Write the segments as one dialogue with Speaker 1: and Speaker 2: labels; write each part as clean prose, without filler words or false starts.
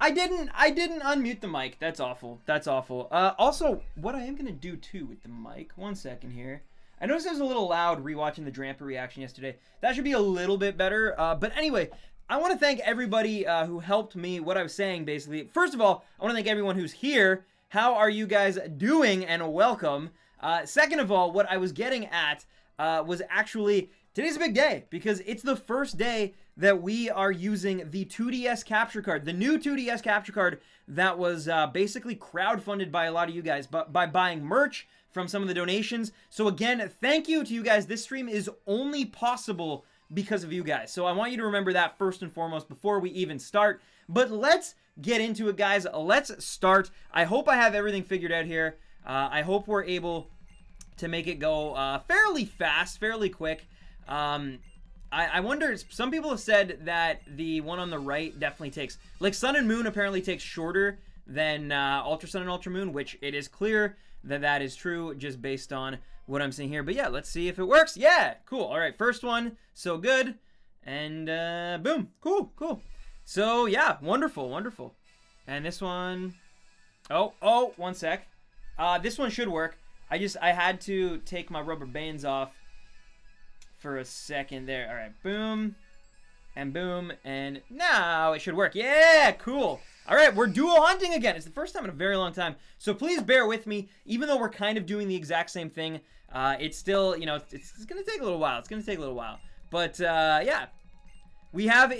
Speaker 1: I didn't unmute the mic. That's awful. That's awful. Also, what I am going to do, too, with the mic. 1 second here. I noticed it was a little loud rewatching the Drampa reaction yesterday. That should be a little bit better. But anyway, I want to thank everybody who helped me, what I was saying, basically. First of all, I want to thank everyone who's here. How are you guys doing? And welcome. Second of all, what I was getting at was actually, today's a big day. Because it's the first day that we are using the 2DS capture card. The new 2DS capture card that was basically crowdfunded by a lot of you guys. But by buying merch from some of the donations. So again, thank you to you guys. This stream is only possible because of you guys. So I want you to remember that first and foremost before we even start. But let's get into it, guys. Let's start. I hope I have everything figured out here. I hope we're able to make it go fairly fast, fairly quick. I wonder, some people have said that the one on the right definitely takes, like Sun and Moon apparently takes shorter than Ultra Sun and Ultra Moon, which it is clear that that is true just based on what I'm seeing here. But yeah, let's see if it works. Yeah, cool. All right, first one, so good. And boom, cool, cool. So yeah, wonderful, wonderful. And this one, oh, 1 sec. This one should work. I had to take my rubber bands off for a second there. All right, boom, and now it should work. Yeah, cool. All right, we're dual hunting again. It's the first time in a very long time. So please bear with me. Even though we're kind of doing the exact same thing, it's still, you know, it's going to take a little while. It's going to take a little while. But yeah, we have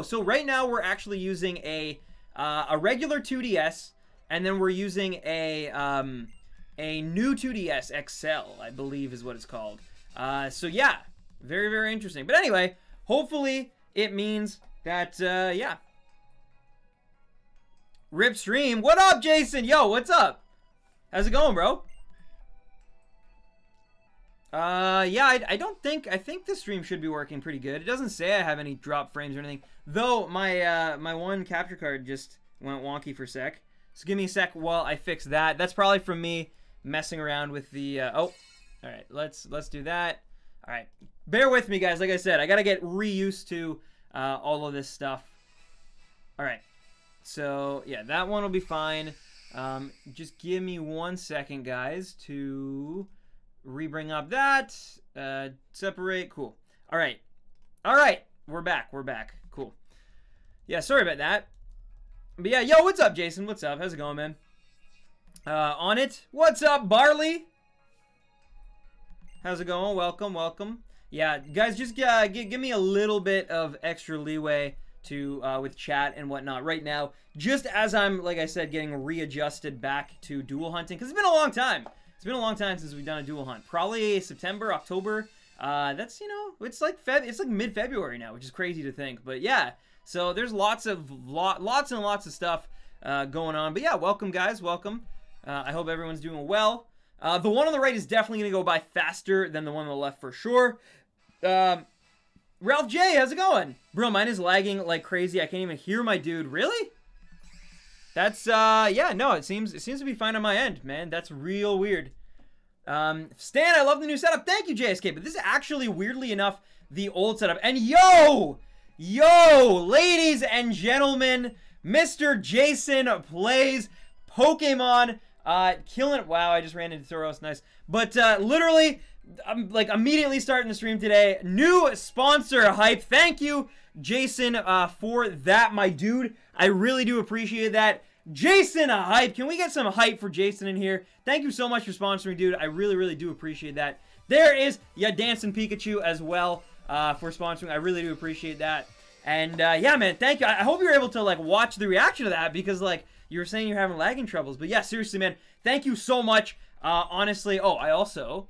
Speaker 1: so right now we're actually using a regular 2DS, and then we're using a new 2DS XL, I believe is what it's called. So yeah, very, very interesting. But anyway, hopefully it means that, yeah. Rip stream. What up, Jason? Yo, what's up? How's it going, bro? Yeah, I think this stream should be working pretty good. It doesn't say I have any drop frames or anything. Though, my, my one capture card just went wonky for a sec. So give me a sec while I fix that. That's probably from me messing around with the, oh. Alright, let's do that. Alright, bear with me, guys. Like I said, I gotta get reused to all of this stuff. Alright, so yeah, that one will be fine. Just give me 1 second, guys, to re-bring up that. Separate, cool. Alright, we're back, cool. Yeah, sorry about that. But yeah, yo, what's up, Jason? What's up? How's it going, man? On it. What's up, Barley? How's it going? Welcome, welcome. Yeah, guys, just give me a little bit of extra leeway to with chat and whatnot right now. Just as I'm, like I said, getting readjusted back to dual hunting, because it's been a long time. It's been a long time since we've done a dual hunt. Probably September, October. That's, you know, it's like mid-February now, which is crazy to think. But yeah, so there's lots and lots of stuff going on. But yeah, welcome, guys, welcome. I hope everyone's doing well. The one on the right is definitely going to go by faster than the one on the left for sure. Ralph J, how's it going? Bro, mine is lagging like crazy. I can't even hear my dude. Really? That's, yeah, no, it seems to be fine on my end, man. That's real weird. Stan, I love the new setup. Thank you, JSK. But this is actually, weirdly enough, the old setup. And yo, ladies and gentlemen, Mr. Jason plays Pokemon. Killing it. Wow, I just ran into Thoros. Nice. But literally, I'm like immediately starting the stream today. New sponsor hype. Thank you, Jason, for that, my dude. I really do appreciate that. Jason hype. Can we get some hype for Jason in here? Thank you so much for sponsoring, dude. I really, really do appreciate that. There is Dancing Pikachu as well for sponsoring. I really do appreciate that. And yeah, man, thank you. I hope you're able to like watch the reaction to that because like you were saying you're having lagging troubles. But yeah, seriously, man, thank you so much. Honestly, oh, I also,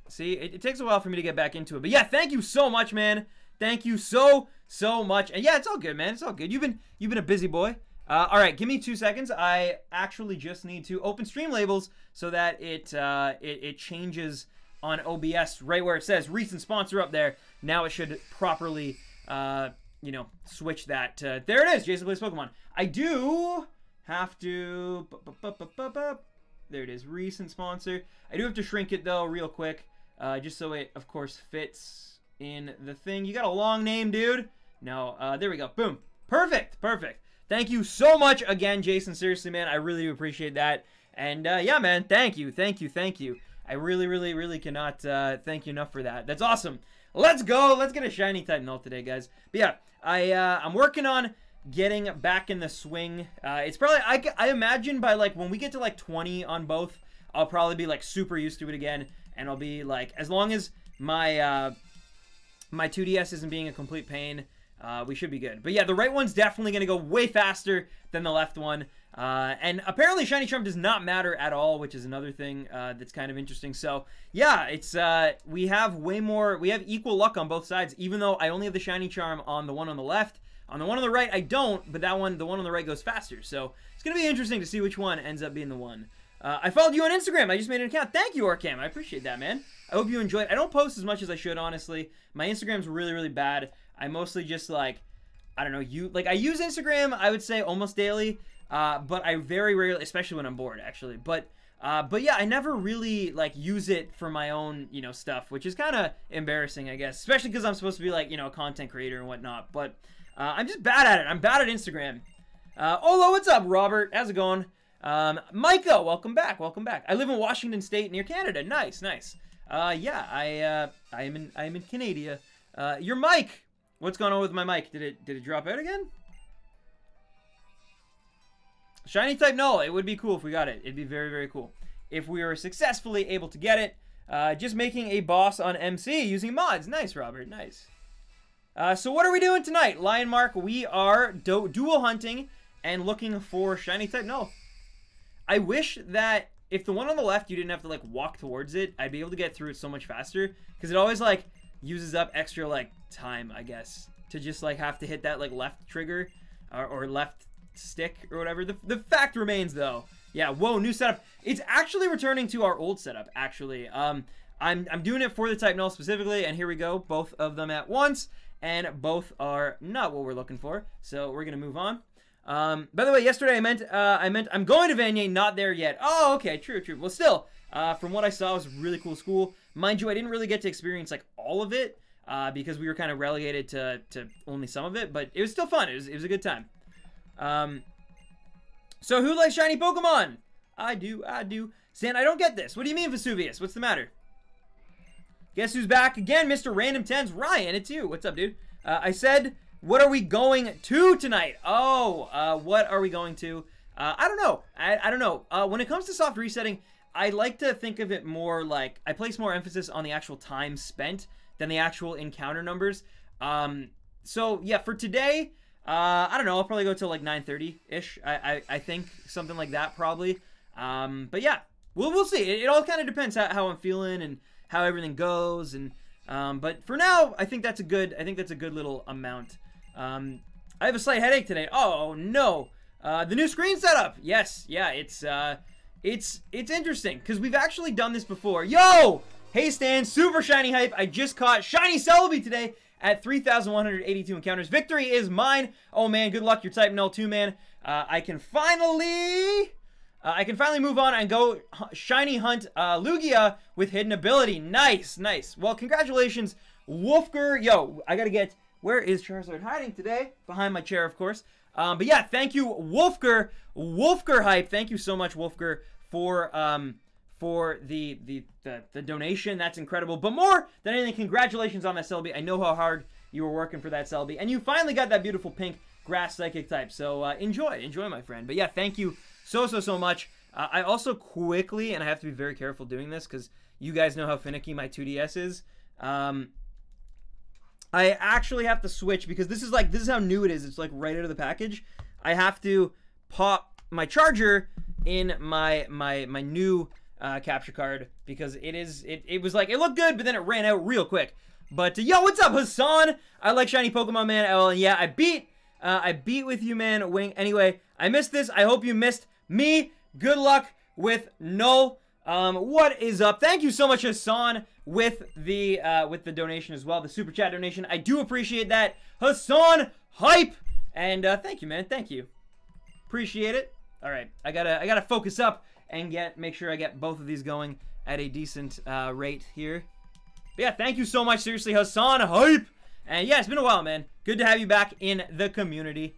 Speaker 1: see, it takes a while for me to get back into it. But yeah, thank you so much, man. Thank you so much. And yeah, it's all good, man. It's all good. You've been a busy boy. All right, give me 2 seconds. I actually just need to open Streamlabels so that it changes on OBS right where it says recent sponsor up there. Now it should properly, you know, switch that. There it is. Jason Plays Pokemon. I do have to. There it is. Recent sponsor. I do have to shrink it though, real quick, just so it, of course, fits in the thing. You got a long name, dude. No. There we go. Boom. Perfect. Perfect. Thank you so much again, Jason. Seriously, man, I really do appreciate that. And yeah, man, thank you. I really cannot thank you enough for that. That's awesome. Let's go. Let's get a shiny type Null today, guys. But yeah, I'm working on getting back in the swing. It's probably, I imagine by like when we get to like 20 on both, I'll probably be like super used to it again, and I'll be like, as long as my my 2DS isn't being a complete pain, we should be good. But yeah, the right one's definitely going to go way faster than the left one. And apparently Shiny Charm does not matter at all, which is another thing that's kind of interesting. So yeah, it's we have equal luck on both sides, even though I only have the Shiny Charm on the one on the left. On the one on the right, I don't, but the one on the right goes faster. So it's going to be interesting to see which one ends up being the one. I followed you on Instagram. I just made an account. Thank you, Arcam. I appreciate that, man. I hope you enjoyed. I don't post as much as I should, honestly. My Instagram's really bad. I mostly just, like, I don't know, I use Instagram, I would say, almost daily, but I very rarely, especially when I'm bored, actually. But yeah, I never really, like, use it for my own, you know, stuff, which is kind of embarrassing, I guess, especially because I'm supposed to be, like, you know, a content creator and whatnot. But I'm just bad at it. I'm bad at Instagram. Olo, what's up, Robert? How's it going? Micah, welcome back. I live in Washington State, near Canada. Nice. Yeah, I'm in Canada. Your mic. What's going on with my mic? Did it drop out again? Shiny type Null. It would be cool if we got it. It'd be very cool if we were successfully able to get it. Just making a boss on MC using mods. Nice, Robert. Nice. So what are we doing tonight? Lion Mark, we are dual hunting and looking for shiny type Null. I wish that if the one on the left you didn't have to like walk towards it, I'd be able to get through it so much faster, because it always like uses up extra like time, I guess, to just like have to hit that like left trigger or left stick or whatever. The fact remains though, yeah, whoa, new setup. It's actually returning to our old setup, actually. I'm doing it for the type Null specifically, and here we go, both of them at once, and both are not what we're looking for, so we're gonna move on. By the way, yesterday I meant I'm going to Vanier, not there yet. Oh, okay, true. Well, still, from what I saw, it was a really cool school. Mind you, I didn't really get to experience like all of it because we were kind of relegated to only some of it, but it was still fun. It was a good time. So who likes shiny Pokemon? I do. Stan, I don't get this. What do you mean, Vesuvius? What's the matter? Guess who's back again, Mr. Random Tens? Ryan, it's you. What's up, dude? I said, what are we going to tonight? Oh, what are we going to? I don't know. I don't know. When it comes to soft resetting, I like to think of it more like I place more emphasis on the actual time spent than the actual encounter numbers. So yeah, for today, I don't know. I'll probably go till like 9:30-ish. I think something like that probably. But yeah, we'll see. It all kind of depends how I'm feeling and how everything goes. And but for now, I think that's a good little amount. I have a slight headache today. Oh no. The new screen setup. Yes, yeah, it's interesting because we've actually done this before. Yo, hey Stan, super shiny hype. I just caught shiny Celebi today at 3,182 encounters. Victory is mine. Oh man, good luck. Your type Null too, man. I can finally move on and go shiny hunt Lugia with hidden ability. Nice. Well, congratulations, Wolfger. Yo, I gotta get. Where is Charizard hiding today? Behind my chair, of course. But yeah, thank you, Wolfger. Wolfger hype. Thank you so much, Wolfger, for the donation. That's incredible. But more than anything, congratulations on that Celebi. I know how hard you were working for that Celebi, and you finally got that beautiful pink grass psychic type. So enjoy, my friend. But yeah, thank you so much. I also quickly, and I have to be very careful doing this because you guys know how finicky my 2DS is. I actually have to switch because this is how new it is. It's like right out of the package. I have to pop my charger in my new capture card because it was like, it looked good, but then it ran out real quick. But yo, what's up, Hassan? I like shiny Pokemon, man. Oh, and yeah, I beat with you, man. Wing. Anyway, I missed this. I hope you missed me. Good luck with Null. What is up? Thank you so much, Hassan, with the donation as well, the super chat donation. I do appreciate that, Hassan hype. And thank you, man. Thank you. Appreciate it. All right, I gotta focus up and make sure I get both of these going at a decent rate here. But yeah, thank you so much, seriously, Hassan hype. And yeah, it's been a while, man. Good to have you back in the community.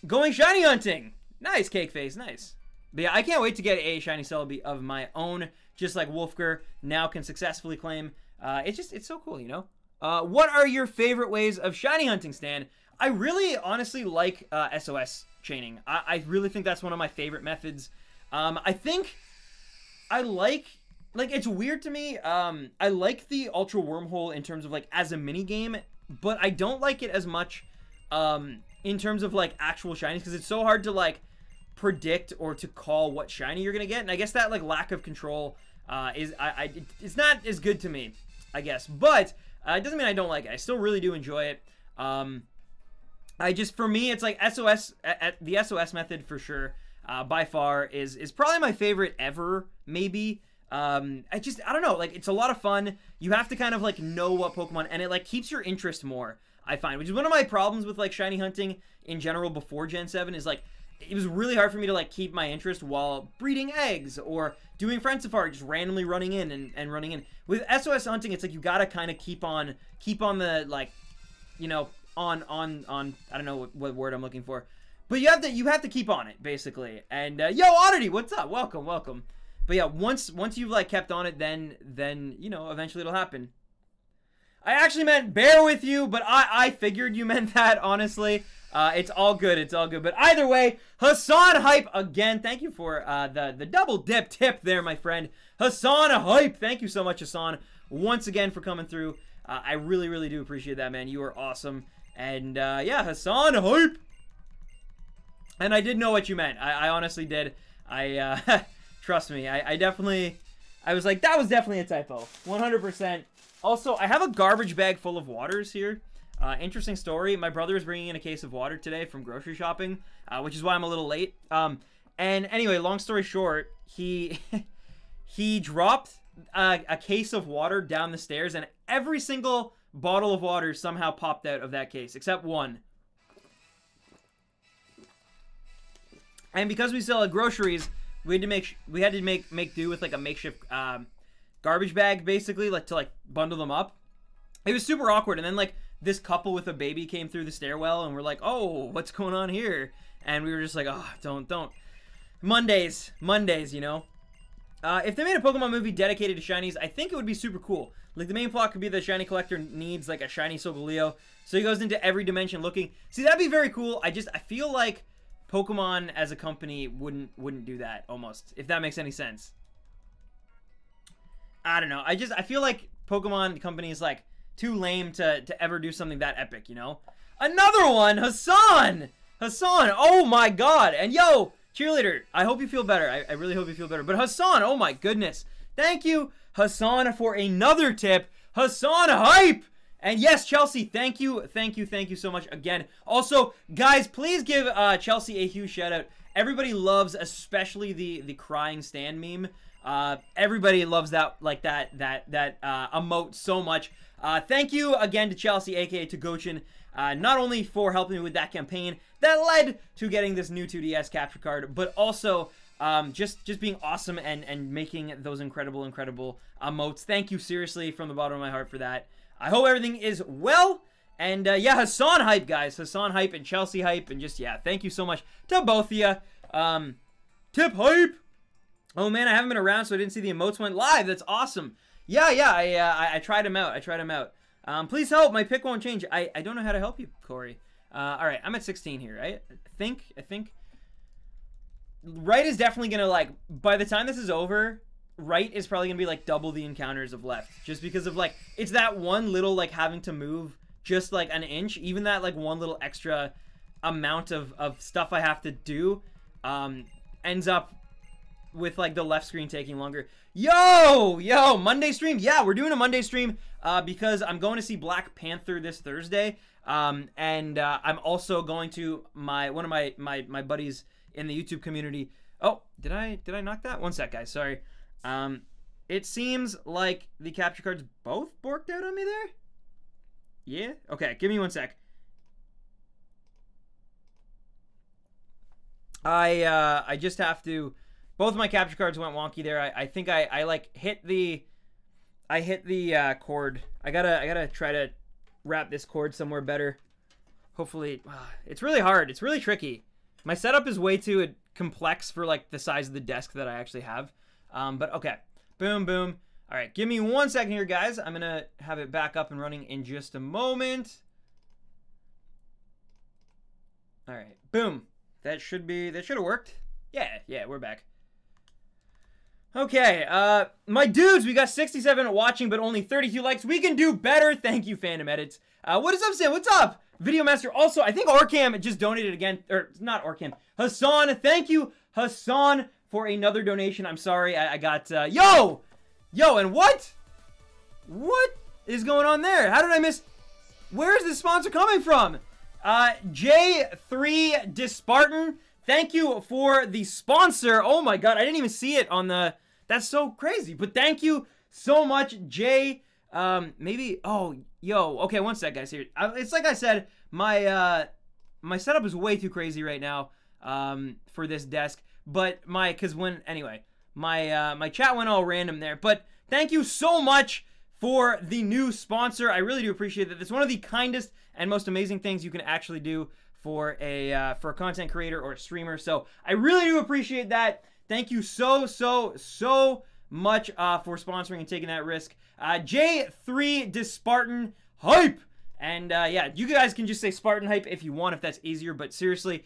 Speaker 1: Going shiny hunting. Nice, Cake Face. Nice. But yeah, I can't wait to get a shiny Celebi of my own, just like Wolfger now can successfully claim. It's so cool, you know? What are your favorite ways of shiny hunting, Stan? I really, honestly like SOS chaining. I really think that's one of my favorite methods. I think I like it's weird to me. I like the Ultra Wormhole in terms of, like, as a mini game, but I don't like it as much in terms of, like, actual shinies, because it's so hard to, like, predict or to call what shiny you're gonna get, and I guess that, like, lack of control it's not as good to me, I guess, but it doesn't mean I don't like it. I still really do enjoy it. For me, it's like SOS, the SOS method for sure, by far is probably my favorite ever, maybe. I don't know, like, it's a lot of fun. You have to kind of, like, know what Pokemon, and it, like, keeps your interest more, I find, which is one of my problems with, like, shiny hunting in general before Gen 7 is, like, it was really hard for me to, like, keep my interest while breeding eggs or doing Friend Safari, just randomly running in and running in. With SOS hunting, it's like you gotta kind of keep on the, like, you know, on I don't know what word I'm looking for, but you have to keep on it, basically. And yo, Oddity, what's up? Welcome. But yeah, once you've, like, kept on it, then you know, eventually it'll happen. I actually meant bear with you, but I figured you meant that, honestly. It's all good. But either way, Hassan Hype again. Thank you for the double dip tip there, my friend. Hassan Hype. Thank you so much, Hassan, once again for coming through. I really, really do appreciate that, man. You are awesome. And yeah, Hassan Hype. And I did know what you meant. I honestly did. Trust me. I was like, that was definitely a typo. 100%. Also, I have a garbage bag full of waters here. Interesting story. My brother is bringing in a case of water today from grocery shopping, which is why I'm a little late. And anyway, long story short, he dropped a case of water down the stairs, and every single bottle of water somehow popped out of that case, except one. And because we sell at groceries, we had to make do with, like, a makeshift garbage bag, basically, like, to, like, bundle them up. It was super awkward, and then, like, this couple with a baby came through the stairwell, and we're like, oh, what's going on here? And we were just like, oh, don't. Mondays, you know? If they made a Pokemon movie dedicated to shinies, I think it would be super cool. Like, the main plot could be the shiny collector needs, like, a shiny Solgaleo, so he goes into every dimension looking. See, that'd be very cool. I feel like Pokemon as a company wouldn't do that, almost, if that makes any sense. I don't know. I feel like Pokemon company is, like, too lame to ever do something that epic, you know? Another one! Hassan! Oh my god! And yo, Cheerleader, I hope you feel better. I really hope you feel better. But Hassan, oh my goodness. Thank you, Hassan, for another tip. Hassan Hype! And yes, Chelsea, thank you so much again. Also, guys, please give Chelsea a huge shout out. Everybody loves, especially the crying Stan meme. Everybody loves that, like, that emote so much. Thank you again to Chelsea, aka to Gochin, not only for helping me with that campaign that led to getting this new 2DS capture card, but also just being awesome and making those incredible emotes. Thank you, seriously, from the bottom of my heart for that. I hope everything is well. And yeah, Hassan Hype, guys. Hassan Hype and Chelsea Hype. And just, yeah, thank you so much to both of you. Tip Hype. Oh, man, I haven't been around, so I didn't see the emotes went live. That's awesome. Yeah, I tried them out. Please help. My pick won't change. I don't know how to help you, Corey. All right, I'm at 16 here, right? I think. Right is definitely going to, like, by the time this is over, right is probably going to be, like, double the encounters of left. Just because of, like, it's that one little, like, having to move just, like, an inch. Even that, like, one little extra amount of stuff I have to do ends up with, like, the left screen taking longer. Yo, Monday stream. Yeah, we're doing a Monday stream because I'm going to see Black Panther this Thursday. And I'm also going to one of my buddies in the YouTube community. Oh, did I knock that? One sec, guys. Sorry. It seems like the capture cards both borked out on me there. Yeah? Okay, give me one sec. I just have to... Both of my capture cards went wonky there. I think I like hit the cord. I gotta try to wrap this cord somewhere better. Hopefully, it's really hard. It's really tricky. My setup is way too complex for, like, the size of the desk that I actually have. But, okay. Boom, boom. All right, give me 1 second here, guys. I'm going to have it back up and running in just a moment. All right, boom. That should have worked. Yeah, we're back. Okay, my dudes, we got 67 watching, but only 32 likes. We can do better. Thank you, Fandom Edits. What is up, Sam? What's up? Video Master. Also, I think Orcam just donated again. Or, not Orcam. Hassan. Thank you, Hassan, for another donation. I'm sorry. I got, Yo, and what? What is going on there? How did I miss? Where is this sponsor coming from? J3 Dispartan. Thank you for the sponsor. Oh my god, I didn't even see it on the... That's so crazy. But thank you so much, Jay. Maybe... Oh, yo. Okay, one sec, guys. Here. It's like I said, my setup is way too crazy right now for this desk. But anyway, my chat went all random there. But thank you so much for the new sponsor. I really do appreciate that. It's one of the kindest and most amazing things you can actually do for a content creator or a streamer. So I really do appreciate that. Thank you so much for sponsoring and taking that risk. J3 Dispartan Hype. And yeah, you guys can just say Spartan Hype if you want, if that's easier. But seriously,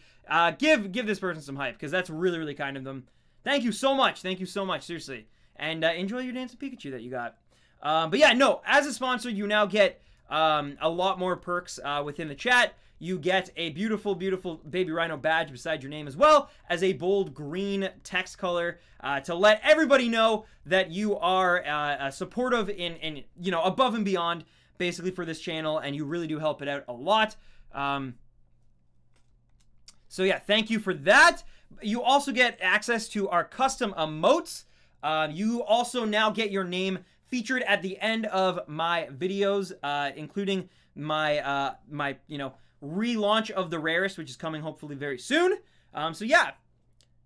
Speaker 1: give this person some hype, because that's really, really kind of them. Thank you so much. Thank you so much, seriously. And enjoy your Dance of Pikachu that you got. But yeah, no, as a sponsor, you now get a lot more perks within the chat. You get a beautiful, beautiful Baby Rhino badge beside your name, as well as a bold green text color to let everybody know that you are supportive in you know, above and beyond, basically, for this channel, and you really do help it out a lot. So yeah, thank you for that. You also get access to our custom emotes. You also now get your name featured at the end of my videos, including my you know, relaunch of the rarest, which is coming hopefully very soon. So yeah,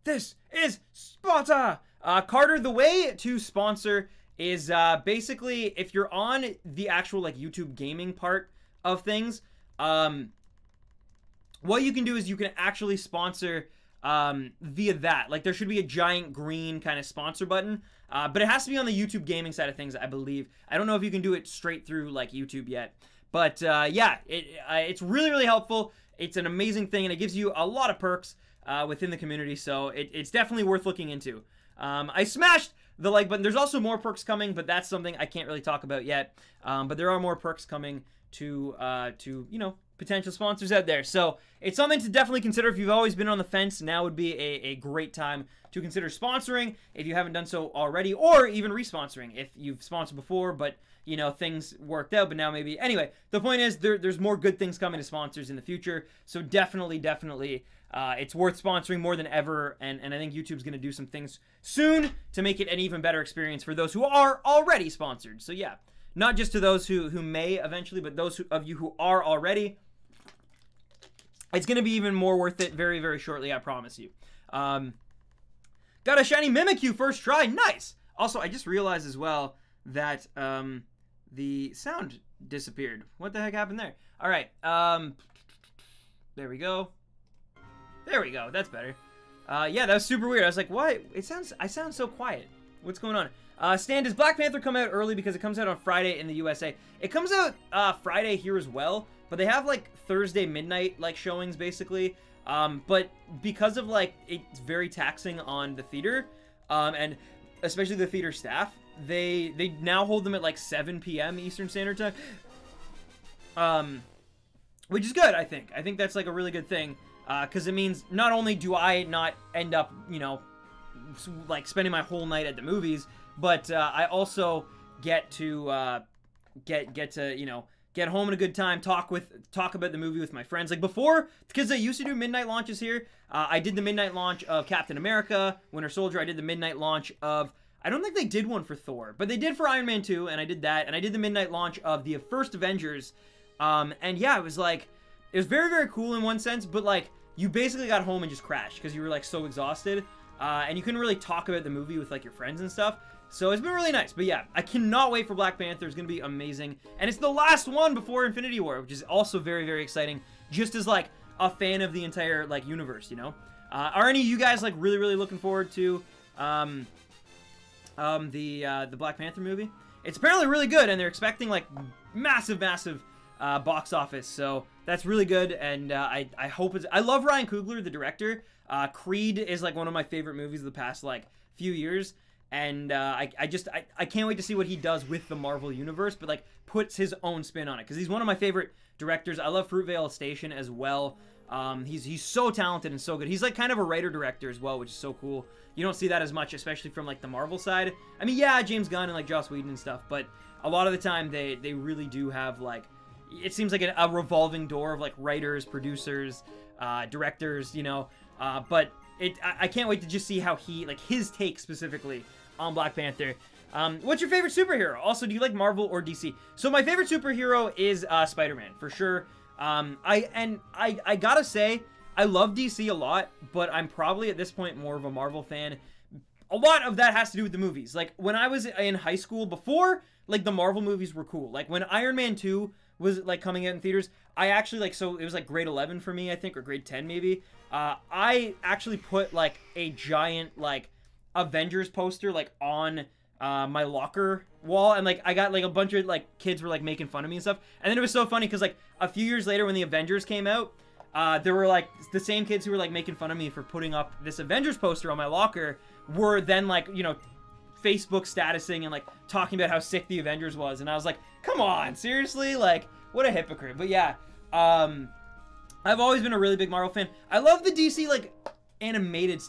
Speaker 1: this is sponsor. Carter, the way to sponsor is basically if you're on the actual like YouTube gaming part of things, what you can do is you can actually sponsor via that. Like, there should be a giant green kind of sponsor button, but it has to be on the YouTube gaming side of things, I believe. I don't know if you can do it straight through like YouTube yet. But yeah, it's really, really helpful. It's an amazing thing, and it gives you a lot of perks within the community, so it's definitely worth looking into. I smashed the like button. There's also more perks coming, but that's something I can't really talk about yet. But there are more perks coming to you know, potential sponsors out there. So it's something to definitely consider. If you've always been on the fence, now would be a great time to consider sponsoring if you haven't done so already, or even re-sponsoring if you've sponsored before, but you know, things worked out, but now maybe... Anyway, the point is there's more good things coming to sponsors in the future, so definitely, it's worth sponsoring more than ever, and I think YouTube's going to do some things soon to make it an even better experience for those who are already sponsored. So yeah, not just to those who may eventually, but those of you who are already, it's going to be even more worth it very, very shortly, I promise you. Got a shiny Mimikyu first try, nice! Also, I just realized as well that the sound disappeared. What the heck happened there? All right, there we go. There we go, that's better. Yeah, that was super weird. I was like, why? I sound so quiet. What's going on? Stan, does Black Panther come out early because it comes out on Friday in the USA? It comes out Friday here as well, but they have like Thursday midnight like showings basically. But because of like, it's very taxing on the theater, and especially the theater staff, they now hold them at like 7 p.m. Eastern Standard Time, which is good. I think that's like a really good thing, because it means not only do I not end up, you know, like spending my whole night at the movies, but I also get to get to, you know, get home in a good time, talk about the movie with my friends. Like before, because they used to do midnight launches here, I did the midnight launch of Captain America, Winter Soldier. I did the midnight launch of, I don't think they did one for Thor, but they did for Iron Man 2, and I did that, and I did the midnight launch of the first Avengers, and yeah, it was like, it was very, very cool in one sense, but like, you basically got home and just crashed, because you were like so exhausted, and you couldn't really talk about the movie with like your friends and stuff. So it's been really nice. But yeah, I cannot wait for Black Panther. It's going to be amazing. And it's the last one before Infinity War, which is also very, very exciting. Just as like a fan of the entire, like, universe, you know? Are any of you guys, like, really looking forward to the Black Panther movie? It's apparently really good, and they're expecting, like, massive box office, so that's really good, and I hope it's... I love Ryan Coogler, the director. Creed is, like, one of my favorite movies of the past, like, few years, and I can't wait to see what he does with the Marvel Universe, but, like, puts his own spin on it, because he's one of my favorite directors. I love Fruitvale Station as well. He's so talented and so good. He's, like, kind of a writer-director as well, which is so cool. You don't see that as much, especially from, like, the Marvel side. I mean, yeah, James Gunn and, like, Joss Whedon and stuff, but a lot of the time they really do have, like, it seems like a revolving door of, like, writers, producers, directors, you know, but I can't wait to just see how he, like, his take specifically on Black Panther. What's your favorite superhero? Also, do you like Marvel or DC? So my favorite superhero is Spider-Man, for sure. I gotta say, I love DC a lot, but I'm probably at this point more of a Marvel fan. A lot of that has to do with the movies. Like, when I was in high school, before, like, the Marvel movies were cool. Like, when Iron Man 2 was, like, coming out in theaters, I actually, like, so it was, like, grade 11 for me, I think, or grade 10 maybe. I actually put, like, a giant, like, Avengers poster, like, on my locker wall, and, like, I got, like, a bunch of, like, kids were, like, making fun of me and stuff. And then it was so funny because, like, a few years later when the Avengers came out, there were, like, the same kids who were, like, making fun of me for putting up this Avengers poster on my locker were then, like, you know, Facebook statusing and, like, talking about how sick the Avengers was. And I was like, come on, seriously? Like, what a hypocrite. But yeah, I've always been a really big Marvel fan. I love the DC, like, animated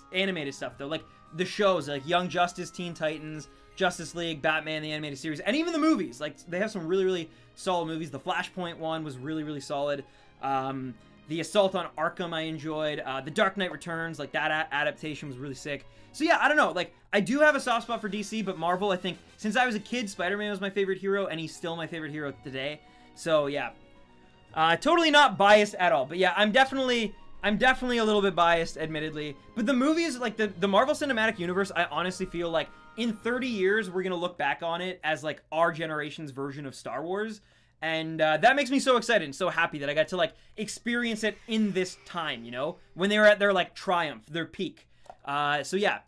Speaker 1: stuff, though. Like, the shows, like Young Justice, Teen Titans, Justice League, Batman, the animated series, and even the movies. Like, they have some really solid movies. The Flashpoint one was really solid. The Assault on Arkham I enjoyed. The Dark Knight Returns, like, that adaptation was really sick. So yeah, I don't know. Like, I do have a soft spot for DC, but Marvel, I think, since I was a kid, Spider-Man was my favorite hero, and he's still my favorite hero today. So yeah, totally not biased at all. But yeah, I'm definitely a little bit biased, admittedly. But the movies, like, the Marvel Cinematic Universe, I honestly feel like in 30 years, we're gonna look back on it as, like, our generation's version of Star Wars. And that makes me so excited and so happy that I got to, like, experience it in this time, you know? When they were at their, like, triumph, their peak. So yeah.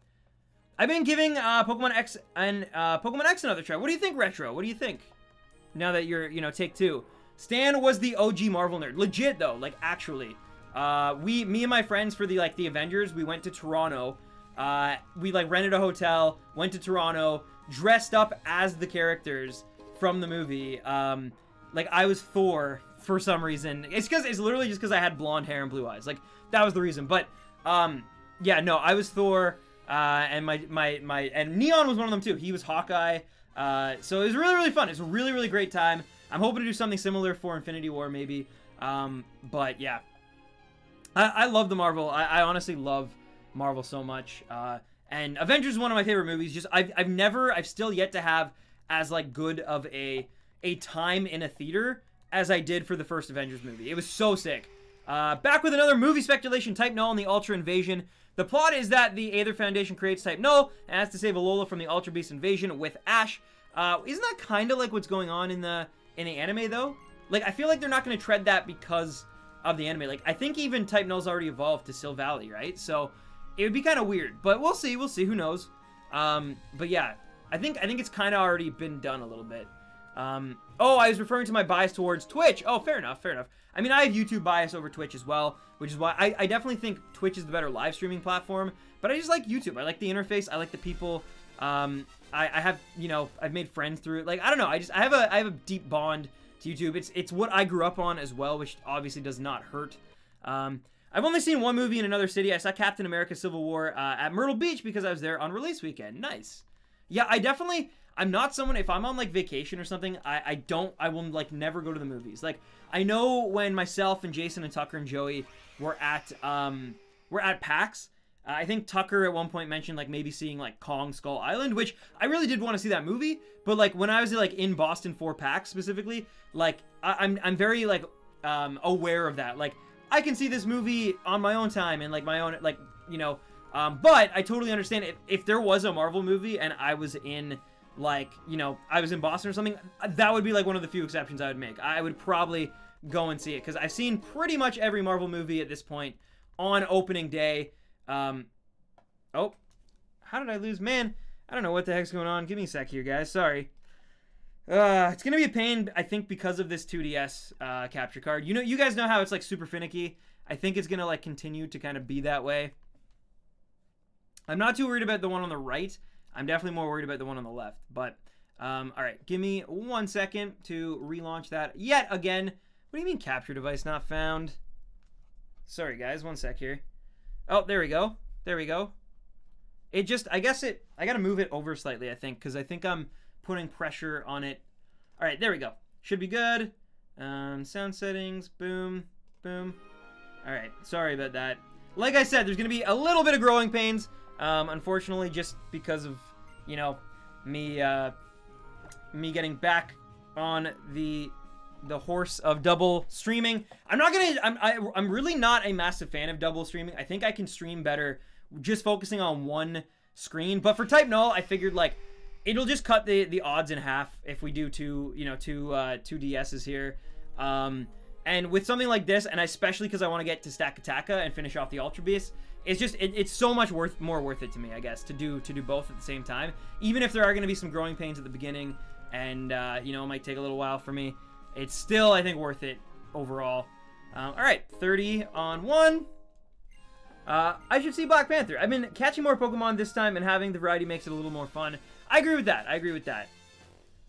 Speaker 1: I've been giving Pokemon X and Pokemon X another try. What do you think, Retro? What do you think? Now that you're, you know, take two. Stan was the OG Marvel nerd. Legit, though. Like, actually. Me and my friends for the Avengers, we went to Toronto. We, like, rented a hotel, went to Toronto, dressed up as the characters from the movie. Like, I was Thor for some reason. It's literally just because I had blonde hair and blue eyes. Like, that was the reason. But, yeah, no, I was Thor, and and Neon was one of them too. He was Hawkeye. So it was really fun. It's a really great time. I'm hoping to do something similar for Infinity War, maybe. But yeah, I love the Marvel. I honestly love Marvel so much. And Avengers is one of my favorite movies. Just I've still yet to have as, like, good of a time in a theater as I did for the first Avengers movie. It was so sick. Back with another movie speculation, Type Null and the Ultra Invasion. The plot is that the Aether Foundation creates Type Null and has to save Alola from the Ultra Beast invasion with Ash. Isn't that kind of like what's going on in the anime, though? Like, I feel like they're not going to tread that because of the anime. Like, I think even Type Null's already evolved to Silvally, right? So it would be kind of weird, but we'll see. We'll see. Who knows? But yeah, I think it's kind of already been done a little bit. Oh, I was referring to my bias towards Twitch. Oh, fair enough. I mean, I have YouTube bias over Twitch as well, which is why I definitely think Twitch is the better live streaming platform, but I just like YouTube. I like the interface. I like the people. I have, you know, I've made friends through it. Like, I don't know. I have a deep bond to YouTube. It's what I grew up on as well, which obviously does not hurt. I've only seen one movie in another city. I saw Captain America Civil War at Myrtle Beach because I was there on release weekend. Nice. Yeah, I'm not someone, if I'm on, like, vacation or something, I will, like, never go to the movies. Like, I know when myself and Jason and Tucker and Joey were at PAX, I think Tucker at one point mentioned, like, maybe seeing, like, Kong Skull Island, which I really did want to see that movie, but, like, when I was, like, in Boston for PAX specifically, like, I'm very, like, aware of that. Like, I can see this movie on my own time and, like, my own, like, you know, but I totally understand if there was a Marvel movie and I was in, like, you know, I was in Boston or something, that would be, like, one of the few exceptions I would make. I would probably go and see it, because I've seen pretty much every Marvel movie at this point on opening day. Oh, how did I lose? Man, I don't know what the heck's going on. Give me a sec here, guys. Sorry. It's gonna be a pain, I think, because of this 2DS capture card. You guys know how it's like super finicky. I think it's gonna like continue to kind of be that way. I'm not too worried about the one on the right. I'm definitely more worried about the one on the left. But all right, give me 1 second to relaunch that yet again. What do you mean capture device not found? Sorry guys, 1 sec here. Oh, there we go. There we go. It just, I gotta move it over slightly, I think, because I think I'm putting pressure on it. All right, there we go. Should be good. Sound settings, boom, boom. All right, sorry about that. Like I said, there's gonna be a little bit of growing pains, unfortunately, just because of, you know, me getting back on the horse of double streaming. I'm really not a massive fan of double streaming. I think I can stream better just focusing on one screen. But for Type Null, I figured like it'll just cut the odds in half if we do two DSs here. And with something like this, and especially because I want to get to Stack Attacka and finish off the Ultra Beast, it's just it's so much more worth it to me, I guess, to do both at the same time. Even if there are going to be some growing pains at the beginning, and you know, it might take a little while for me, it's still, I think, worth it overall. All right, 30 on 1. I should see Black Panther. I've been catching more Pokemon this time, and having the variety makes it a little more fun. I agree with that. I agree with that.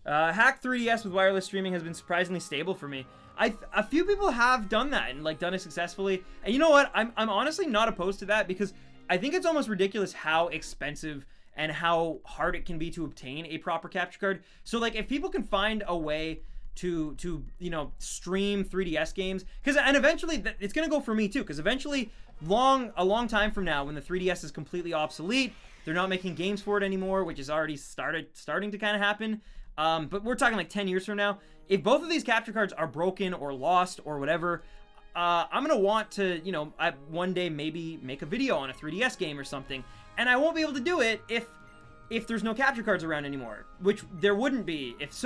Speaker 1: Hack 3DS with wireless streaming has been surprisingly stable for me. A few people have done that and like done it successfully. And you know what? I'm honestly not opposed to that, because I think it's almost ridiculous how expensive and how hard it can be to obtain a proper capture card. So like if people can find a way to you know, stream 3DS games, and eventually it's gonna go for me too, because eventually a long time from now, when the 3DS is completely obsolete, they're not making games for it anymore, which is already starting to kind of happen. But we're talking like 10 years from now. If both of these capture cards are broken or lost or whatever, I'm gonna want to, you know, one day maybe make a video on a 3DS game or something, and I won't be able to do it if there's no capture cards around anymore, which there wouldn't be. If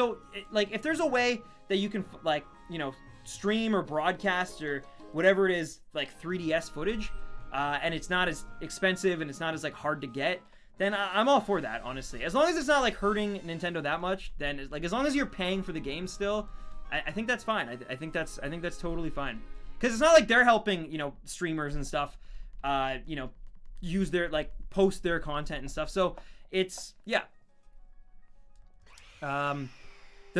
Speaker 1: there's a way that you can, like, you know, stream or broadcast or whatever it is, like 3DS footage, and it's not as expensive and it's not as like hard to get, then I'm all for that, honestly. As long as it's not like hurting Nintendo that much, then it's, like, as long as you're paying for the game still, I think that's fine. I think that's totally fine, because it's not like they're helping, you know, streamers and stuff, you know, use their, like, post their content and stuff. So it's, yeah. The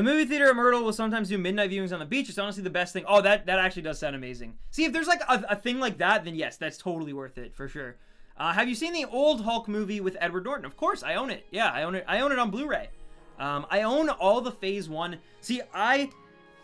Speaker 1: movie theater at Myrtle will sometimes do midnight viewings on the beach. It's honestly the best thing. Oh, that actually does sound amazing. See, if there's like a thing like that, then yes, that's totally worth it for sure. Have you seen the old Hulk movie with Edward Norton? Of course, I own it. Yeah, I own it. I own it on Blu-ray. I own all the Phase 1. See, I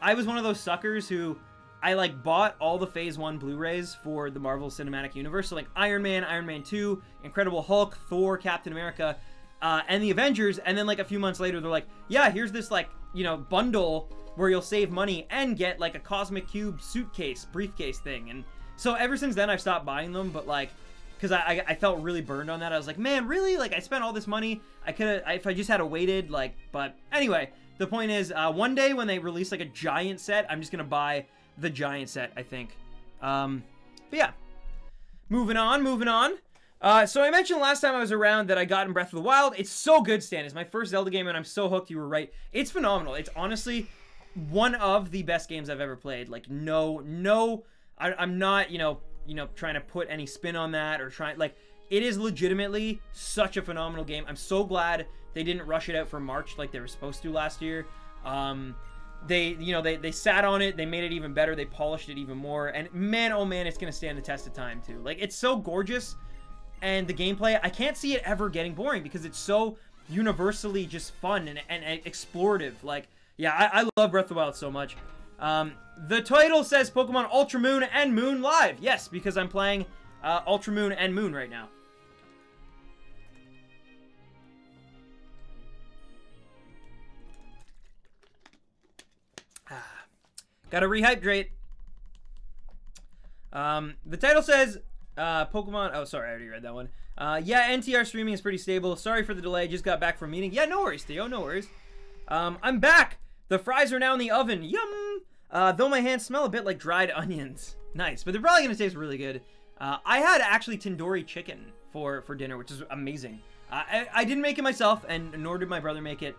Speaker 1: was one of those suckers who I like bought all the Phase 1 Blu-rays for the Marvel Cinematic Universe. So like Iron Man, Iron Man 2, Incredible Hulk, Thor, Captain America, and the Avengers. And then like a few months later, they're like, yeah, here's this like, you know, bundle where you'll save money and get like a Cosmic Cube suitcase, briefcase thing. And so ever since then, I've stopped buying them. But like, because I felt really burned on that. I was like, man, really? Like, I spent all this money. I could have, if I just had waited, like, but anyway, the point is, one day when they release like a giant set, I'm just going to buy the giant set, I think. But yeah, moving on. So I mentioned last time I was around that I got in Breath of the Wild. It's so good, Stan. It's my first Zelda game, and I'm so hooked. You were right. It's phenomenal. It's honestly one of the best games I've ever played. Like, I'm not, you know, trying to put any spin on that or it is legitimately such a phenomenal game. I'm so glad they didn't rush it out for March like they were supposed to last year. They sat on it. They made it even better. They polished it even more. And man, oh man, it's going to stand the test of time too. Like, it's so gorgeous. And the gameplay, I can't see it ever getting boring because it's so universally just fun and explorative. Like, yeah, I love Breath of the Wild so much. The title says Pokemon Ultra Moon and Moon Live. Yes, because I'm playing Ultra Moon and Moon right now. Gotta rehydrate. The title says Pokemon... Oh, sorry, I already read that one. Yeah, NTR streaming is pretty stable. Sorry for the delay. Just got back from a meeting. Yeah, no worries, Theo. No worries. I'm back. The fries are now in the oven. Yum! Though my hands smell a bit like dried onions. Nice, but they're probably going to taste really good. I had actually tandoori chicken for dinner, which is amazing. I didn't make it myself, and nor did my brother make it.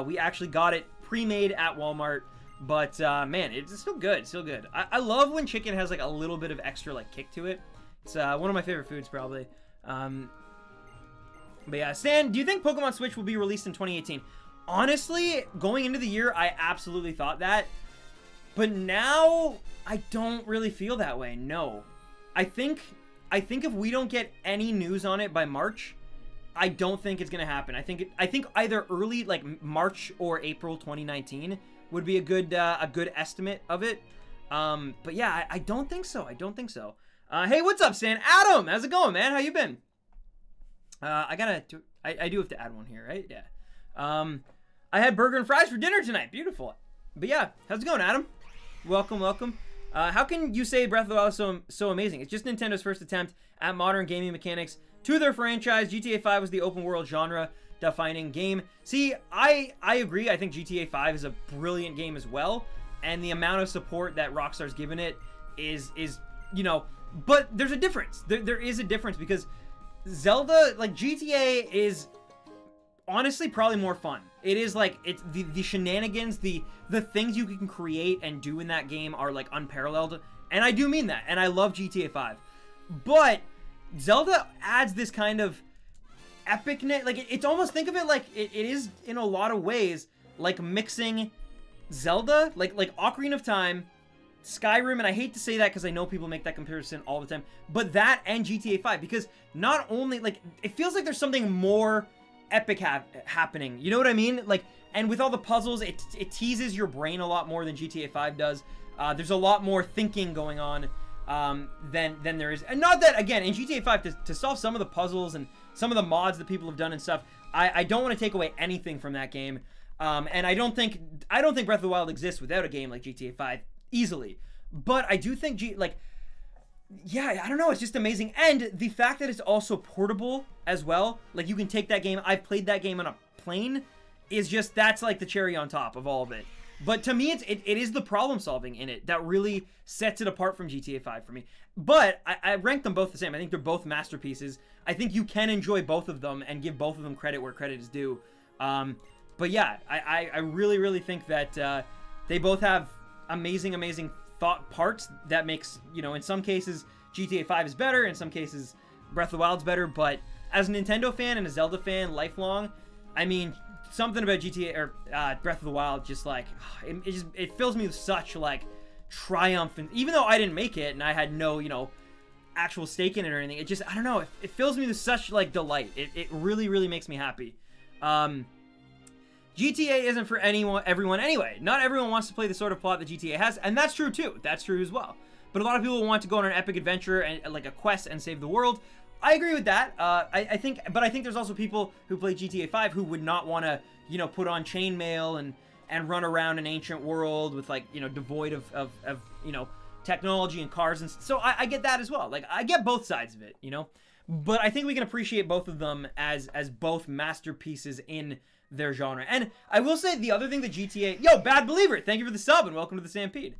Speaker 1: We actually got it pre-made at Walmart, but man, it's still good. It's still good. I love when chicken has like a little bit of extra like kick to it. It's one of my favorite foods, probably. But yeah, Stan, do you think Pokemon Switch will be released in 2018? Honestly, going into the year, I absolutely thought that. But now, I don't really feel that way, no. I think if we don't get any news on it by March, I don't think it's going to happen. I think either early, like March or April 2019 would be a good estimate of it. But yeah, I don't think so. I don't think so. Hey, what's up, Stan? Adam, how's it going, man? How you been? I do have to add one here, right? Yeah. I had burger and fries for dinner tonight. Beautiful. But yeah, how's it going, Adam? Welcome, welcome. How can you say Breath of the Wild is so amazing? It's just Nintendo's first attempt at modern gaming mechanics to their franchise. GTA 5 was the open world genre defining game. See, I agree. I think GTA 5 is a brilliant game as well. And the amount of support that Rockstar's given it is you know, but there's a difference. There is a difference because Zelda, like GTA is honestly probably more fun. It is like, it's the shenanigans, the things you can create and do in that game are like unparalleled. And I do mean that. And I love GTA 5. But Zelda adds this kind of epicness. Like it's almost, think of it like it is in a lot of ways like mixing Zelda, like Ocarina of Time, Skyrim, and I hate to say that because I know people make that comparison all the time, but that and GTA 5, because not only, like, it feels like there's something more epic happening, you know what I mean? Like, and with all the puzzles, it teases your brain a lot more than GTA 5 does. There's a lot more thinking going on than there is, and not that, again, in GTA 5, to solve some of the puzzles and some of the mods that people have done and stuff, I don't want to take away anything from that game, and I don't think Breath of the Wild exists without a game like GTA 5. Easily. But I do think, yeah, I don't know, it's just amazing. And the fact that it's also portable as well, like you can take that game, I've played that game on a plane, is just, that's like the cherry on top of all of it. But to me, it is the problem solving in it that really sets it apart from GTA 5 for me. But I rank them both the same. I think they're both masterpieces. I think you can enjoy both of them and give both of them credit where credit is due. But yeah, I really, really think that they both have amazing thought parts that makes, you know, in some cases GTA 5 is better, in some cases Breath of the Wild's better, but as a Nintendo fan and a Zelda fan lifelong, I mean, something about GTA or Breath of the Wild just like it fills me with such like triumph, and even though I didn't make it and I had no, you know, actual stake in it or anything, it just, I don't know, it fills me with such like delight. It really makes me happy. GTA isn't for everyone anyway. Not everyone wants to play the sort of plot that GTA has, and that's true too. That's true as well. But a lot of people want to go on an epic adventure and like a quest and save the world. I agree with that. I think there's also people who play GTA 5 who would not want to, you know, put on chainmail and run around an ancient world with, like, you know, devoid of you know, technology and cars, and so I get that as well. Like, I get both sides of it, you know. But I think we can appreciate both of them as both masterpieces in their genre. And I will say the other thing that GTA... Yo, Bad Believer, thank you for the sub and welcome to the Stampede.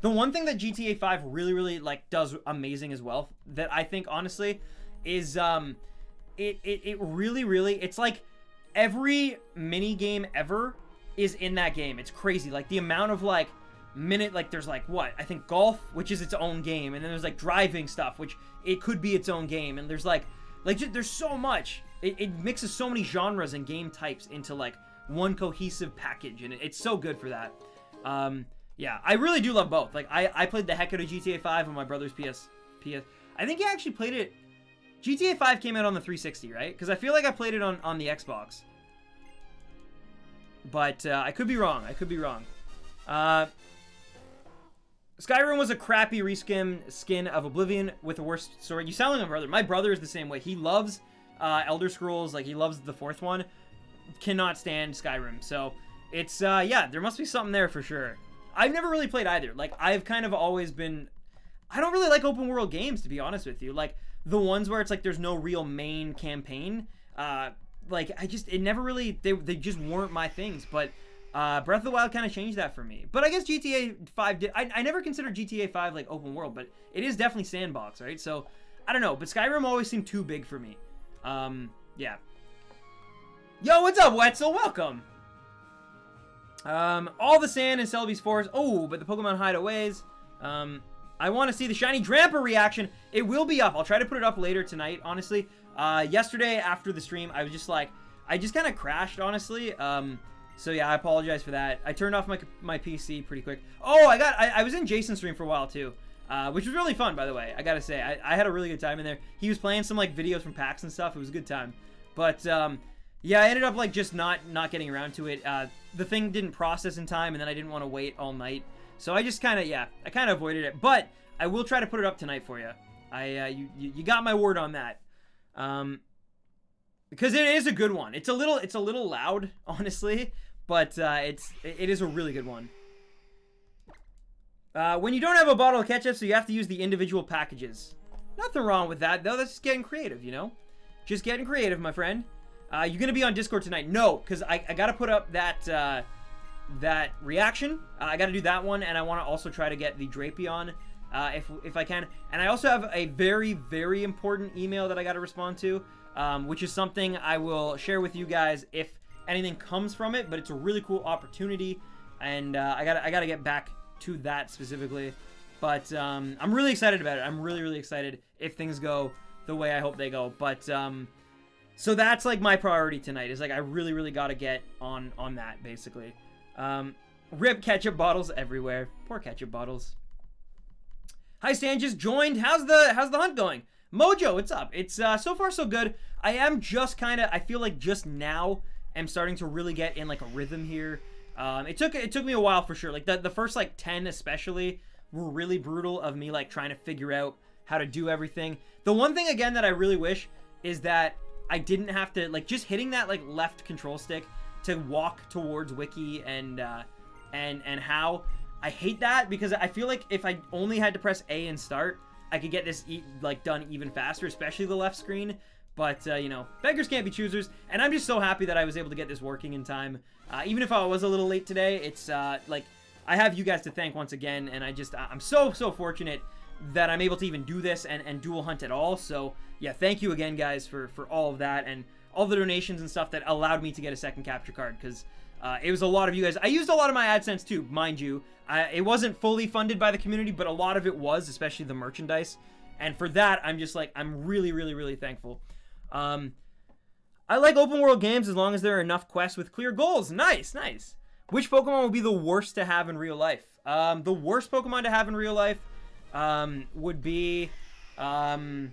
Speaker 1: The one thing that GTA 5 really like does amazing as well, that I think honestly is it really, it's like every mini game ever is in that game. It's crazy. Like the amount of like like there's like what? I think golf, which is its own game, and then there's like driving stuff, which it could be its own game, and there's like just, there's so much. It mixes so many genres and game types into like one cohesive package, and it's so good for that. Yeah, I really do love both. Like I played the heck out of GTA 5 on my brother's PS. I think he actually played it. GTA 5 came out on the 360, right? Because I feel like I played it on the Xbox. But I could be wrong. I could be wrong. Skyrim was a crappy reskin of Oblivion with a worse story. You sound like my brother. My brother is the same way. He loves Elder Scrolls. Like, he loves the fourth one. Cannot stand Skyrim. So, it's, yeah, there must be something there for sure. I've never really played either. Like, I've kind of always been... I don't really like open world games, to be honest with you. Like, the ones where it's like there's no real main campaign. Like, it never really... They just weren't my things. But Breath of the Wild kind of changed that for me. But I guess GTA 5 did. I never considered GTA 5 like open world, but it is definitely sandbox, right? So, I don't know. But Skyrim always seemed too big for me. Yeah. Yo, what's up, Wetzel? Welcome. All the sand in Celebi's forest. Oh, but the Pokemon hideaways. I want to see the Shiny Dramper reaction. It will be up. I'll try to put it up later tonight, honestly. Yesterday, after the stream, I was just like... I just kind of crashed, honestly. So yeah, I apologize for that. I turned off my PC pretty quick. Oh, I was in Jason's stream for a while too, which was really fun, by the way. I gotta say, I had a really good time in there. He was playing some like videos from PAX and stuff. It was a good time. But yeah, I ended up like just not getting around to it. The thing didn't process in time, and then I didn't want to wait all night. So I just kind of I kind of avoided it. But I will try to put it up tonight for you. You got my word on that. Because it is a good one. It's a little loud, honestly. But it is a really good one. When you don't have a bottle of ketchup, so you have to use the individual packages. Nothing wrong with that, though. That's just getting creative, you know? Just getting creative, my friend. You gonna be on Discord tonight? No, because I gotta put up that that reaction. I gotta do that one, and I want to also try to get the Drapion if I can. And I also have a very, very important email that I gotta respond to, which is something I will share with you guys if anything comes from it, but it's a really cool opportunity, and I gotta get back to that specifically. But I'm really excited about it. I'm really, really excited if things go the way I hope they go. But so that's like my priority tonight, is like I really, really gotta get on that, basically. Rip ketchup bottles everywhere. Poor ketchup bottles. Hi Stan, just joined. How's the hunt going? Mojo, what's up? It's so far so good. I am just I feel like just now I'm starting to really get in like a rhythm here. It took me a while for sure. Like the first like 10 especially were really brutal of me like trying to figure out how to do everything. The one thing again that I really wish is that I didn't have to like just hitting that like left control stick to walk towards Wiki and how. I hate that because I feel like if I only had to press A and start, I could get this like done even faster, especially the left screen. But, you know, beggars can't be choosers, and I'm just so happy that I was able to get this working in time. Even if I was a little late today, it's, like, I have you guys to thank once again, and I'm so fortunate that I'm able to even do this and dual hunt at all. So, yeah, thank you again, guys, for all of that, and all the donations and stuff that allowed me to get a second capture card, because it was a lot of you guys. I used a lot of my AdSense, too, mind you. It wasn't fully funded by the community, but a lot of it was, especially the merchandise. And for that, I'm just, like, I'm really, really, really thankful. I like open world games as long as there are enough quests with clear goals. Nice, nice. Which Pokemon would be the worst to have in real life? The worst Pokemon to have in real life would be oh,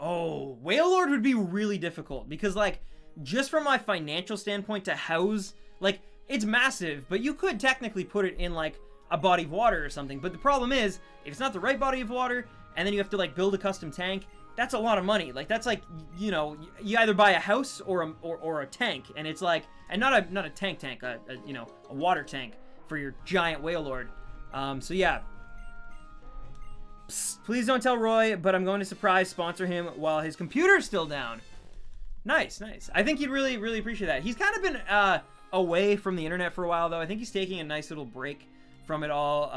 Speaker 1: Wailord would be really difficult because like just from my financial standpoint to house, like it's massive, but you could technically put it in like a body of water or something. But the problem is if it's not the right body of water and then you have to like build a custom tank, that's a lot of money. Like that's like, you know, you either buy a house or a tank, and it's like, and not a tank, you know, a water tank for your giant Wailord. So yeah. Psst, please don't tell Roy, but I'm going to surprise sponsor him while his computer's still down. Nice, nice. I think he'd really, really appreciate that. He's kind of been away from the internet for a while, though. I think he's taking a nice little break from it all.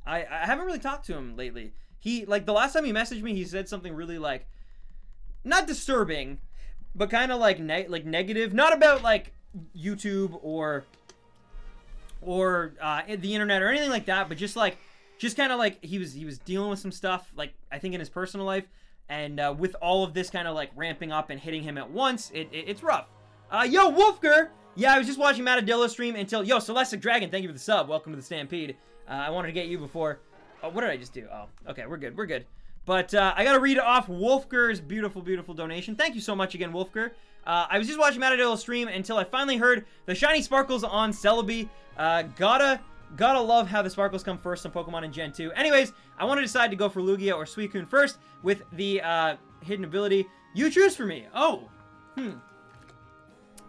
Speaker 1: I haven't really talked to him lately. He, like, the last time he messaged me, he said something really, like, not disturbing, but kind of, like, negative. Not about, like, YouTube or the internet or anything like that, but just, like, just kind of, like, he was dealing with some stuff, like, I think in his personal life, and with all of this kind of, like, ramping up and hitting him at once, it's rough. Yo, Wolfger! Yeah, I was just watching Matadillo stream until, yo, Celestic Dragon, thank you for the sub. Welcome to the Stampede. I wanted to get you before... Oh, what did I just do? Oh, okay, we're good, we're good. But I gotta read off Wolfger's beautiful, beautiful donation. Thank you so much again, Wolfger. I was just watching Matadillo stream until I finally heard the shiny sparkles on Celebi. Gotta love how the sparkles come first on Pokemon in Gen 2. Anyways, I want to decide to go for Lugia or Suicune first with the hidden ability. You choose for me. Oh,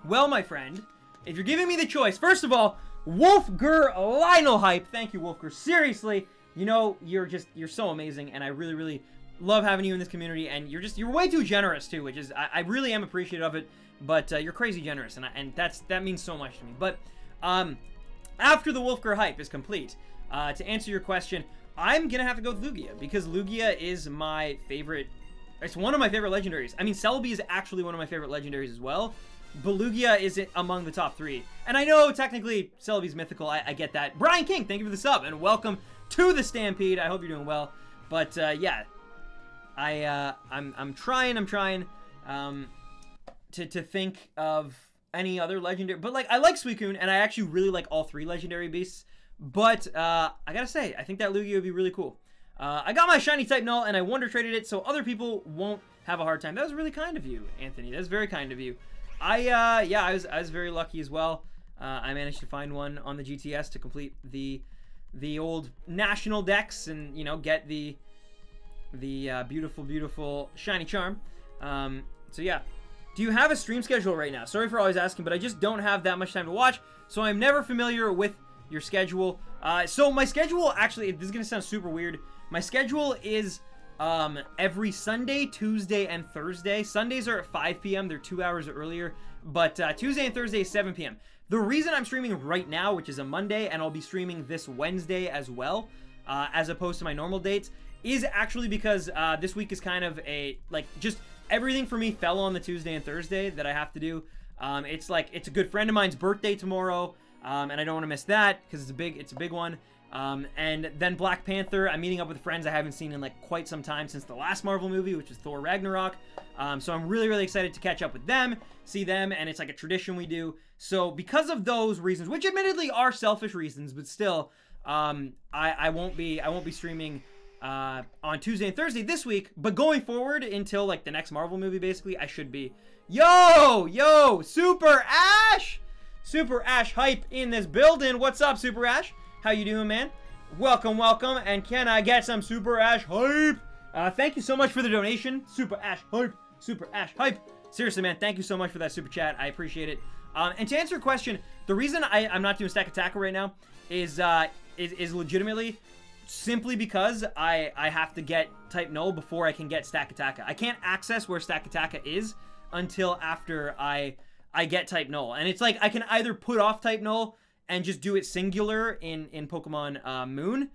Speaker 1: Well, my friend, if you're giving me the choice, first of all, Wolfger Lionel hype. Thank you, Wolfger. Seriously. You know, you're so amazing, and I really, really love having you in this community, and you're way too generous, too, which is, I really am appreciative of it, but you're crazy generous, and that means so much to me. But after the Wolfger hype is complete, to answer your question, I'm gonna have to go with Lugia, because Lugia is my favorite. It's one of my favorite legendaries. I mean, Celebi is actually one of my favorite legendaries as well, but Lugia is among the top 3. And I know technically Celebi's mythical. I get that. Brian King, thank you for the sub, and welcome to the Stampede. I hope you're doing well. But yeah, I'm trying to think of any other legendary. But like, I like Suicune, and I actually really like all 3 legendary beasts. But I gotta say, I think that Lugia would be really cool. I got my shiny type Null, and I wonder traded it so other people won't have a hard time. That was really kind of you, Anthony. That's very kind of you. Yeah, I was very lucky as well. I managed to find one on the GTS to complete the old national decks, and you know, get the beautiful shiny charm. So yeah. Do you have a stream schedule right now? Sorry for always asking, but I just don't have that much time to watch, so I'm never familiar with your schedule. So my schedule, actually, this is gonna sound super weird. My schedule is every Sunday, Tuesday, and Thursday. Sundays are at 5 p.m. They're 2 hours earlier, but Tuesday and Thursday is 7 p.m. The reason I'm streaming right now, which is a Monday, and I'll be streaming this Wednesday as well, as opposed to my normal dates, is actually because this week is kind of just everything for me fell on the Tuesday and Thursday that I have to do. It's a good friend of mine's birthday tomorrow, and I don't want to miss that because it's a big one. And then Black Panther, I'm meeting up with friends I haven't seen in like quite some time since the last Marvel movie, which is Thor Ragnarok. So I'm really excited to catch up with them, see them, and it's like a tradition we do. So because of those reasons, which admittedly are selfish reasons, but still, I won't be streaming on Tuesday and Thursday this week, but going forward until like the next Marvel movie, basically, I should be. Yo, Super Ash hype in this building. What's up, Super Ash? How you doing, man? Welcome, and can I get some Super Ash hype? Thank you so much for the donation, Super Ash hype. Seriously, man, thank you so much for that super chat. I appreciate it. And to answer your question, the reason I'm not doing Stack Attacker right now is legitimately simply because I have to get type Null before I can get Stack Attacker. I can't access where Stack Attacker is until after I get type Null. And it's like I can either put off type Null and just do it singular in Pokemon Moon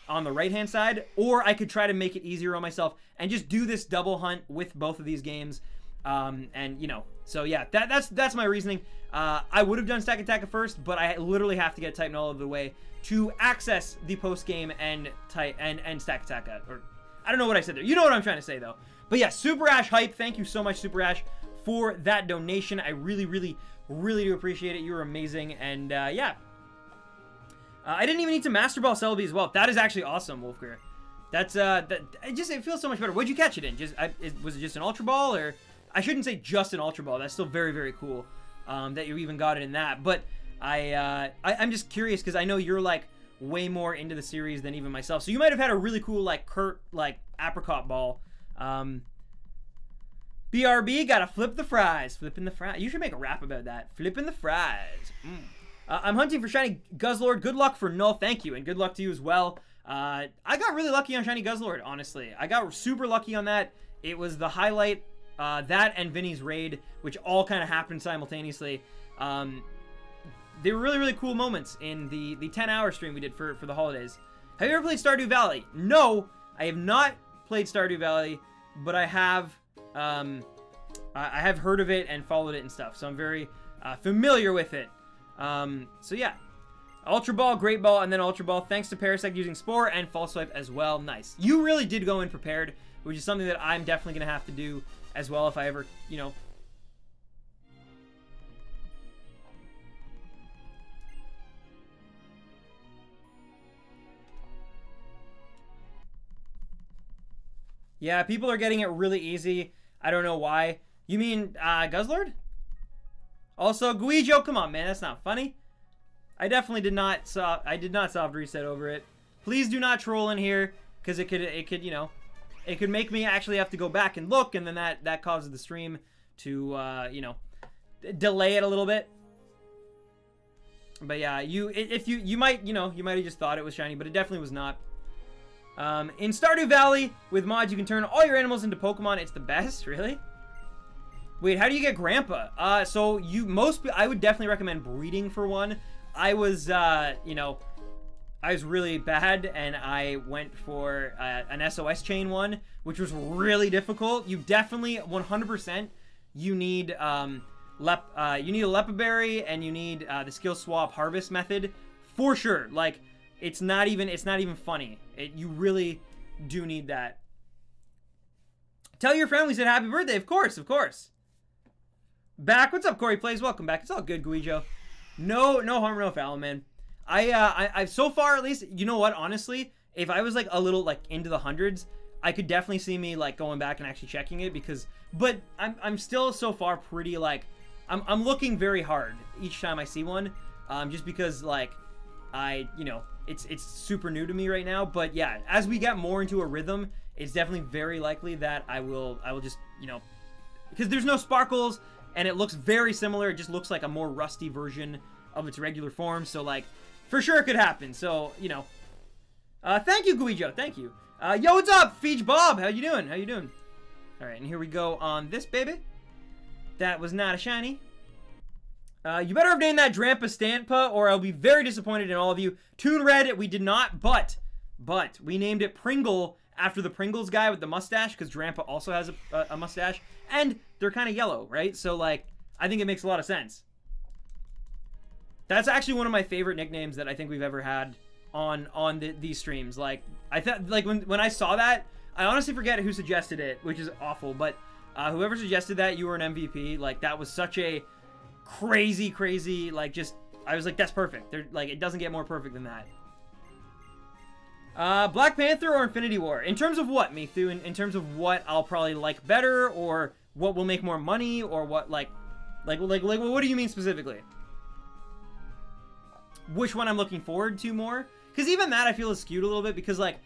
Speaker 1: on the right hand side, or I could try to make it easier on myself and just do this double hunt with both of these games. And you know, so yeah, that's my reasoning. I would have done Stack Attacker first, but I literally have to get type Null out of the way to access the post game and Stack Attacker. Or I don't know what I said there. You know what I'm trying to say though. But yeah, Super Ash hype. Thank you so much, Super Ash, for that donation. I really do appreciate it. You're amazing. And yeah, I didn't even need to Master Ball Celebi as well. That is actually awesome, Wolfger. That's it feels so much better. What'd you catch it in? Was it just an Ultra Ball, or I shouldn't say just an Ultra Ball. That's still very cool that you even got it in that. But I'm just curious because I know you're like way more into the series than even myself. So you might have had a really cool like Kurt like apricot ball. BRB gotta flip the fries. Flipping the fries. You should make a rap about that. Flipping the fries. I'm hunting for Shiny Guzzlord. Good luck for Null. Thank you, and good luck to you as well. I got really lucky on Shiny Guzzlord, honestly. I got super lucky on that. It was the highlight, that and Vinny's raid, which all kind of happened simultaneously. They were really cool moments in the 10-hour stream we did for the holidays. Have you ever played Stardew Valley? No, I have not played Stardew Valley, but I have heard of it and followed it and stuff, so I'm very familiar with it. So yeah, Ultra Ball, Great Ball, and then Ultra Ball, thanks to Parasect using Spore and False Swipe as well. Nice. You really did go in prepared, which is something that I'm definitely going to have to do as well if I ever, you know. Yeah, people are getting it really easy. I don't know why. You mean Guzzlord? Also, Guijo, come on, man, that's not funny. I definitely did not soft reset over it. Please do not troll in here, because it could, you know, it could make me actually have to go back and look, and then that causes the stream to, you know, delay it a little bit. But yeah, you might have just thought it was shiny, but it definitely was not. In Stardew Valley with mods, you can turn all your animals into Pokemon. It's the best, really. Wait, how do you get Grandpa? So I would definitely recommend breeding for one. I was, you know, I was really bad, and I went for an SOS chain one, which was really difficult. You definitely, 100%, you need a Lepiberry, and you need the skill swap harvest method for sure. Like, it's not even funny. You really do need that. Tell your friend we said happy birthday. Of course, of course. Back. What's up, Corey Plays? Welcome back. It's all good, Guijo. No harm, no foul, man. I've so far, at least, you know what, honestly, if I was like a little like into the hundreds, I could definitely see me like going back and actually checking it, because, but I'm still so far pretty like, I'm looking very hard each time I see one, just because like, you know, it's super new to me right now. But yeah, as we get more into a rhythm, it's definitely very likely that I will just, you know, because there's no sparkles, and it looks very similar. It just looks like a more rusty version of its regular form. So like, for sure it could happen. So, you know, thank you, Guijo. Thank you. Yo, what's up, Feej Bob? How you doing? How you doing? All right, and here we go on this baby. That was not a shiny. You better have named that Drampa Stampa, or I'll be very disappointed in all of you. Toon Red, we did not, but we named it Pringle after the Pringles guy with the mustache, because Drampa also has a mustache, and they're kind of yellow, right? So, like, I think it makes a lot of sense. That's actually one of my favorite nicknames that I think we've ever had on these streams. Like, I thought, like, when I saw that, I honestly forget who suggested it, which is awful, but whoever suggested that, you were an MVP. Like, that was such a crazy, like, just, I was like, that's perfect. Like, it doesn't get more perfect than that. Black Panther or Infinity War? In terms of what, Mithu? In terms of what I'll probably like better, or what will make more money, or what, like, what do you mean specifically? Which one I'm looking forward to more? Because even that I feel is skewed a little bit, because, like,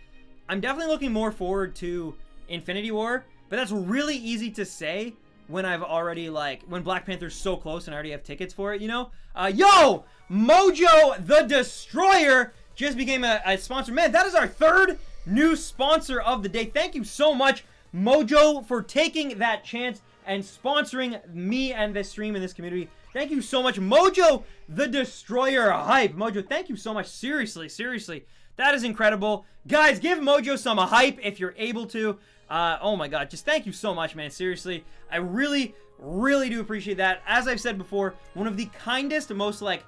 Speaker 1: I'm definitely looking more forward to Infinity War, but that's really easy to say when I've already, like, when Black Panther's so close and I already have tickets for it, you know? Yo! Mojo the Destroyer just became a sponsor. Man, that is our third new sponsor of the day. Thank you so much, Mojo, for taking that chance and sponsoring me and this stream and this community. Thank you so much, Mojo the Destroyer hype. Mojo, thank you so much. Seriously. That is incredible. Guys, give Mojo some hype if you're able to. Oh my god, just thank you so much, man. Seriously, I really do appreciate that. As I've said before, one of the kindest, most like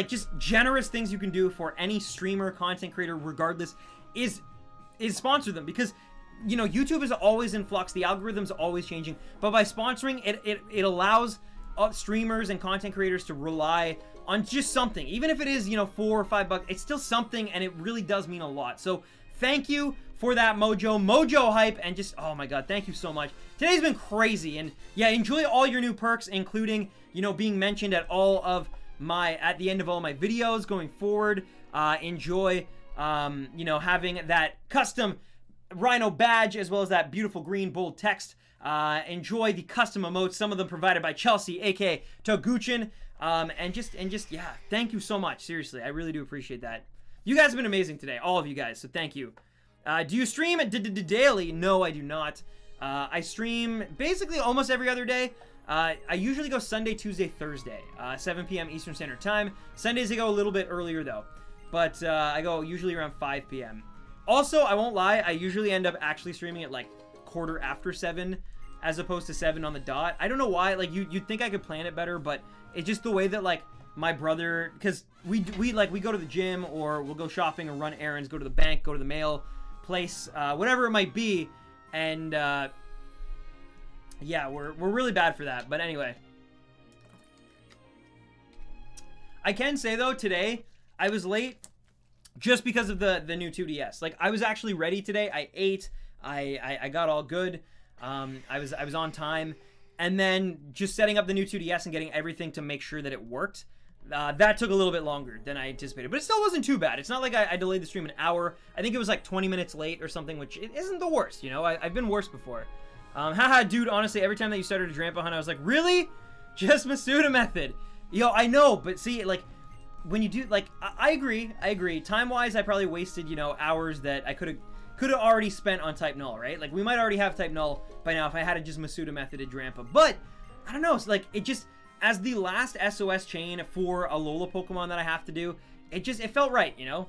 Speaker 1: just generous things you can do for any streamer, content creator, regardless, is sponsor them. Because, you know, YouTube is always in flux, the algorithm's always changing, but by sponsoring, it allows streamers and content creators to rely on just something. Even if it is, you know, $4 or $5, it's still something, and it really does mean a lot. So thank you for that, Mojo hype, and just, oh my god, thank you so much. Today's been crazy, and yeah, enjoy all your new perks, including, you know, being mentioned at the end of all my videos going forward. Enjoy, you know, having that custom Rhino badge, as well as that beautiful green bold text. Enjoy the custom emotes, some of them provided by Chelsea, aka Toguchin. And just, yeah, thank you so much. Seriously, I really do appreciate that. You guys have been amazing today, all of you guys, so thank you. Do you stream daily? No, I do not. I stream basically almost every other day. I usually go Sunday, Tuesday, Thursday, 7 p.m. Eastern Standard Time. Sundays I go a little bit earlier though, but I go usually around 5 p.m. Also, I won't lie, I usually end up actually streaming at like 7:15 as opposed to 7 on the dot. I don't know why. Like, you'd think I could plan it better, but it's just the way that, like, my brother, because we go to the gym, or we'll go shopping or run errands, go to the bank, go to the mail place, whatever it might be, and yeah, we're really bad for that. But anyway, I can say though, today I was late just because of the new 2DS. Like, I was actually ready today. I ate, I got all good. I was on time, and then just setting up the new 2DS and getting everything to make sure that it worked, that took a little bit longer than I anticipated, but it still wasn't too bad. It's not like I delayed the stream an hour. I think it was like 20 minutes late or something, which it isn't the worst, you know. I've been worse before. Haha, dude, honestly, every time that you started a Drampa hunt, I was like, really? Just Masuda method? Yo, I know, but see, like, when you do, like, I agree. Time-wise, I probably wasted, you know, hours that I could have already spent on Type Null, right? Like, we might already have Type Null by now if I had just Masuda methoded Drampa. But I don't know. It's like, it just, as the last SOS chain for a Alola Pokemon that I have to do, it felt right, you know?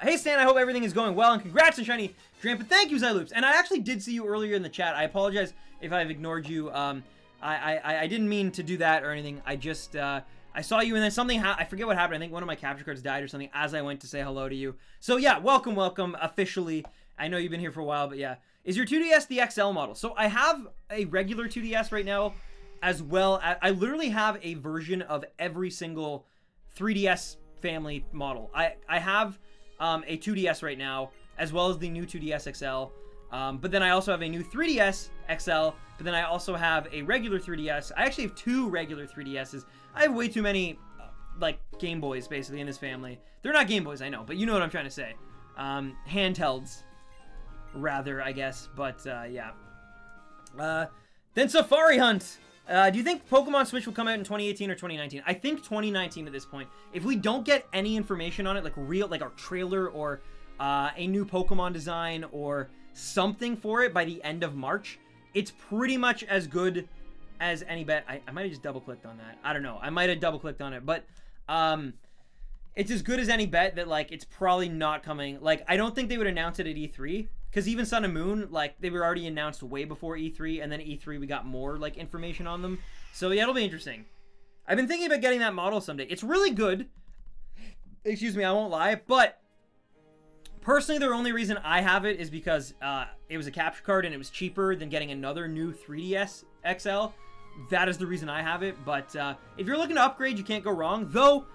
Speaker 1: Hey Stan, I hope everything is going well, and congrats on Shiny Drampa. Thank you, Xyloops. And I actually did see you earlier in the chat. I apologize if I've ignored you. I didn't mean to do that or anything. I just, I saw you and then something I forget what happened. I think one of my capture cards died or something as I went to say hello to you. So yeah, welcome, officially. I know you've been here for a while, but yeah. Is your 2DS the XL model? So I have a regular 2DS right now, as well as, I literally have a version of every single 3DS family model. I have a 2DS right now, as well as the new 2DS XL. But then I also have a new 3DS XL, but then I also have a regular 3DS. I actually have 2 regular 3DSs. I have way too many, like, Game Boys, basically, in this family. They're not Game Boys, I know, but you know what I'm trying to say. Handhelds, rather, I guess, but, yeah. Then Safari Hunt. Do you think Pokemon Switch will come out in 2018 or 2019? I think 2019 at this point. If we don't get any information on it, like a trailer or a new Pokemon design or something for it by the end of March, it's pretty much as good as any bet. I might have just double-clicked on that. I don't know. I might have double-clicked on it, but it's as good as any bet that, like, it's probably not coming. Like, I don't think they would announce it at E3. Because even Sun and Moon, like, they were already announced way before E3, and then at E3 we got more, like, information on them. So, yeah, it'll be interesting. I've been thinking about getting that model someday. It's really good. Excuse me, I won't lie. But, personally, the only reason I have it is because it was a capture card, and it was cheaper than getting another new 3DS XL. That is the reason I have it. But, if you're looking to upgrade, you can't go wrong. Though,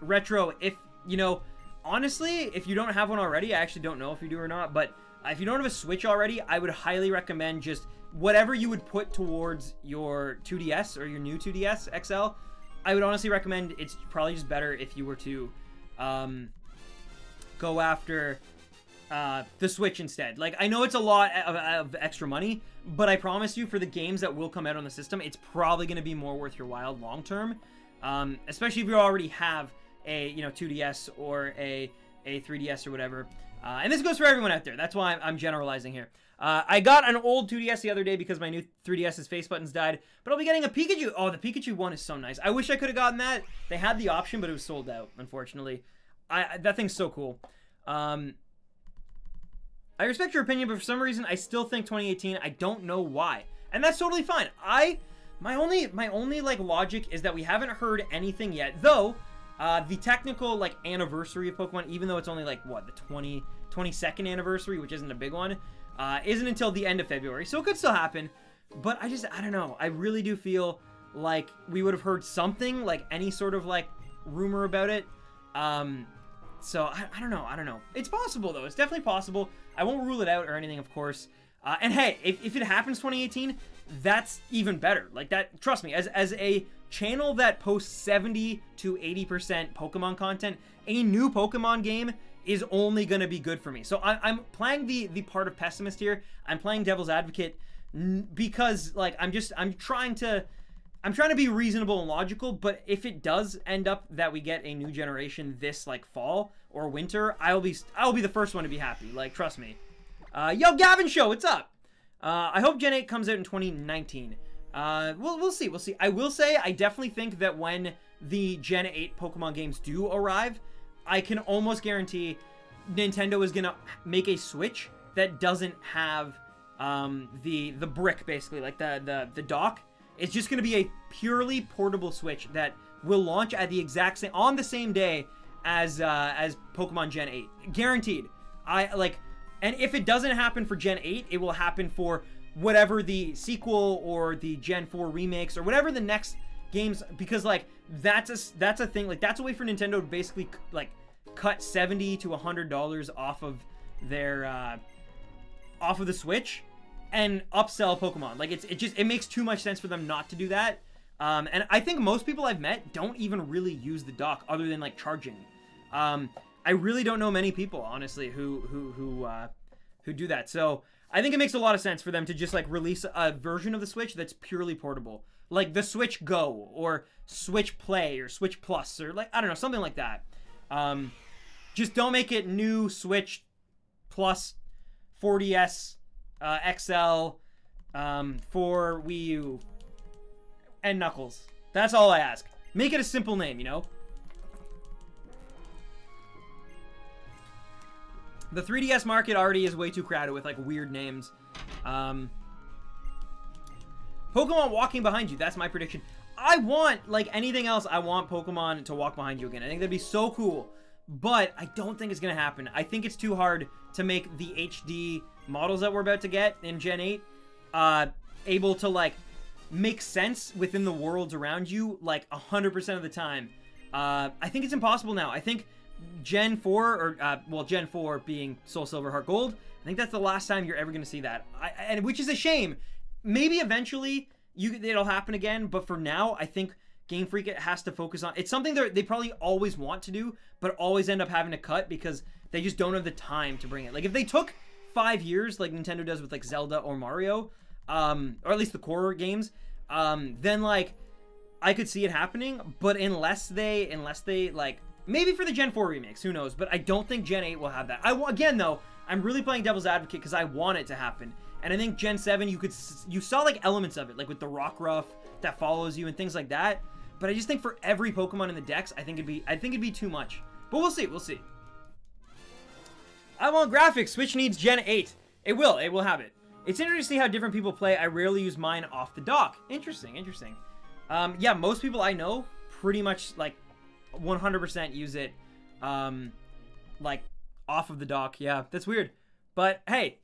Speaker 1: Retro, if, you know... Honestly, if you don't have one already, I actually don't know if you do or not, but if you don't have a Switch already, I would highly recommend just whatever you would put towards your 2DS or your new 2DS XL. I would honestly recommend, it's probably just better if you were to go after the Switch instead. Like, I know it's a lot of extra money, but I promise you, for the games that will come out on the system, it's probably going to be more worth your while long term, especially if you already have a, you know, 2DS or a 3DS or whatever. And this goes for everyone out there. That's why I'm generalizing here. I got an old 2DS the other day because my new 3DS's face buttons died, but I'll be getting a Pikachu. Oh, the Pikachu one is so nice. I wish I could have gotten that. They had the option, but it was sold out, unfortunately. That thing's so cool. I respect your opinion, but for some reason, I still think 2018. I don't know why. And that's totally fine. My only like logic is that we haven't heard anything yet, though. The technical, like, anniversary of Pokemon, even though it's only, like, what, the 22nd anniversary, which isn't a big one, isn't until the end of February, so it could still happen, but I don't know, I really do feel like we would have heard something, like, any sort of, like, rumor about it, so, I don't know, it's possible, though, it's definitely possible. I won't rule it out or anything, of course, and hey, if it happens 2018, that's even better, like, that, trust me, as a channel that posts 70 to 80% Pokemon content, a new Pokemon game is only going to be good for me. So I'm playing the part of pessimist here. I'm playing devil's advocate because, like, I'm trying to be reasonable and logical, but if it does end up that we get a new generation this, like, fall or winter, I'll be the first one to be happy. Like, trust me. Yo, Gavin Show, what's up? I hope Gen 8 comes out in 2019. We'll see. I will say, I definitely think that when the Gen 8 Pokemon games do arrive, I can almost guarantee Nintendo is gonna make a Switch that doesn't have the brick, basically, like the dock. It's just gonna be a purely portable Switch that will launch at the exact same, on the same day as Pokemon Gen 8, guaranteed. And if it doesn't happen for Gen 8, it will happen for whatever the sequel or the Gen 4 remakes or whatever the next games, because, like, that's a thing, like, that's a way for Nintendo to basically, like, cut $70 to $100 off of their off of the Switch and upsell Pokemon. Like, it makes too much sense for them not to do that. And I think most people I've met don't even really use the dock other than, like, charging. I really don't know many people, honestly, who do that. So I think it makes a lot of sense for them to just, like, release a version of the Switch that's purely portable. Like the Switch Go or Switch Play or Switch Plus or, like, I don't know, something like that. Just don't make it new Switch Plus 4DS XL for Wii U and Knuckles. That's all I ask. Make it a simple name, you know? The 3DS market already is way too crowded with, like, weird names. Pokemon walking behind you. That's my prediction. I want, like anything else, I want Pokemon to walk behind you again. I think that'd be so cool. But I don't think it's going to happen. I think it's too hard to make the HD models that we're about to get in Gen 8 able to, like, make sense within the worlds around you, like, 100% of the time. I think it's impossible now. I think Gen 4, or, well, Gen 4 being Soul Silver, Heart Gold, I think that's the last time you're ever going to see that. And which is a shame. Maybe eventually it'll happen again, but for now, I think Game Freak has to focus on. It's something they probably always want to do, but always end up having to cut because they just don't have the time to bring it. Like, if they took 5 years, like Nintendo does with, like, Zelda or Mario, or at least the core games, then, like, I could see it happening. But unless they, like, maybe for the Gen 4 remakes, who knows? But I don't think Gen 8 will have that. Again, though, I'm really playing devil's advocate because I want it to happen. And I think Gen 7, you saw, like, elements of it, like with the Rockruff that follows you and things like that. But I just think for every Pokemon in the Dex, I think it'd be too much. But we'll see, we'll see. I want graphics. Switch needs Gen 8. It will have it. It's interesting to see how different people play. I rarely use mine off the dock. Interesting, interesting. Yeah, most people I know pretty much, like, 100% use it, like, off of the dock. Yeah, that's weird. But, hey,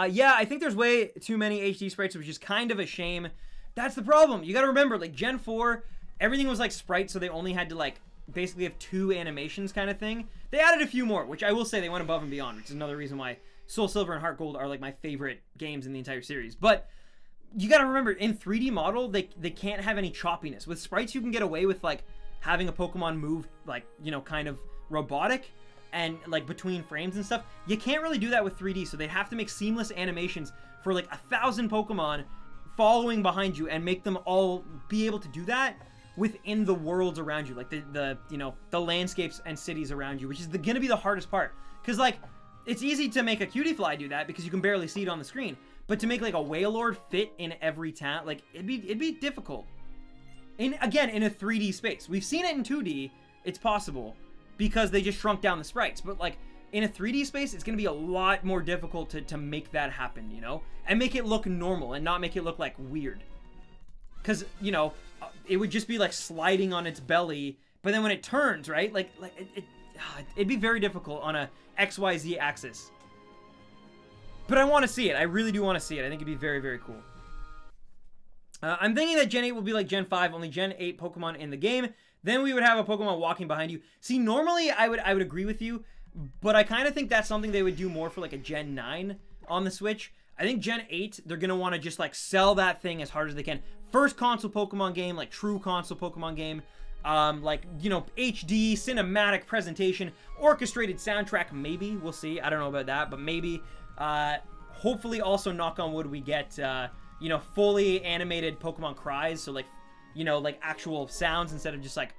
Speaker 1: yeah, I think there's way too many HD sprites, which is kind of a shame. That's the problem. You gotta remember, like, Gen 4, everything was, like, sprites, so they only had to, like, basically have 2 animations kind of thing. They added a few more, which I will say they went above and beyond, which is another reason why Soul Silver and Heart Gold are, like, my favorite games in the entire series. But you gotta remember, in 3D model, they can't have any choppiness. With sprites, you can get away with, like, having a Pokemon move, like, you know, kind of robotic and, like, between frames and stuff. You can't really do that with 3D, so they have to make seamless animations for, like, 1,000 Pokemon following behind you and make them all be able to do that within the worlds around you, like the you know, the landscapes and cities around you, which is gonna be the hardest part. Because, like, it's easy to make a Cutiefly do that because you can barely see it on the screen, but to make, like, a Wailord fit in every town, like, it'd be difficult. Again, in a 3D space. We've seen it in 2D, it's possible, because they just shrunk down the sprites, but, like, in a 3D space, it's gonna be a lot more difficult to make that happen, you know? And make it look normal and not make it look, like, weird. Because, you know, it would just be, like, sliding on its belly, but then when it turns, right, like it'd be very difficult on a XYZ axis. But I want to see it. I really do want to see it. I think it'd be very, very cool. I'm thinking that Gen 8 will be like Gen 5, only Gen 8 Pokemon in the game. Then we would have a Pokemon walking behind you. See, normally I would agree with you, but I kind of think that's something they would do more for, like, a Gen 9 on the Switch. I think Gen 8, they're going to want to just, like, sell that thing as hard as they can. First console Pokemon game, like, true console Pokemon game. Like, you know, HD, cinematic presentation, orchestrated soundtrack, maybe. We'll see. I don't know about that, but maybe. Hopefully, also, knock on wood, we get, you know, fully animated Pokemon cries. So, like, you know, like, actual sounds instead of just, like...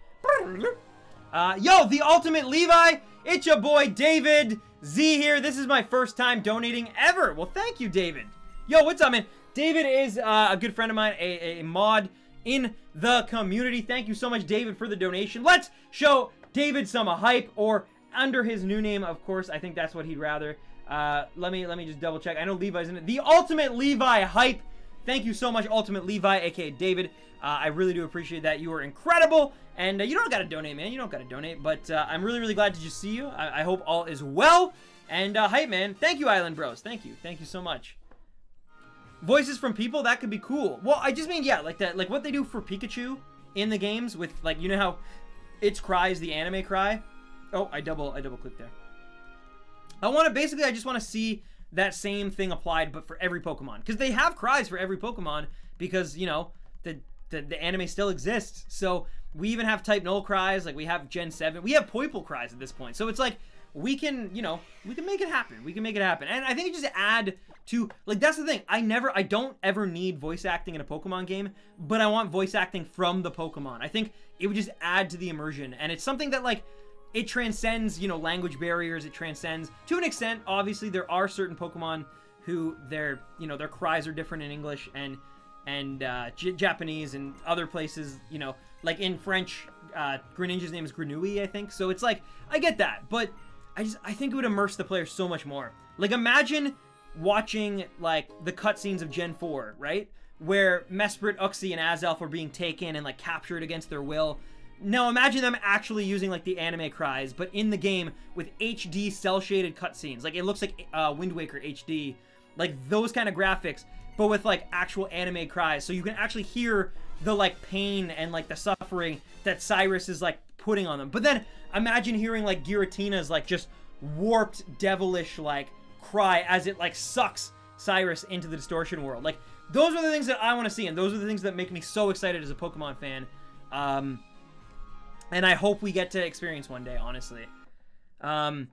Speaker 1: Yo, the Ultimate Levi! It's your boy, David Z here. This is my first time donating ever. Well, thank you, David. Yo, what's up, man? David is a good friend of mine, a mod in the community. Thank you so much, David, for the donation. Let's show David some hype, or under his new name, of course. I think that's what he'd rather. Let me just double check. I know Levi's in it. The Ultimate Levi hype. Thank you so much, Ultimate Levi, aka David. I really do appreciate that. You are incredible. And you don't got to donate, man. You don't got to donate. But I'm really, really glad to just see you. I hope all is well. And hype, man. Thank you, Island Bros. Thank you. Thank you so much. Voices from people, that could be cool. Well, I just mean, yeah, like that, like what they do for Pikachu in the games with, like, you know how its cry is the anime cry? Oh, I double clicked there. I just want to see that same thing applied, but for every Pokemon. Because they have cries for every Pokemon because, you know, the anime still exists. So we even have Type Null cries, like we have Gen 7. We have Poipole cries at this point. So it's like, we can, you know, we can make it happen. We can make it happen. And I think it just add to, like, that's the thing. I don't ever need voice acting in a Pokemon game, but I want voice acting from the Pokemon. I think it would just add to the immersion. And it's something that, like, it transcends, you know, language barriers. It transcends, to an extent, obviously, there are certain Pokemon who their cries are different in English and Japanese and other places, like in French, Greninja's name is Grenouille, I think. So it's like, I get that, but I think it would immerse the player so much more. Like, imagine watching, like, the cutscenes of Gen 4, right? Where Mesprit, Uxie, and Azelf are being taken and, like, captured against their will. Now, imagine them actually using, like, the anime cries, but in the game with HD cel-shaded cutscenes. Like, it looks like Wind Waker HD. Like, those kind of graphics, but with, like, actual anime cries. So you can actually hear the, like, pain and, like, the suffering that Cyrus is, like, putting on them. But then, imagine hearing, like, Giratina's, like, just warped, devilish, like, cry as it, like, sucks Cyrus into the distortion world. Like, those are the things that I want to see, and those are the things that make me so excited as a Pokemon fan. And I hope we get to experience one day, honestly. How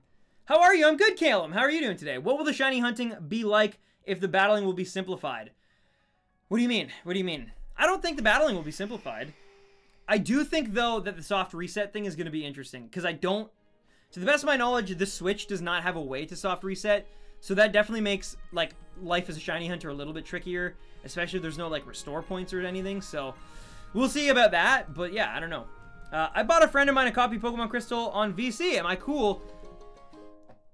Speaker 1: are you? I'm good, Calum. How are you doing today? What will the shiny hunting be like if the battling will be simplified? What do you mean? What do you mean? I don't think the battling will be simplified. I do think, though, that the soft reset thing is going to be interesting, because I don't... To the best of my knowledge, the Switch does not have a way to soft reset, so that definitely makes, like, life as a shiny hunter a little bit trickier, especially if there's no, like, restore points or anything, so we'll see about that, but yeah, I don't know. I bought a friend of mine a copy of Pokemon Crystal on VC. Am I cool?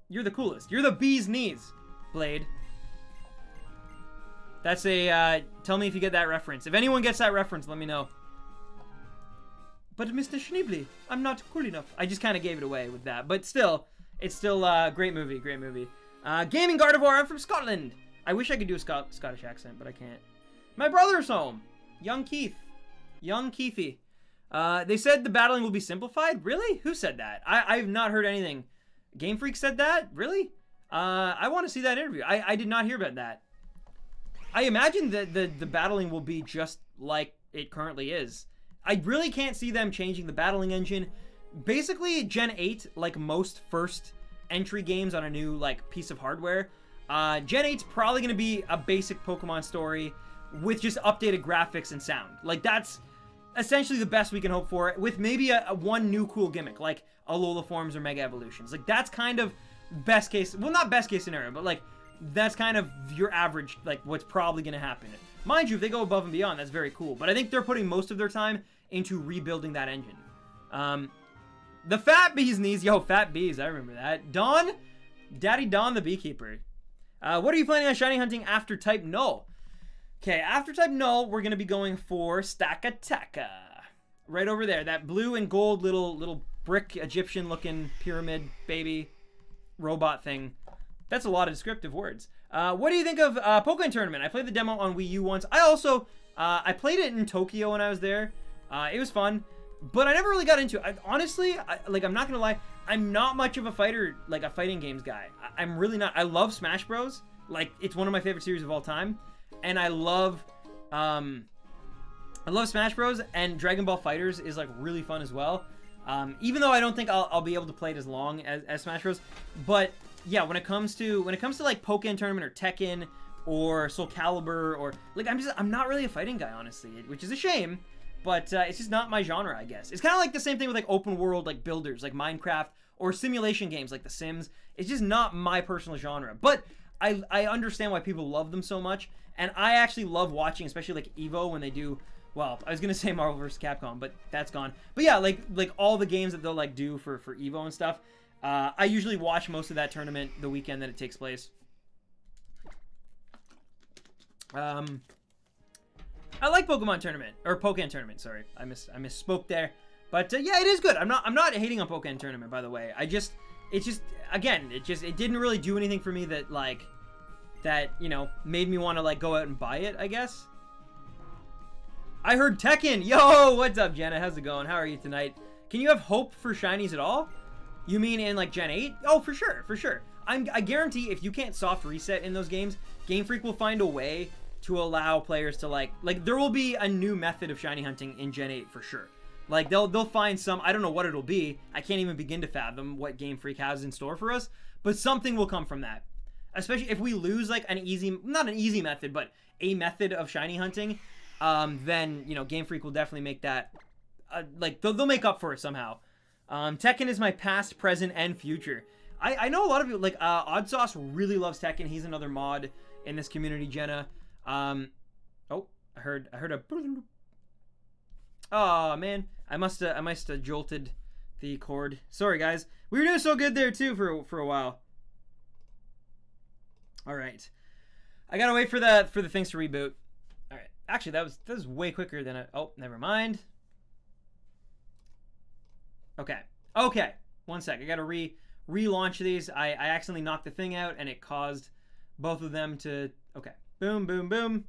Speaker 1: You're the coolest. You're the bee's knees, Blade. That's a, tell me if you get that reference. If anyone gets that reference, let me know. But Mr. Schneebly, I'm not cool enough. I just kind of gave it away with that. But still, it's still a great movie, great movie. Gaming Gardevoir, I'm from Scotland. I wish I could do a Scottish accent, but I can't. My brother's home. Young Keith. Young Keithy. They said the battling will be simplified? Really? Who said that? I've not heard anything. Game Freak said that? Really? I want to see that interview. I did not hear about that. I imagine that the battling will be just like it currently is. I really can't see them changing the battling engine. Basically, Gen 8, like most first entry games on a new, like, piece of hardware, Gen 8's probably going to be a basic Pokemon story with just updated graphics and sound. Like, that's essentially the best we can hope for, with maybe a one new cool gimmick, like Alola Forms or Mega Evolutions. Like, that's kind of best case, well, not best case scenario, but, like, that's kind of your average, like, what's probably going to happen. Mind you, if they go above and beyond, that's very cool. But I think they're putting most of their time into rebuilding that engine. The Fat Bee's knees. Yo, Fat Bees. I remember that. Dawn? Daddy Dawn the Beekeeper. What are you planning on shiny hunting after type Null? Okay, after type Null, we're going to be going for Stakataka. Right over there. That blue and gold little brick Egyptian-looking pyramid baby robot thing. That's a lot of descriptive words. What do you think of Pokemon Tournament? I played the demo on Wii U once. I also, I played it in Tokyo when I was there. It was fun, but I never really got into it. Honestly, I'm not gonna lie, I'm not much of a fighter, like a fighting games guy. I'm really not. I love Smash Bros. Like, it's one of my favorite series of all time, and I love Smash Bros. And Dragon Ball FighterZ is, like, really fun as well. Even though I don't think I'll be able to play it as long as Smash Bros. But yeah, when it comes to like Pokemon Tournament or Tekken or Soul Calibur, or like, I'm not really a fighting guy, honestly, which is a shame. But it's just not my genre, I guess. It's kind of like the same thing with, like, open world, like, builders, like Minecraft, or simulation games like The Sims. It's just not my personal genre. But I understand why people love them so much, and I actually love watching, especially, like, EVO, when they do, well, I was gonna say Marvel vs. Capcom, but that's gone. But yeah, like all the games that they'll, like, do for EVO and stuff, I usually watch most of that tournament the weekend that it takes place. I like Pokemon Tournament, or Pokemon Tournament, sorry. I misspoke there. But yeah, it is good. I'm not hating on Pokemon Tournament, by the way. It didn't really do anything for me that, you know, made me want to, like, go out and buy it, I guess. I heard Tekken. Yo, what's up, Jenna? How's it going? How are you tonight? Can you have hope for shinies at all? You mean in, like, Gen 8? Oh, for sure, for sure. I guarantee if you can't soft reset in those games, Game Freak will find a way to allow players to, like there will be a new method of shiny hunting in Gen 8 for sure. Like, they'll find some, I don't know what it'll be. I can't even begin to fathom what Game Freak has in store for us, but something will come from that. Especially if we lose, like, not an easy method, but a method of shiny hunting, then, you know, Game Freak will definitely make that, like, they'll make up for it somehow. Tekken is my past, present, and future. I know a lot of you, like, Odd Sauce really loves Tekken. He's another mod in this community, Jenna. Oh, I heard a. Oh man, I must have jolted the cord. Sorry guys, we were doing so good there too for a while. All right, I gotta wait for the things to reboot. All right, actually that was way quicker than oh, never mind. Okay, 1 sec. I gotta relaunch these. I accidentally knocked the thing out and it caused both of them to. Okay, boom, boom, boom.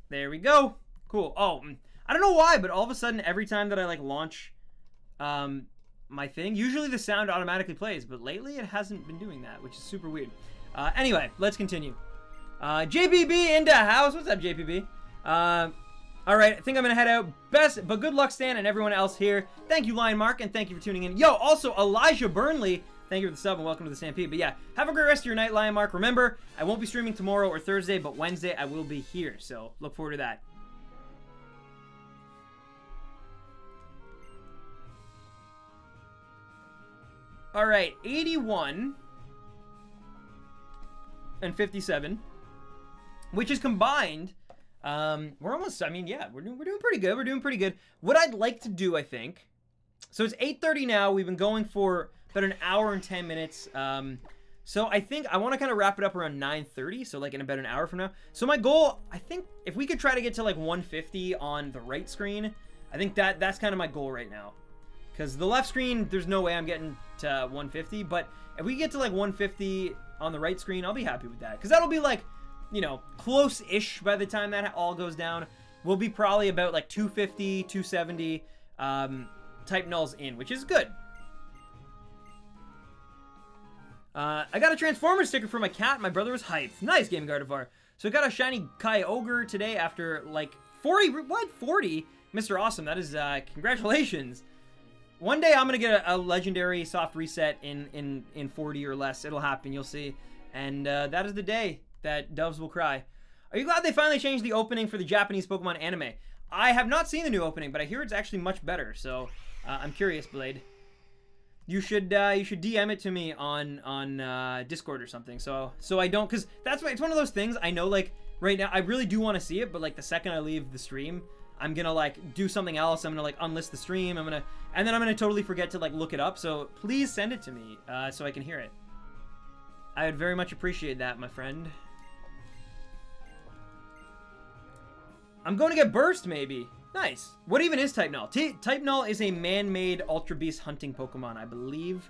Speaker 1: There we go. Cool. Oh, I don't know why, but all of a sudden every time that I like launch my thing, usually the sound automatically plays, but lately it hasn't been doing that, which is super weird. Anyway, let's continue. JPB into house. What's up, JPB? All right, I think I'm gonna head out. Best, but good luck, Stan, and everyone else here. Thank you, Lion Mark, and thank you for tuning in. Yo, also Elijah Burnley, thank you for the sub and welcome to the Stampede. But yeah, have a great rest of your night, Lion Mark. Remember, I won't be streaming tomorrow or Thursday, but Wednesday I will be here, so look forward to that. All right, 81 and 57, which is combined. We're almost, I mean, yeah, we're doing pretty good. We're doing pretty good. What I'd like to do, I think, so it's 8:30 now. We've been going for about an hour and 10 minutes. So I think I want to kind of wrap it up around 9:30, so like in about an hour from now. So my goal, I think, if we could try to get to like 150 on the right screen, I think that's kind of my goal right now. Because the left screen, there's no way I'm getting to 150, but if we get to like 150 on the right screen, I'll be happy with that. Because that'll be like, you know, close-ish by the time that all goes down. We'll be probably about like 250, 270 type nulls in, which is good. I got a Transformer sticker for my cat. My brother was hyped. Nice, Gaming Gardevoir. So I got a shiny Kyogre today after like 40, what, 40? Mr. Awesome, that is, congratulations. One day I'm going to get a legendary soft reset in 40 or less. It'll happen, you'll see. And that is the day that doves will cry. Are you glad they finally changed the opening for the Japanese Pokemon anime? I have not seen the new opening, but I hear it's actually much better. So I'm curious, Blade. You should DM it to me on Discord or something. So I don't, because that's why it's one of those things. I know, like right now I really do want to see it, but like the second I leave the stream, I'm gonna like do something else. I'm gonna like unlist the stream. And then I'm gonna totally forget to like look it up. So please send it to me so I can hear it. I would very much appreciate that, my friend. I'm going to get Burst, maybe. Nice. What even is Type Null? Type Null is a man-made Ultra Beast hunting Pokemon, I believe,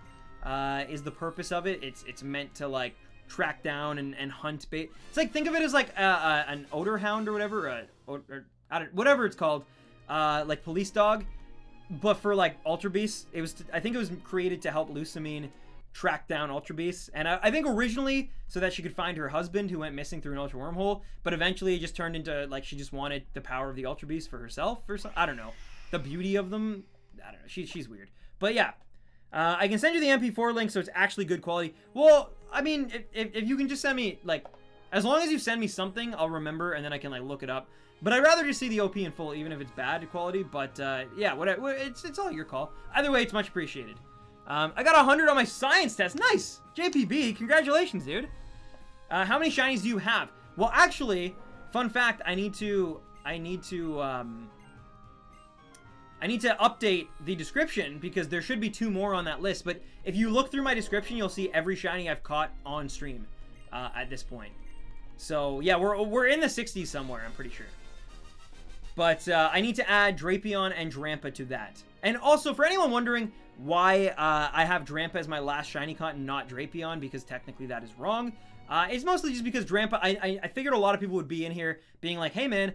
Speaker 1: is the purpose of it. It's meant to, like, track down and hunt bait. It's like, think of it as, like, an Odor Hound or whatever, whatever it's called, like Police Dog, but for, like, Ultra Beasts. I think it was created to help Lusamine track down Ultra Beasts, and I think originally so that she could find her husband who went missing through an Ultra Wormhole, but eventually it just turned into like she just wanted the power of the Ultra Beast for herself or something. I don't know, the beauty of them. I don't know, she's weird, but yeah. I can send you the MP4 link so it's actually good quality. Well, I mean, if you can just send me, like, as long as you send me something, I'll remember and then I can like look it up. But I'd rather just see the OP in full, even if it's bad quality. But yeah, whatever, it's all your call. Either way, it's much appreciated. I got 100 on my science test. Nice! JPB, congratulations, dude. How many shinies do you have? Well, actually, fun fact, I need to update the description because there should be 2 more on that list. But if you look through my description, you'll see every shiny I've caught on stream at this point. So, yeah, we're in the 60s somewhere, I'm pretty sure. But I need to add Drapion and Drampa to that. And also, for anyone wondering why I have Drampa as my last shiny caught and not Drapion, because technically that is wrong, it's mostly just because Drampa, I figured a lot of people would be in here being like, hey man,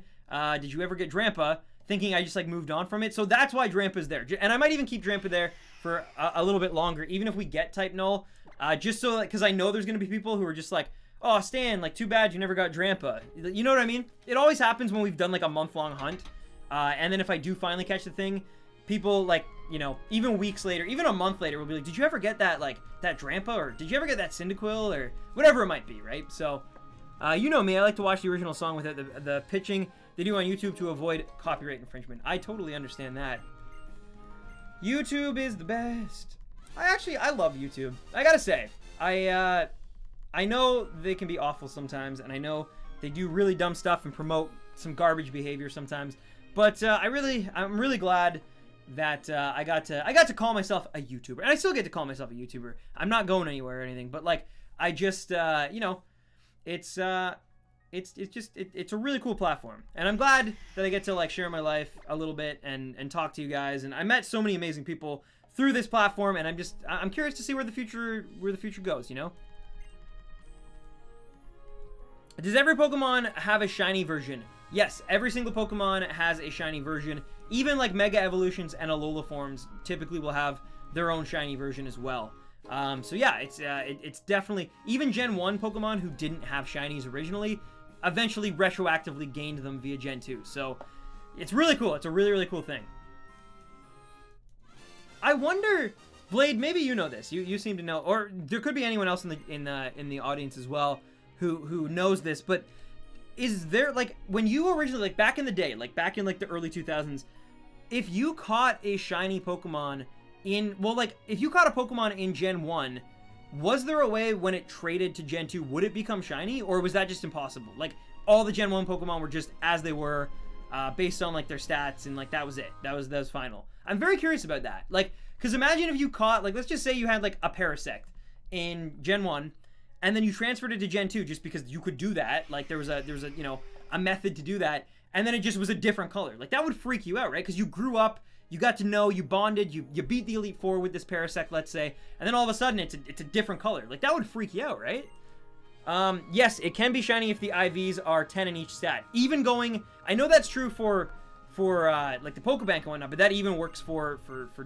Speaker 1: did you ever get Drampa? Thinking I just like moved on from it. So that's why Drampa's there. And I might even keep Drampa there for a little bit longer, even if we get Type Null, just so, because I know there's going to be people who are just like, oh, Stan, like, too bad you never got Drampa. You know what I mean? It always happens when we've done, like, a month-long hunt. And then if I do finally catch the thing, people, like, you know, even weeks later, even a month later, will be like, did you ever get that, like, that Drampa? Or did you ever get that Cyndaquil? Or whatever it might be, right? So, you know me. I like to watch the original song without the pitching they do on YouTube to avoid copyright infringement. I totally understand that. YouTube is the best. I love YouTube. I gotta say, I I know they can be awful sometimes, and I know they do really dumb stuff and promote some garbage behavior sometimes. But I'm really glad that I got to call myself a YouTuber, and I still get to call myself a YouTuber. I'm not going anywhere or anything, but like I just you know, it's a really cool platform, and I'm glad that I get to like share my life a little bit and talk to you guys. And I met so many amazing people through this platform, and I'm curious to see where the future goes, you know. Does every Pokemon have a shiny version? Yes, every single Pokemon has a shiny version. Even like Mega Evolutions and Alola forms typically will have their own shiny version as well. So yeah, it's definitely, even Gen 1 Pokemon who didn't have shinies originally eventually retroactively gained them via Gen 2. So it's really cool. It's a really, really cool thing. I wonder, Blade, maybe you know this. You seem to know, or there could be anyone else in the audience as well who knows this, but is there, like, when you originally, like, back in the day, like, back in, like, the early 2000s, if you caught a shiny Pokemon in, well, like, if you caught a Pokemon in Gen 1, was there a way when it traded to Gen 2, would it become shiny, or was that just impossible? Like, all the Gen 1 Pokemon were just as they were, based on, like, their stats, and, like, that was it. That was final. I'm very curious about that. Like, because imagine if you caught, like, let's just say you had, like, a Parasect in Gen 1, and then you transferred it to Gen 2 just because you could do that. Like, there was a you know, a method to do that, and then it just was a different color. Like, that would freak you out, right? Because you grew up, you got to know, you bonded, you beat the Elite Four with this Parasect, let's say, and then all of a sudden it's a different color. Like, that would freak you out, right? Yes, it can be shiny if the IVs are 10 in each stat. Even going, I know that's true for like the Pokebank and whatnot, but that even works for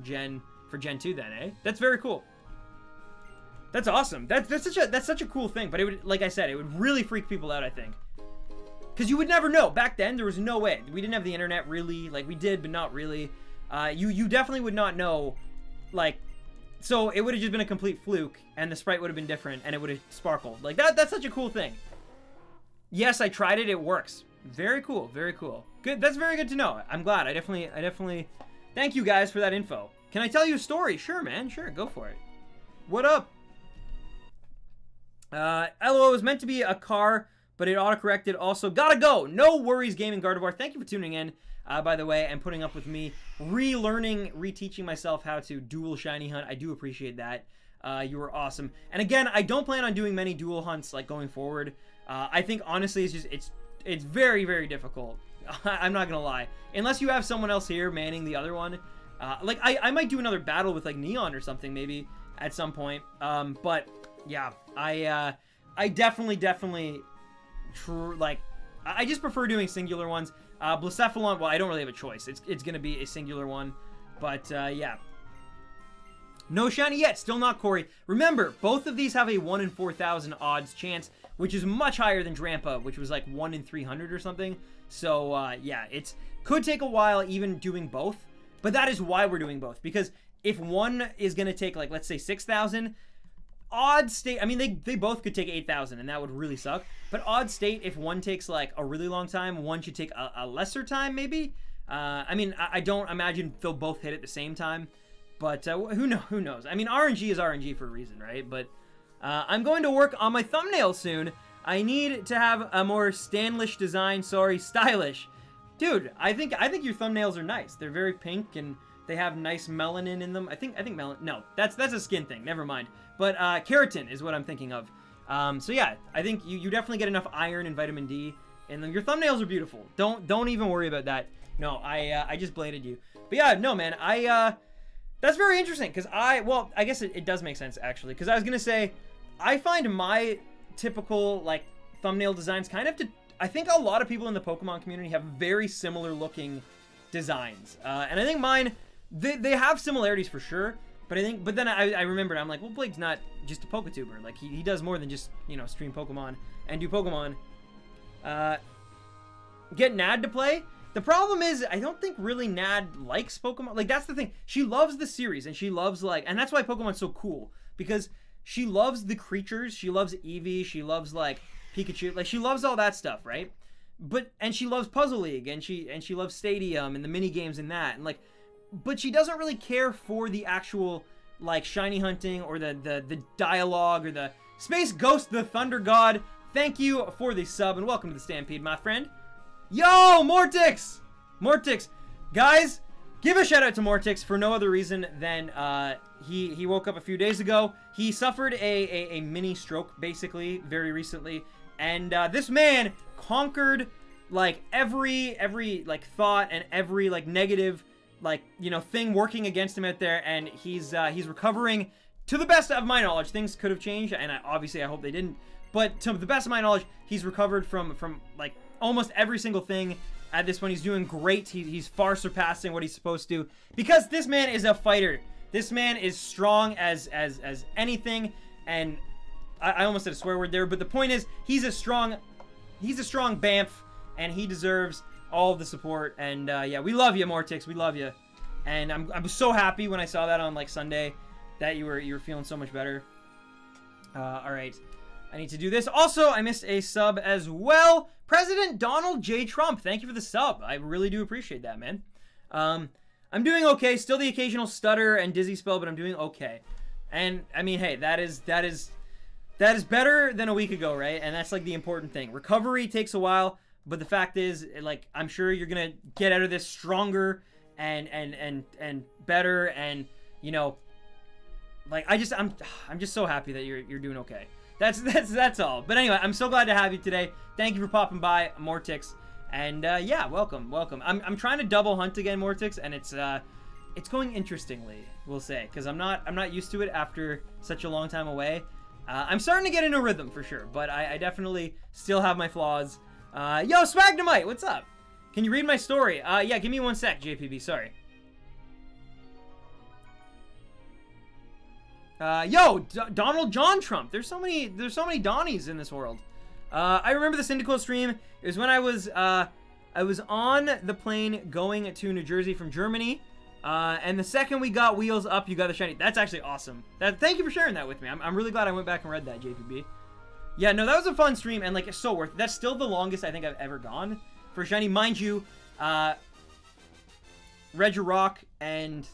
Speaker 1: Gen 2 then, eh? That's very cool. That's awesome. That's such a cool thing. But it would, like I said, it would really freak people out, I think. Because you would never know. Back then, there was no way. We didn't have the internet, really. Like, we did, but not really. You definitely would not know, like, so it would have just been a complete fluke, and the sprite would have been different, and it would have sparkled. Like, that's such a cool thing. Yes, I tried it. It works. Very cool. Very cool. Good. That's very good to know. I'm glad. I definitely thank you guys for that info. Can I tell you a story? Sure, man. Sure. Go for it. What up? LOL was meant to be a car, but it autocorrected. Also, gotta go. No worries, Gaming Gardevoir. Thank you for tuning in, by the way, and putting up with me relearning, reteaching myself how to dual shiny hunt. I do appreciate that. You were awesome. And again, I don't plan on doing many dual hunts like going forward. I think honestly, it's very, very difficult. I'm not gonna lie. Unless you have someone else here manning the other one. Like I might do another battle with like Neon or something maybe at some point. But yeah, I definitely like, I just prefer doing singular ones. Blacephalon, well, I don't really have a choice. It's gonna be a singular one, but yeah. No shiny yet, still not Corey. Remember, both of these have a 1 in 4,000 odds chance, which is much higher than Drampa, which was like 1 in 300 or something. So yeah, could take a while even doing both, but that is why we're doing both, because if one is gonna take, like, let's say 6,000, odd state, I mean, they both could take 8,000, and that would really suck. But odd state, if one takes like a really long time, one should take a lesser time, maybe. I mean, I don't imagine they'll both hit at the same time, but who knows? I mean, RNG is RNG for a reason, right? But I'm going to work on my thumbnail soon. I need to have a more Stanlish design. Sorry, stylish, dude. I think your thumbnails are nice. They're very pink and they have nice melanin in them. I think melanin. No, that's a skin thing. Never mind. But keratin is what I'm thinking of. So yeah, I think you definitely get enough iron and vitamin D, and your thumbnails are beautiful. Don't even worry about that. No, I just bladed you. But yeah, no, man, that's very interesting, because well, I guess it does make sense, actually, because I was gonna say, I find my typical, like, thumbnail designs kind of I think a lot of people in the Pokemon community have very similar looking designs, and I think mine, they have similarities for sure. But then I remembered, I'm like, well, Blake's not just a Poketuber. Like, he does more than just, you know, stream Pokemon and do Pokemon. Get Nad to play. The problem is, I don't think really Nad likes Pokemon. Like, that's the thing. She loves the series, and she loves, like, and that's why Pokemon's so cool. Because she loves the creatures. She loves Eevee. She loves, like, Pikachu. Like, she loves all that stuff, right? And she loves Puzzle League, and she loves Stadium and the mini games and that. And, like, but she doesn't really care for the actual, like, shiny hunting or the dialogue or the, Space Ghost the Thunder God, thank you for the sub, and welcome to the Stampede, my friend. Yo, Mortix! Mortix. Guys, give a shout out to Mortix for no other reason than he woke up a few days ago. He suffered a mini stroke, basically, very recently. And this man conquered, like, every like, thought and every, like, negative, like, you know, thing working against him out there. And he's recovering. To the best of my knowledge, things could have changed, and obviously I hope they didn't. But to the best of my knowledge, he's recovered from like, almost every single thing. At this point, he's doing great. He's far surpassing what he's supposed to. Because this man is a fighter. This man is strong as anything. And I almost said a swear word there, but the point is, he's a strong Bamf, and he deserves all of the support. And yeah, we love you, Mortix. We love you. And I'm so happy when I saw that on, like, Sunday, that you were feeling so much better. All right, I need to do this. Also, I missed a sub as well. President Donald J. Trump, thank you for the sub. I really do appreciate that, man. I'm doing okay. Still the occasional stutter and dizzy spell, but I'm doing okay. And I mean, hey, that is better than a week ago, right? And that's, like, the important thing. Recovery takes a while, but the fact is, like, I'm sure you're gonna get out of this stronger and better, and, you know, like, I'm just so happy that you're doing okay. That's all. But anyway, I'm so glad to have you today. Thank you for popping by, Mortix. And yeah, welcome. I'm trying to double hunt again, Mortix, and it's going interestingly, we'll say, because I'm not used to it after such a long time away. I'm starting to get into a rhythm for sure, but I definitely still have my flaws. Yo, Swagnamite, what's up? Can you read my story? Yeah, give me 1 sec, JPB. Sorry. Yo, Donald John Trump. There's so many Donnies in this world. I remember the Cyndaquil stream. It was when I was on the plane going to New Jersey from Germany. And the second we got wheels up, you got the shiny. That's actually awesome. Thank you for sharing that with me. I'm really glad I went back and read that, JPB. Yeah, no, that was a fun stream, and, like, it's so worth it. That's still the longest I think I've ever gone for shiny. Mind you, Regirock and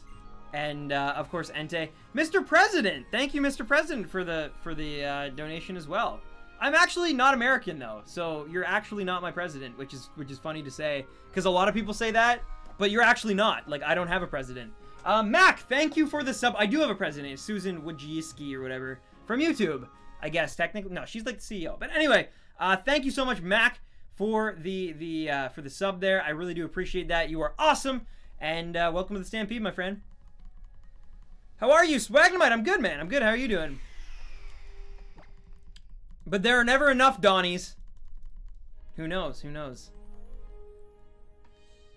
Speaker 1: of course Entei. Mr. President, thank you, Mr. President, for the donation as well. I'm actually not American though, so you're actually not my president, which is funny to say, because a lot of people say that, but you're actually not. Like, I don't have a president. Mac, thank you for the sub. I do have a president, Susan Wojcicki or whatever, from YouTube, I guess technically. No, she's like the CEO. But anyway, thank you so much, Mac, for the sub there. I really do appreciate that. You are awesome, and welcome to the Stampede, my friend. How are you, Swagnamite? I'm good, man. I'm good. How are you doing? But there are never enough Donnies. Who knows? Who knows?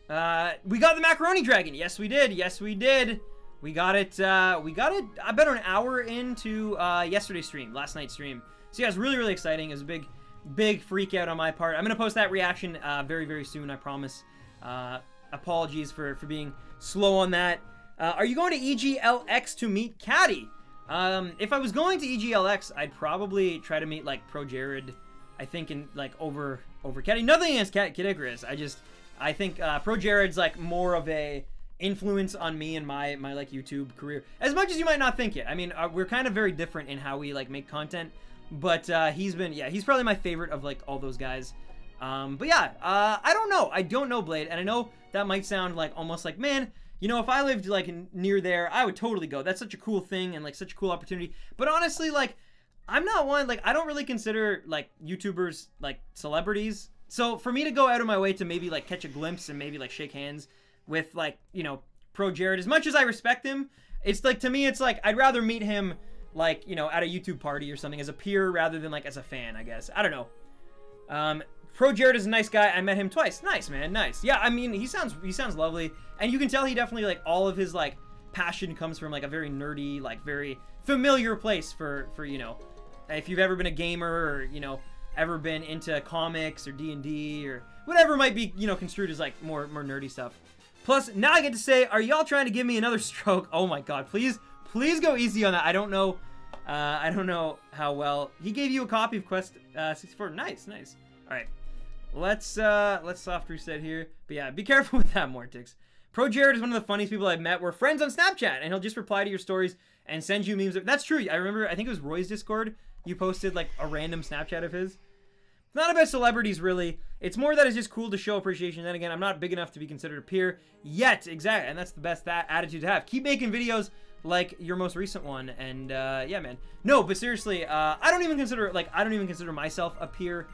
Speaker 1: We got the Macaroni Dragon. Yes, we did. Yes, we did. We got it. I bet an hour into yesterday's stream, last night's stream. So yeah, it's really, really exciting. It was a big freak out on my part. I'm gonna post that reaction very, very soon. I promise. Apologies for being slow on that. Are you going to EGLX to meet Caddy? If I was going to EGLX, I'd probably try to meet, like, Pro Jared, I think, in, like, over Caddy. Nothing against Kid Icarus. I think Pro Jared's, like, more of a influence on me and my like, YouTube career. As much as you might not think it. I mean, we're kind of very different in how we, like, make content. But he's probably my favorite of, like, all those guys. But yeah, I don't know. I don't know Blade. And I know that might sound, like, almost like, man, you know, if I lived, like, near there, I would totally go. That's such a cool thing and, like, such a cool opportunity. But honestly, like, I'm not one, like, I don't really consider, like, YouTubers, like, celebrities. So for me to go out of my way to maybe, like, catch a glimpse and maybe, like, shake hands with, like, you know, Pro Jared, as much as I respect him, it's, like, to me, it's, like, I'd rather meet him, like, you know, at a YouTube party or something as a peer rather than, like, as a fan, I guess. I don't know. Pro Jared is a nice guy. I met him twice. Nice, man. Nice. Yeah, I mean, he sounds lovely. And you can tell he definitely, like, all of his, like, passion comes from, like, a very nerdy, like, very familiar place for you know, if you've ever been a gamer or, you know, ever been into comics or D&D or whatever might be, you know, construed as, like, more nerdy stuff. Plus, now I get to say, are y'all trying to give me another stroke? Oh my god, please go easy on that. I don't know how well. He gave you a copy of Quest 64. Nice. All right. Let's soft reset here. But yeah, be careful with that, Mortix. Pro Jared is one of the funniest people I've met. We're friends on Snapchat, and he'll just reply to your stories and send you memes. That's true. I remember, I think it was Roy's Discord. you posted like a random Snapchat of his. It's not about celebrities, really. It's more that it's just cool to show appreciation. Then again, I'm not big enough to be considered a peer yet. Exactly, and that's the best attitude to have. Keep making videos like your most recent one, and yeah, man. No, but seriously, I don't even consider myself a peer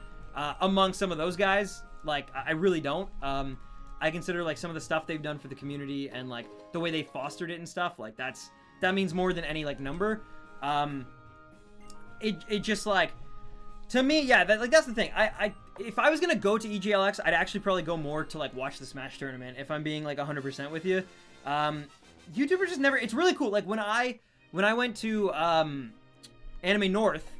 Speaker 1: among some of those guys. Like, I really don't. I consider like some of the stuff they've done for the community and like the way they fostered it and stuff. Like that means more than any like number. It just like, to me, yeah, that's the thing. If I was gonna go to EGLX, I'd actually probably go more to like watch the Smash tournament. If I'm being like 100% with you, YouTubers just never. It's really cool. Like when I went to Anime North,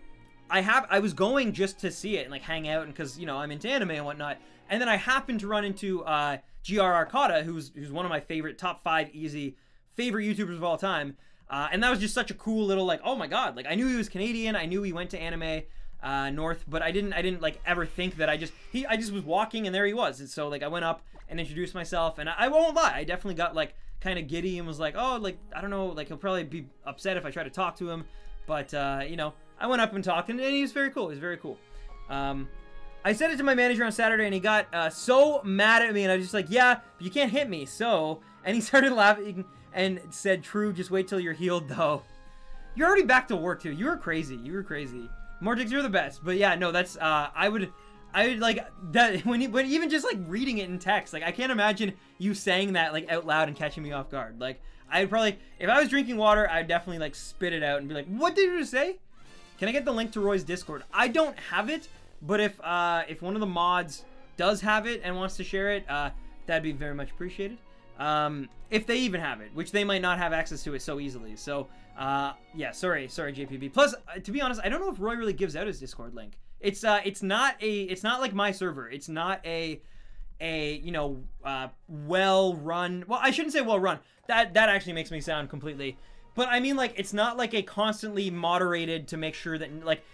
Speaker 1: I was going just to see it and like hang out, and because you know I'm into anime and whatnot. And then I happened to run into GR Arcada, who's one of my top 5 easy favorite YouTubers of all time. And that was just such a cool little like, oh my god, like I knew he was Canadian, I knew he went to Anime North, but I didn't like ever think that I just was walking and there he was. And so like I went up and introduced myself, and I won't lie, I definitely got like kind of giddy and was like, oh, like I don't know, like he'll probably be upset if I try to talk to him, but you know, I went up and talked, and he was very cool. He was very cool. I said it to my manager on Saturday, and he got so mad at me, and I was just like, yeah, but you can't hit me, so... And he started laughing and said, true, just wait till you're healed, though. You're already back to work, too. You were crazy. You were crazy. Mortix, you're the best. But yeah, no, that's... I would like... that when even just, like, reading it in text, like, I can't imagine you saying that, like, out loud and catching me off guard. Like, I'd probably... If I was drinking water, I'd definitely, like, spit it out and be like, what did you just say? Can I get the link to Roy's Discord? I don't have it. But if one of the mods does have it and wants to share it, that'd be very much appreciated. If they even have it, which they might not have access to it so easily. So, yeah, sorry, JPB. Plus, to be honest, I don't know if Roy really gives out his Discord link. It's not like my server. It's not a you know, well-run. Well, I shouldn't say well-run. That actually makes me sound completely. But I mean, like, it's not like a constantly moderated to make sure that like.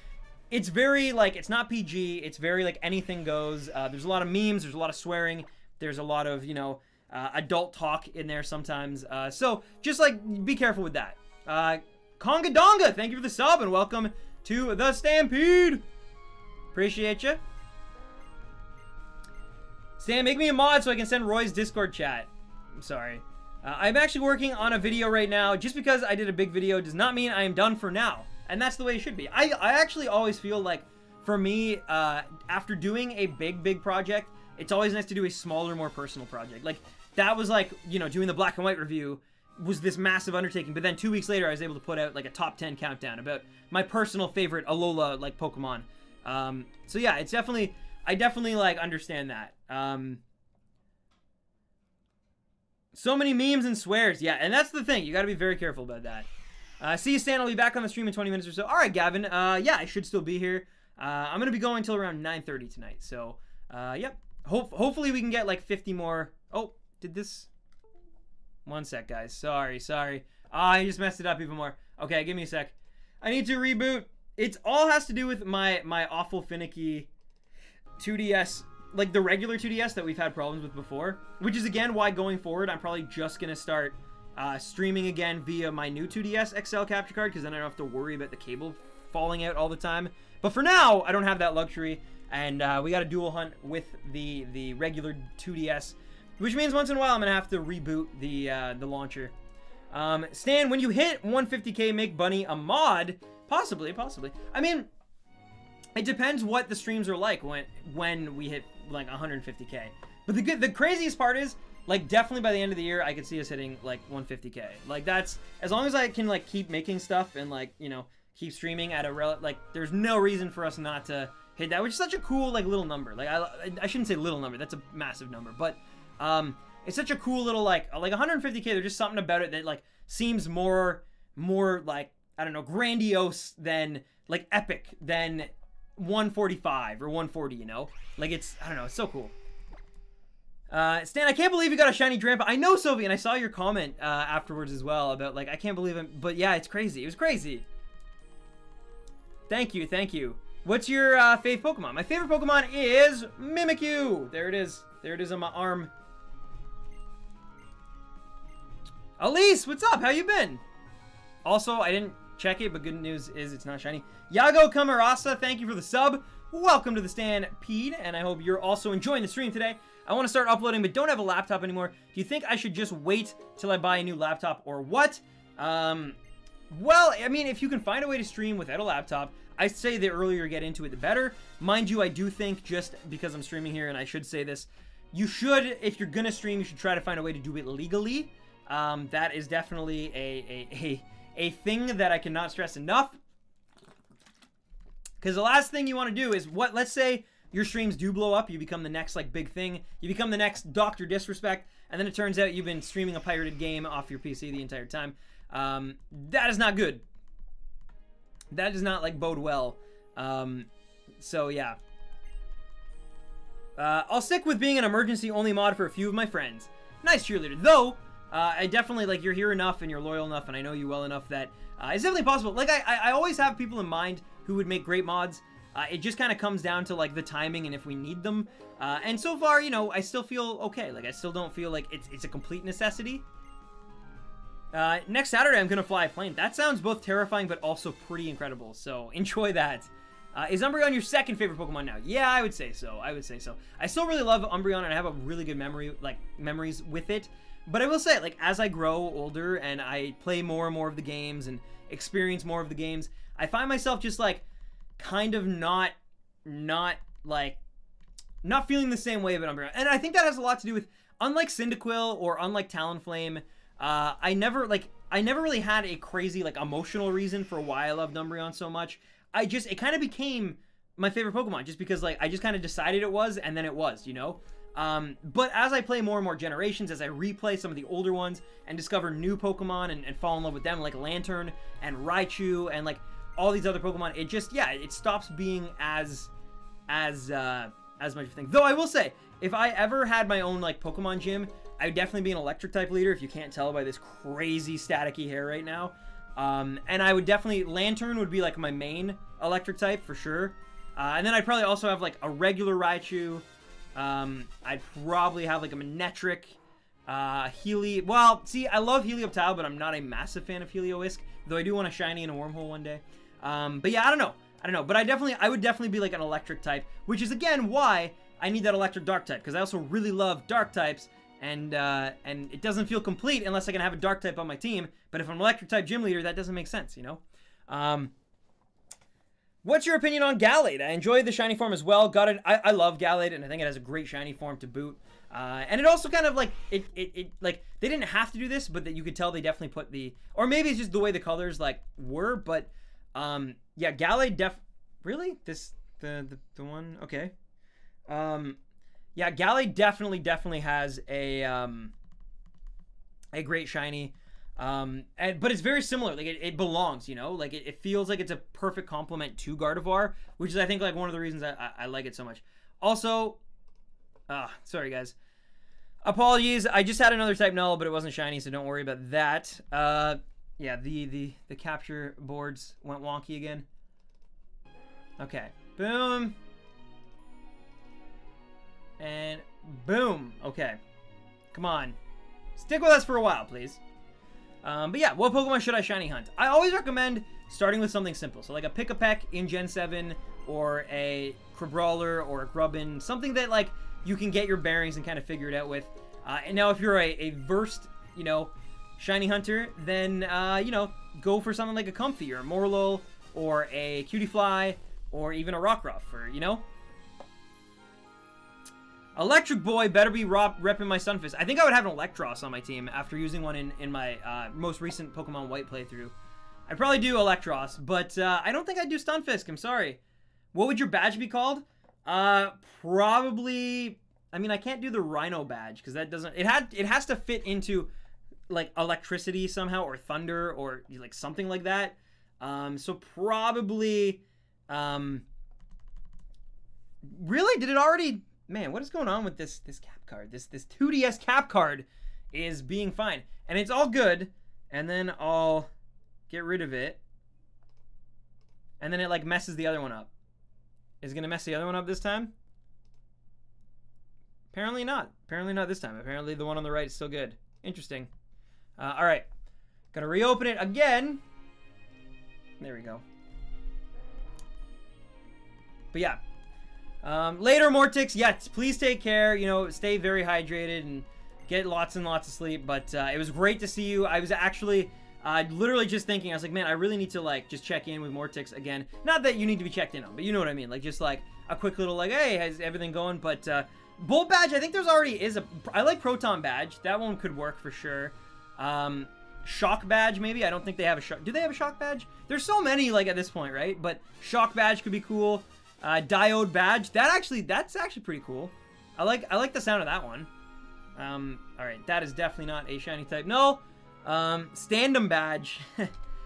Speaker 1: It's very, like, it's not PG, it's very, like, anything goes. There's a lot of memes, there's a lot of swearing, there's a lot of, you know, adult talk in there sometimes. So, just, like, be careful with that. Conga Donga, thank you for the sub, and welcome to the Stampede. Appreciate you. Stan, make me a mod so I can send Roy's Discord chat. I'm sorry. I'm actually working on a video right now. Just because I did a big video does not mean I am done for now. And that's the way it should be. I actually always feel like, for me, after doing a big project, it's always nice to do a smaller, more personal project. Like, that was like, you know, doing the black and white review was this massive undertaking. But then 2 weeks later, I was able to put out, like, a top 10 countdown about my personal favorite Alola, like, Pokemon. So, yeah, it's definitely... I definitely, like, understand that. So many memes and swears. Yeah, and that's the thing. You gotta be very careful about that. See you, Stan. I'll be back on the stream in 20 minutes or so. All right, Gavin. Yeah, I should still be here. I'm going to be going until around 9:30 tonight. So, yep. Hopefully we can get, like, 50 more. Oh, did this... One sec, guys. Sorry. I just messed it up even more. Okay, give me a sec. I need to reboot. It all has to do with my awful finicky 2DS, like the regular 2DS that we've had problems with before. Which is, again, why going forward, I'm probably just going to start... streaming again via my new 2DS XL capture card, because then I don't have to worry about the cable falling out all the time. But for now, I don't have that luxury, and we got a dual hunt with the regular 2DS, which means once in a while I'm gonna have to reboot the launcher. Stan, when you hit 150k, make Bunny a mod? Possibly. I mean, it depends what the streams are like when we hit like 150k. But the craziest part is, like, definitely by the end of the year, I could see us hitting, like, 150k. Like, that's... As long as I can, like, keep making stuff and, like, you know, keep streaming at a... Like, there's no reason for us not to hit that, which is such a cool, like, little number. Like, I shouldn't say little number. That's a massive number. But, it's such a cool little, like 150k, there's just something about it that, like, seems more, like, I don't know, grandiose than, like, epic than 145 or 140, you know? Like, it's... I don't know. It's so cool. Stan, I can't believe you got a shiny Drampa. I know, Sylvie, and I saw your comment afterwards as well about, like, I can't believe it. But yeah, it's crazy. It was crazy. Thank you. What's your fave Pokemon? My favorite Pokemon is Mimikyu. There it is. There it is on my arm. Elise, what's up? How you been? Also, I didn't check it, but good news is it's not shiny. Yago Kamarasa, thank you for the sub. Welcome to the Stampede, and I hope you're also enjoying the stream today. I want to start uploading, but don't have a laptop anymore. Do you think I should just wait till I buy a new laptop or what? Well, I mean, if you can find a way to stream without a laptop, I say the earlier you get into it, the better. Mind you, I do think, just because I'm streaming here, and I should say this, you should, if you're gonna stream, you should try to find a way to do it legally. That is definitely a thing that I cannot stress enough. Because the last thing you want to do is, let's say your streams do blow up, you become the next, like, big thing. You become the next Dr. Disrespect, and then it turns out you've been streaming a pirated game off your PC the entire time. That is not good. That does not, like, bode well. So, yeah. I'll stick with being an emergency-only mod for a few of my friends. Nice cheerleader. Though, I definitely, like, you're here enough and you're loyal enough and I know you well enough that it's definitely possible. Like, I always have people in mind who would make great mods. It just kind of comes down to, like, the timing and if we need them. And so far, you know, I still feel okay. Like, I still don't feel like it's a complete necessity. Next Saturday, I'm going to fly a plane. That sounds both terrifying but also pretty incredible. So, enjoy that. Is Umbreon your second favorite Pokemon now? Yeah, I would say so. I would say so. I still really love Umbreon, and I have a really good memories with it. But I will say, like, as I grow older and I play more and more of the games and experience more of the games, I find myself just, like, kind of not feeling the same way about Umbreon. And I think that has a lot to do with, unlike Cyndaquil or unlike Talonflame, I never really had a crazy, like, emotional reason for why I loved Umbreon so much. It kind of became my favorite Pokemon just because, like, I just kind of decided it was, and then it was, you know? But as I play more and more generations, as I replay some of the older ones and discover new Pokemon and fall in love with them, like Lantern and Raichu and, like, all these other Pokemon, it just, yeah, it stops being as much of a thing. Though I will say, if I ever had my own, like, Pokemon gym, I would definitely be an electric type leader, if you can't tell by this crazy staticky hair right now. And I would definitely, Lantern would be, like, my main electric type, for sure. And then I'd probably also have, like, a regular Raichu. I'd probably have, like, a Manectric, well, see, I love Helioptile, but I'm not a massive fan of Helioisk, though I do want a shiny and a wormhole one day. But yeah, I don't know, but I would definitely be, like, an electric type, which is, again, why I need that electric dark type, because I also really love dark types, and it doesn't feel complete unless I can have a dark type on my team. But if I'm an electric type gym leader, that doesn't make sense, you know? What's your opinion on Gallade? I enjoyed the shiny form as well. I love Gallade, and I think it has a great shiny form to boot. And it also kind of, like, like, they didn't have to do this, but that you could tell they definitely put or maybe it's just the way the colors, like, were, but, yeah, Gallade really? The one? Okay. Yeah, Gallade definitely has a great shiny. But it's very similar. Like, it belongs, you know? Like, it feels like it's a perfect complement to Gardevoir, which is, I think, like, one of the reasons I like it so much. Also, sorry, guys. Apologies. I just had another type Null, but it wasn't shiny, so don't worry about that. Yeah, the capture boards went wonky again. Okay. Boom. And boom. Okay. Come on. Stick with us for a while, please. But yeah, what Pokemon should I shiny hunt? I always recommend starting with something simple. So, like, a Pikipek in Gen 7, or a Crabrawler, or a Grubbin. Something that, like, you can get your bearings and kind of figure it out with. And now, if you're a versed, you know, shiny hunter, then, you know, go for something like a Comfey, or a Morlul, or a Cutiefly, or even a Rockruff, or, you know? Electric Boy better be repping my Stunfisk. I think I would have an Electros on my team after using one in my most recent Pokemon White playthrough. I'd probably do Electros, but I don't think I'd do Stunfisk. I'm sorry. What would your badge be called? Probably... I mean, I can't do the Rhino badge, because that doesn't... It has to fit into, like, electricity somehow, or thunder, or, like, something like that. So probably... Really? Did it already... Man, what is going on with this cap card? This 2DS cap card is being fine. And it's all good. And then I'll get rid of it. And then it, like, messes the other one up. Is it going to mess the other one up this time? Apparently not. Apparently not this time. Apparently the one on the right is still good. Interesting. Alright. Gonna reopen it again. There we go. But yeah. Later, Mortix. Yes, please take care. You know, stay very hydrated and get lots and lots of sleep. But it was great to see you. I was actually literally just thinking, I was like, man, I really need to, like, just check in with Mortix again. Not that you need to be checked in on, but you know what I mean. Like, just, like, a quick little, like, hey, how's everything going? But Bolt Badge, I think there's already is a... I like Proton Badge. That one could work for sure. Shock Badge, maybe? I don't think they have a Shock... Do they have a Shock Badge? There's so many, like, at this point, right? But Shock Badge could be cool. Diode Badge. That's actually pretty cool. I like the sound of that one. Alright, that is definitely not a shiny type. No! Standum Badge.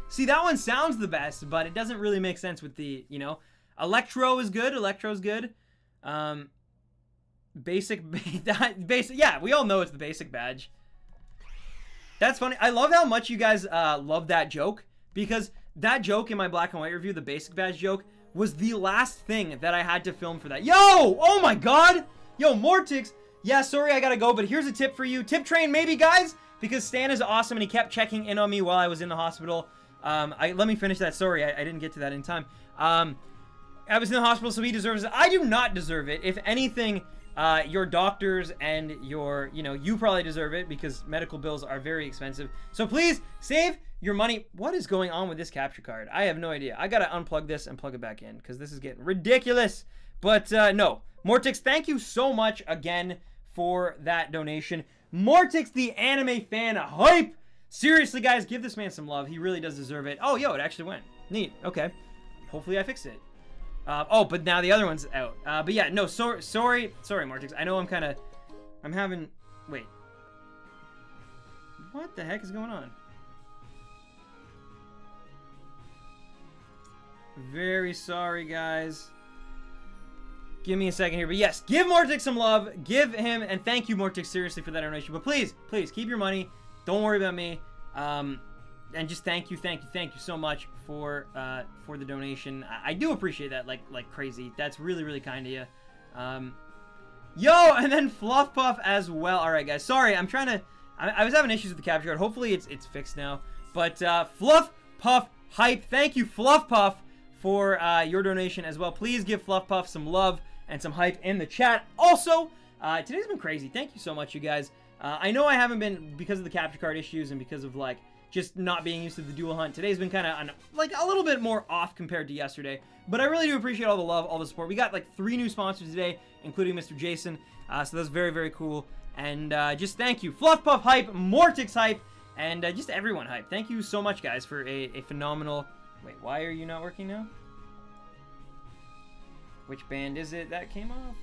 Speaker 1: See, that one sounds the best, but it doesn't really make sense with the, you know... Electro is good. Electro's good. Basic... yeah, we all know it's the basic badge. That's funny. I love how much you guys love that joke, because that joke in my black and white review, the basic badge joke, was the last thing that I had to film for that. Yo! Oh my god! Yo, Mortix! Yeah, sorry I gotta go, but here's a tip for you. Tip train maybe, guys? Because Stan is awesome, and he kept checking in on me while I was in the hospital. Let me finish that. Sorry, I didn't get to that in time. I was in the hospital, so he deserves it. I do not deserve it. If anything, your doctors and your, you know, you probably deserve it, because medical bills are very expensive. So please, save your money. What is going on with this capture card? I have no idea. I gotta unplug this and plug it back in, because this is getting ridiculous. But, no. Mortix, thank you so much again for that donation. Mortix, the anime fan, hype! Seriously, guys, give this man some love. He really does deserve it. Oh, yo, it actually went. Neat. Okay. Hopefully I fixed it. Oh, but now the other one's out. But yeah, no, sorry, Mortix. I know I'm having, wait. What the heck is going on? Very sorry, guys. Give me a second here. But yes, give Mortix some love. Give him, and thank you, Mortix, seriously, for that donation. But please, please, keep your money. Don't worry about me. And just thank you so much for the donation. I do appreciate that like crazy. That's really, really kind of you. Yo, and then Fluff Puff as well. All right, guys. Sorry, I'm trying to... I was having issues with the capture card. Hopefully it's fixed now. But Fluff Puff hype. Thank you, Fluff Puff, for your donation as well. Please give Fluff Puff some love and some hype in the chat. Also, today's been crazy. Thank you so much, you guys. I know I haven't been, because of the capture card issues and because of, like, just not being used to the dual hunt. Today's been kind of, like, a little bit more off compared to yesterday. But I really do appreciate all the love, all the support. We got, like, 3 new sponsors today, including Mr. Jason. So that's very, very cool. And just thank you. Fluff Puff hype, Mortix hype, and just everyone hype. Thank you so much, guys, for a phenomenal... Wait, why are you not working now? Which band is it that came off?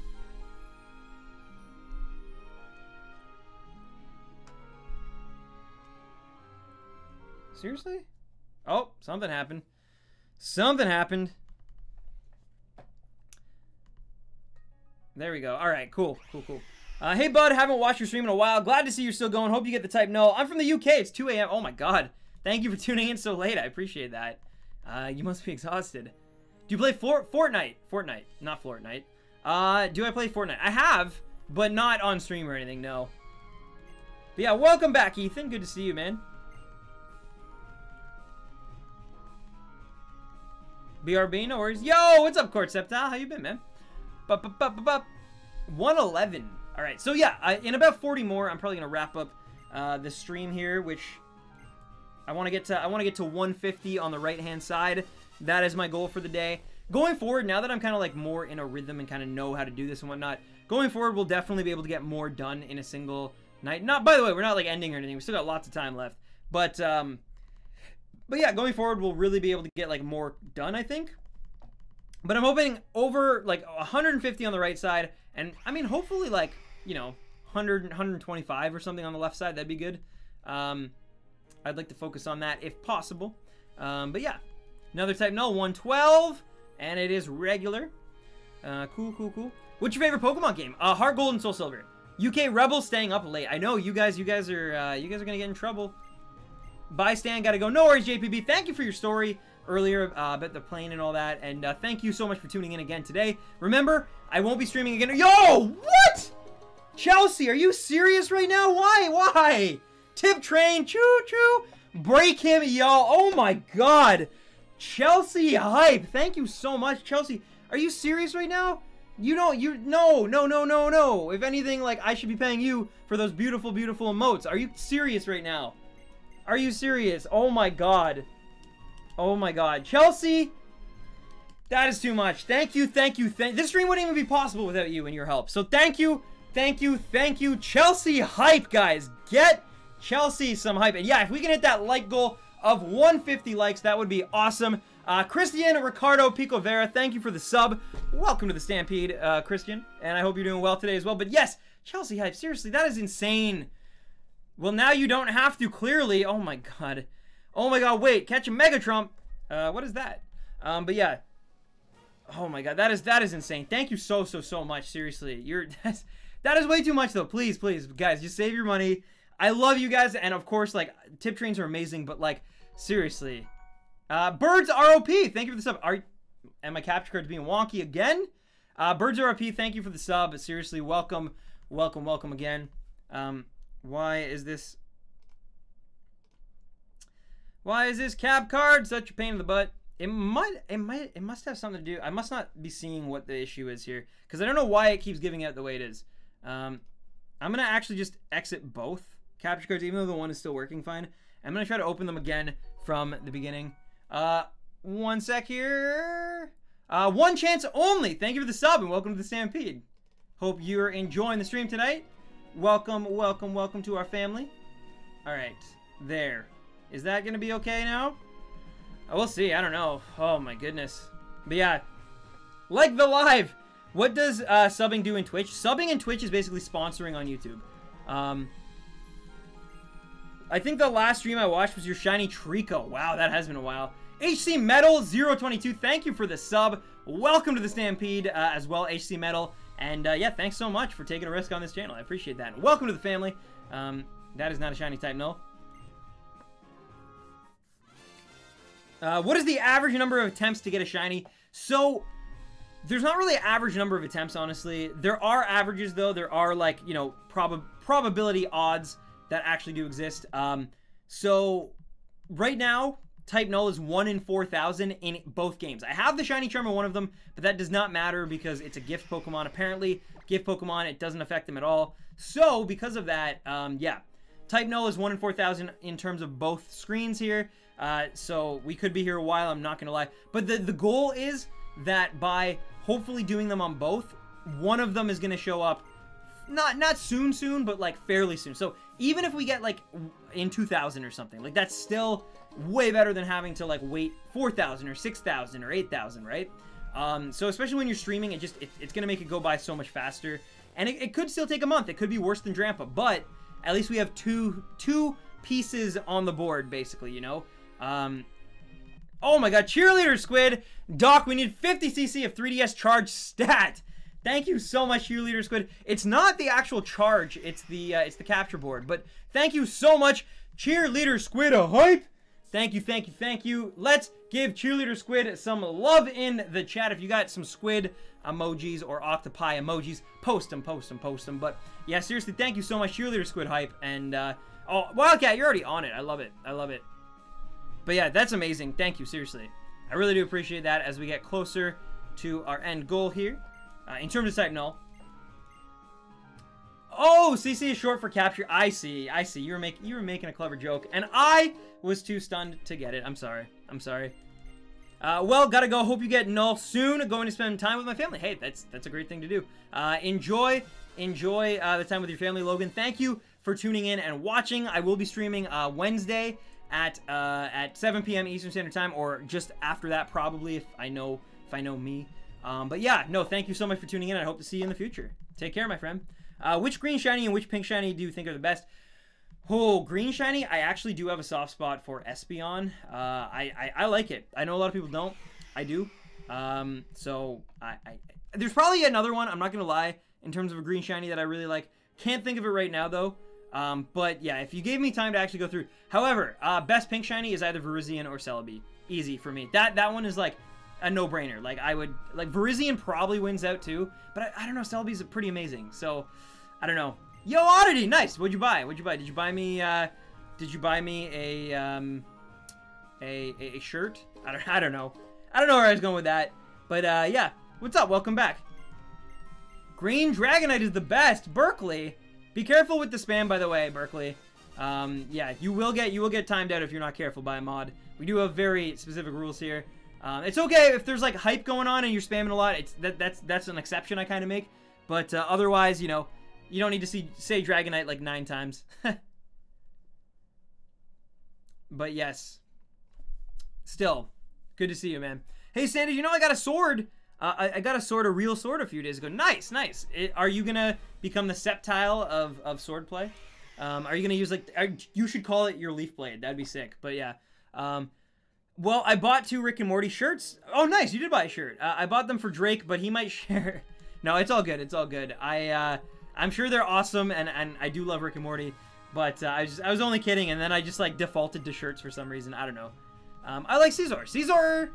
Speaker 1: Seriously? Oh, something happened. Something happened. There we go. All right, cool. Hey, bud, haven't watched your stream in a while. Glad to see you're still going. Hope you get the type Null. I'm from the UK. It's 2 a.m. Oh, my God. Thank you for tuning in so late. I appreciate that. You must be exhausted. Do you play Fortnite? Fortnite, not Fortnite. Do I play Fortnite? I have, but not on stream or anything, no. But yeah, welcome back, Ethan. Good to see you, man. BRB, no worries. Yo, what's up, Court Septa? How you been, man? 111. All right, so yeah, in about 40 more, I'm probably gonna wrap up the stream here, which I want to get to. I want to get to 150 on the right-hand side. That is my goal for the day. Going forward, now that I'm kind of like more in a rhythm and kind of know how to do this and whatnot, going forward, we'll definitely be able to get more done in a single night. Not, by the way, we're not like ending or anything. We still got lots of time left, but yeah, going forward, we'll really be able to get like more done, I think. But I'm hoping over like 150 on the right side, and I mean, hopefully like, you know, 100, 125 or something on the left side. That'd be good. I'd like to focus on that if possible. But yeah, another type Null, 112, and it is regular. Cool. What's your favorite Pokemon game? Heart Gold and Soul Silver. UK Rebels staying up late. I know you guys are gonna get in trouble. Bye, Stan. Gotta go. No worries, JPB. Thank you for your story earlier about the plane and all that, and thank you so much for tuning in again today. Remember, I won't be streaming again. Yo, what? Chelsea, are you serious right now? Why? Tip train, choo-choo. Break him, yo. Oh my God. Chelsea Hype. Thank you so much, Chelsea. Are you serious right now? No. If anything, like, I should be paying you for those beautiful, beautiful emotes. Are you serious right now? Are you serious? Oh my god. Oh my god. Chelsea, that is too much. Thank you. This stream wouldn't even be possible without you and your help. So thank you. Chelsea Hype, guys. Get Chelsea some hype. And yeah, if we can hit that like goal of 150 likes, that would be awesome. Christian Ricardo Pico Vera, thank you for the sub. Welcome to the Stampede, Christian. And I hope you're doing well today as well. But yes, Chelsea Hype, seriously, that is insane. Well, now you don't have to, clearly. Oh my god. Oh my god, wait, catch a Mega Trump. What is that? But yeah. Oh my god, that is insane. Thank you so much, seriously. That is way too much though. Please, guys, just save your money. I love you guys, and of course, like, tip trains are amazing, but like, seriously. Birds ROP, thank you for the sub. And my capture card's being wonky again. Birds ROP, thank you for the sub. Seriously, welcome again. Why is this cap card such a pain in the butt? It must have something to do. I must not be seeing what the issue is here, because I don't know why it keeps giving out the way it is. I'm gonna actually just exit both capture cards, even though the one is still working fine. I'm gonna try to open them again from the beginning. One sec here. One chance only. Thank you for the sub and welcome to the Stampede. Hope you're enjoying the stream tonight. Welcome to our family. All right, there. Is that gonna be okay now? We'll see. I don't know. Oh my goodness. But yeah, like the live. What does subbing do in Twitch? Subbing in Twitch is basically sponsoring on YouTube. I think the last stream I watched was your shiny Trico. Wow, that has been a while. HC Metal 022, thank you for the sub. Welcome to the Stampede as well, HC Metal. And yeah, thanks so much for taking a risk on this channel. I appreciate that. And welcome to the family. That is not a shiny type, no. What is the average number of attempts to get a shiny? So, there's not really an average number of attempts, honestly. There are averages, though. There are, like, you know, probability odds that actually do exist. So, right now, type Null is 1 in 4,000 in both games. I have the Shiny Charm in one of them, but that does not matter because it's a gift Pokemon. Apparently, gift Pokemon, it doesn't affect them at all. So, because of that, yeah. Type Null is 1 in 4,000 in terms of both screens here. So, we could be here a while, I'm not going to lie. But the goal is that by hopefully doing them on both, one of them is going to show up not soon, but like fairly soon. So even if we get like in 2,000 or something, like that's still way better than having to like wait 4,000 or 6,000 or 8,000, right? So especially when you're streaming, it's going to make it go by so much faster. And it could still take a month. It could be worse than Drampa, but at least we have two pieces on the board, basically, you know? Oh my god, Cheerleader Squid! Doc, we need 50 CC of 3DS charge stat! Thank you so much, Cheerleader Squid. It's not the actual charge, it's the capture board. But thank you so much, Cheerleader Squid, a hype! Thank you. Let's give Cheerleader Squid some love in the chat. If you got some squid emojis or octopi emojis, post them. But yeah, seriously, thank you so much, Cheerleader Squid hype. And, oh, Wildcat, you're already on it. I love it. But yeah, that's amazing. Thank you, seriously. I really do appreciate that as we get closer to our end goal here. In terms of type Null. Oh, CC is short for capture. I see. You were making a clever joke, and I was too stunned to get it. I'm sorry. Well, gotta go. Hope you get Null soon. Going to spend time with my family. Hey, that's a great thing to do. Enjoy the time with your family, Logan. Thank you for tuning in and watching. I will be streaming Wednesday at 7 p.m. Eastern Standard Time, or just after that, probably, if I know me. But yeah, no, thank you so much for tuning in. I hope to see you in the future. Take care, my friend. Which green shiny and which pink shiny do you think are the best? Oh, green shiny, I actually do have a soft spot for Espeon. I like it. I know a lot of people don't. I do. So there's probably another one, I'm not gonna lie, in terms of a green shiny that I really like. Can't think of it right now though. But yeah, if you gave me time to actually go through. However, best pink shiny is either Virizion or Celebi. Easy for me. That one is like a no-brainer. Like Virizion probably wins out too, but I don't know, Celebi's pretty amazing. So I don't know. Yo, Oddity, nice. What'd you buy? Did you buy me a a shirt. I don't know. I don't know where I was going with that. But yeah, what's up? Welcome back. Green Dragonite is the best. Berkeley, be careful with the spam, by the way, Berkeley. Yeah, you will get timed out if you're not careful by a mod. We do have very specific rules here. It's okay if there's like hype going on and you're spamming a lot. That's an exception I kind of make. But otherwise, you know, you don't need to say Dragonite like 9 times. But yes, still good to see you, man. Hey Sandy, you know I got a sword. I got a sword, a real sword, a few days ago. Nice, nice. Are you gonna become the Sceptile of swordplay? Are you gonna use like? You should call it your Leaf Blade. That'd be sick. But yeah. Well, I bought 2 Rick and Morty shirts. Oh, nice. You did buy a shirt. I bought them for Drake, but he might share. No, it's all good. It's all good. I'm sure they're awesome, and I do love Rick and Morty. But I was only kidding, and then I just like defaulted to shirts for some reason. I don't know. I like Caesar. Caesar.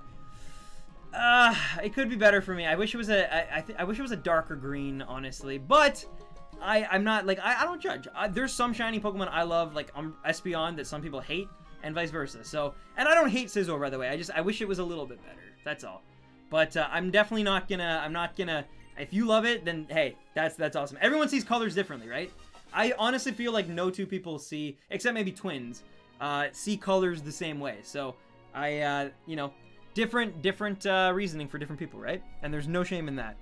Speaker 1: It could be better for me. I wish it was I wish it was a darker green, honestly. But I'm not like I don't judge. There's some shiny Pokemon I love, like Espeon, that some people hate, and vice versa. So, and I don't hate Scizor, by the way. I wish it was a little bit better. That's all. But I'm definitely not gonna. I'm not gonna. If you love it, then hey, that's awesome. Everyone sees colors differently, right? I honestly feel like no 2 people see, except maybe twins, see colors the same way. So you know. Different reasoning for different people, right? And there's no shame in that.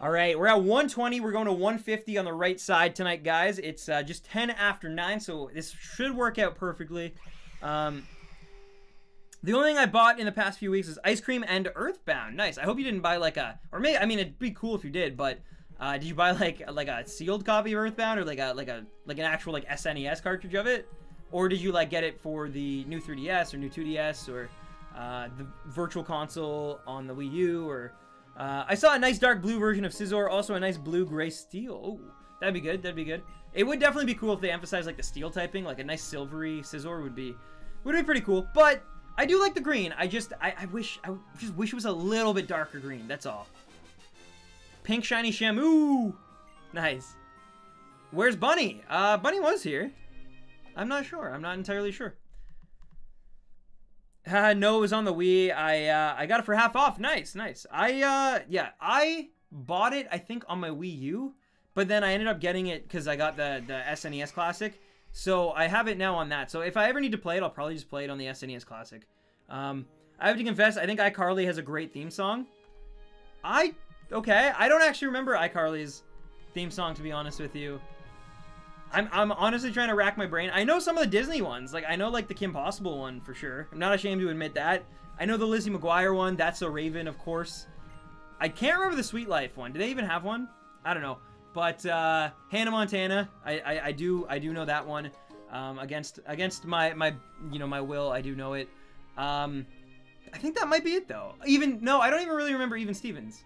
Speaker 1: All right, we're at 120. We're going to 150 on the right side tonight, guys. It's just 10 after 9, so this should work out perfectly. The only thing I bought in the past few weeks is Ice Cream and Earthbound. Nice. I hope you didn't buy like a, or maybe, I mean, it'd be cool if you did, but did you buy like a sealed copy of Earthbound, or like an actual like SNES cartridge of it, or did you like get it for the new 3DS or new 2DS or the Virtual Console on the Wii U, or I saw a nice dark blue version of Scizor, also a nice blue-gray steel. Oh, that'd be good. That'd be good. It would definitely be cool if they emphasized like the steel typing, like a nice silvery Scizor would be pretty cool. But I do like the green. I just wish it was a little bit darker green. That's all. Pink shiny Shamu. Nice. Where's Bunny? Bunny was here. I'm not sure. I'm not entirely sure. No, it was on the Wii. I got it for half off. Nice, nice. Yeah, I bought it, I think, on my Wii U, but then I ended up getting it because I got the SNES Classic, so I have it now on that. So if I ever need to play it, I'll probably just play it on the SNES Classic. I have to confess, I think iCarly has a great theme song. Okay, I don't actually remember iCarly's theme song, to be honest with you. I'm honestly trying to rack my brain. I know some of the Disney ones. Like, I know, like, the Kim Possible one, for sure. I'm not ashamed to admit that. I know the Lizzie McGuire one. That's So Raven, of course. I can't remember the Sweet Life one. Do they even have one? I don't know. But, Hannah Montana, I do know that one. Against my you know, my will, I do know it. I think that might be it, though. No, I don't even really remember Even Stevens.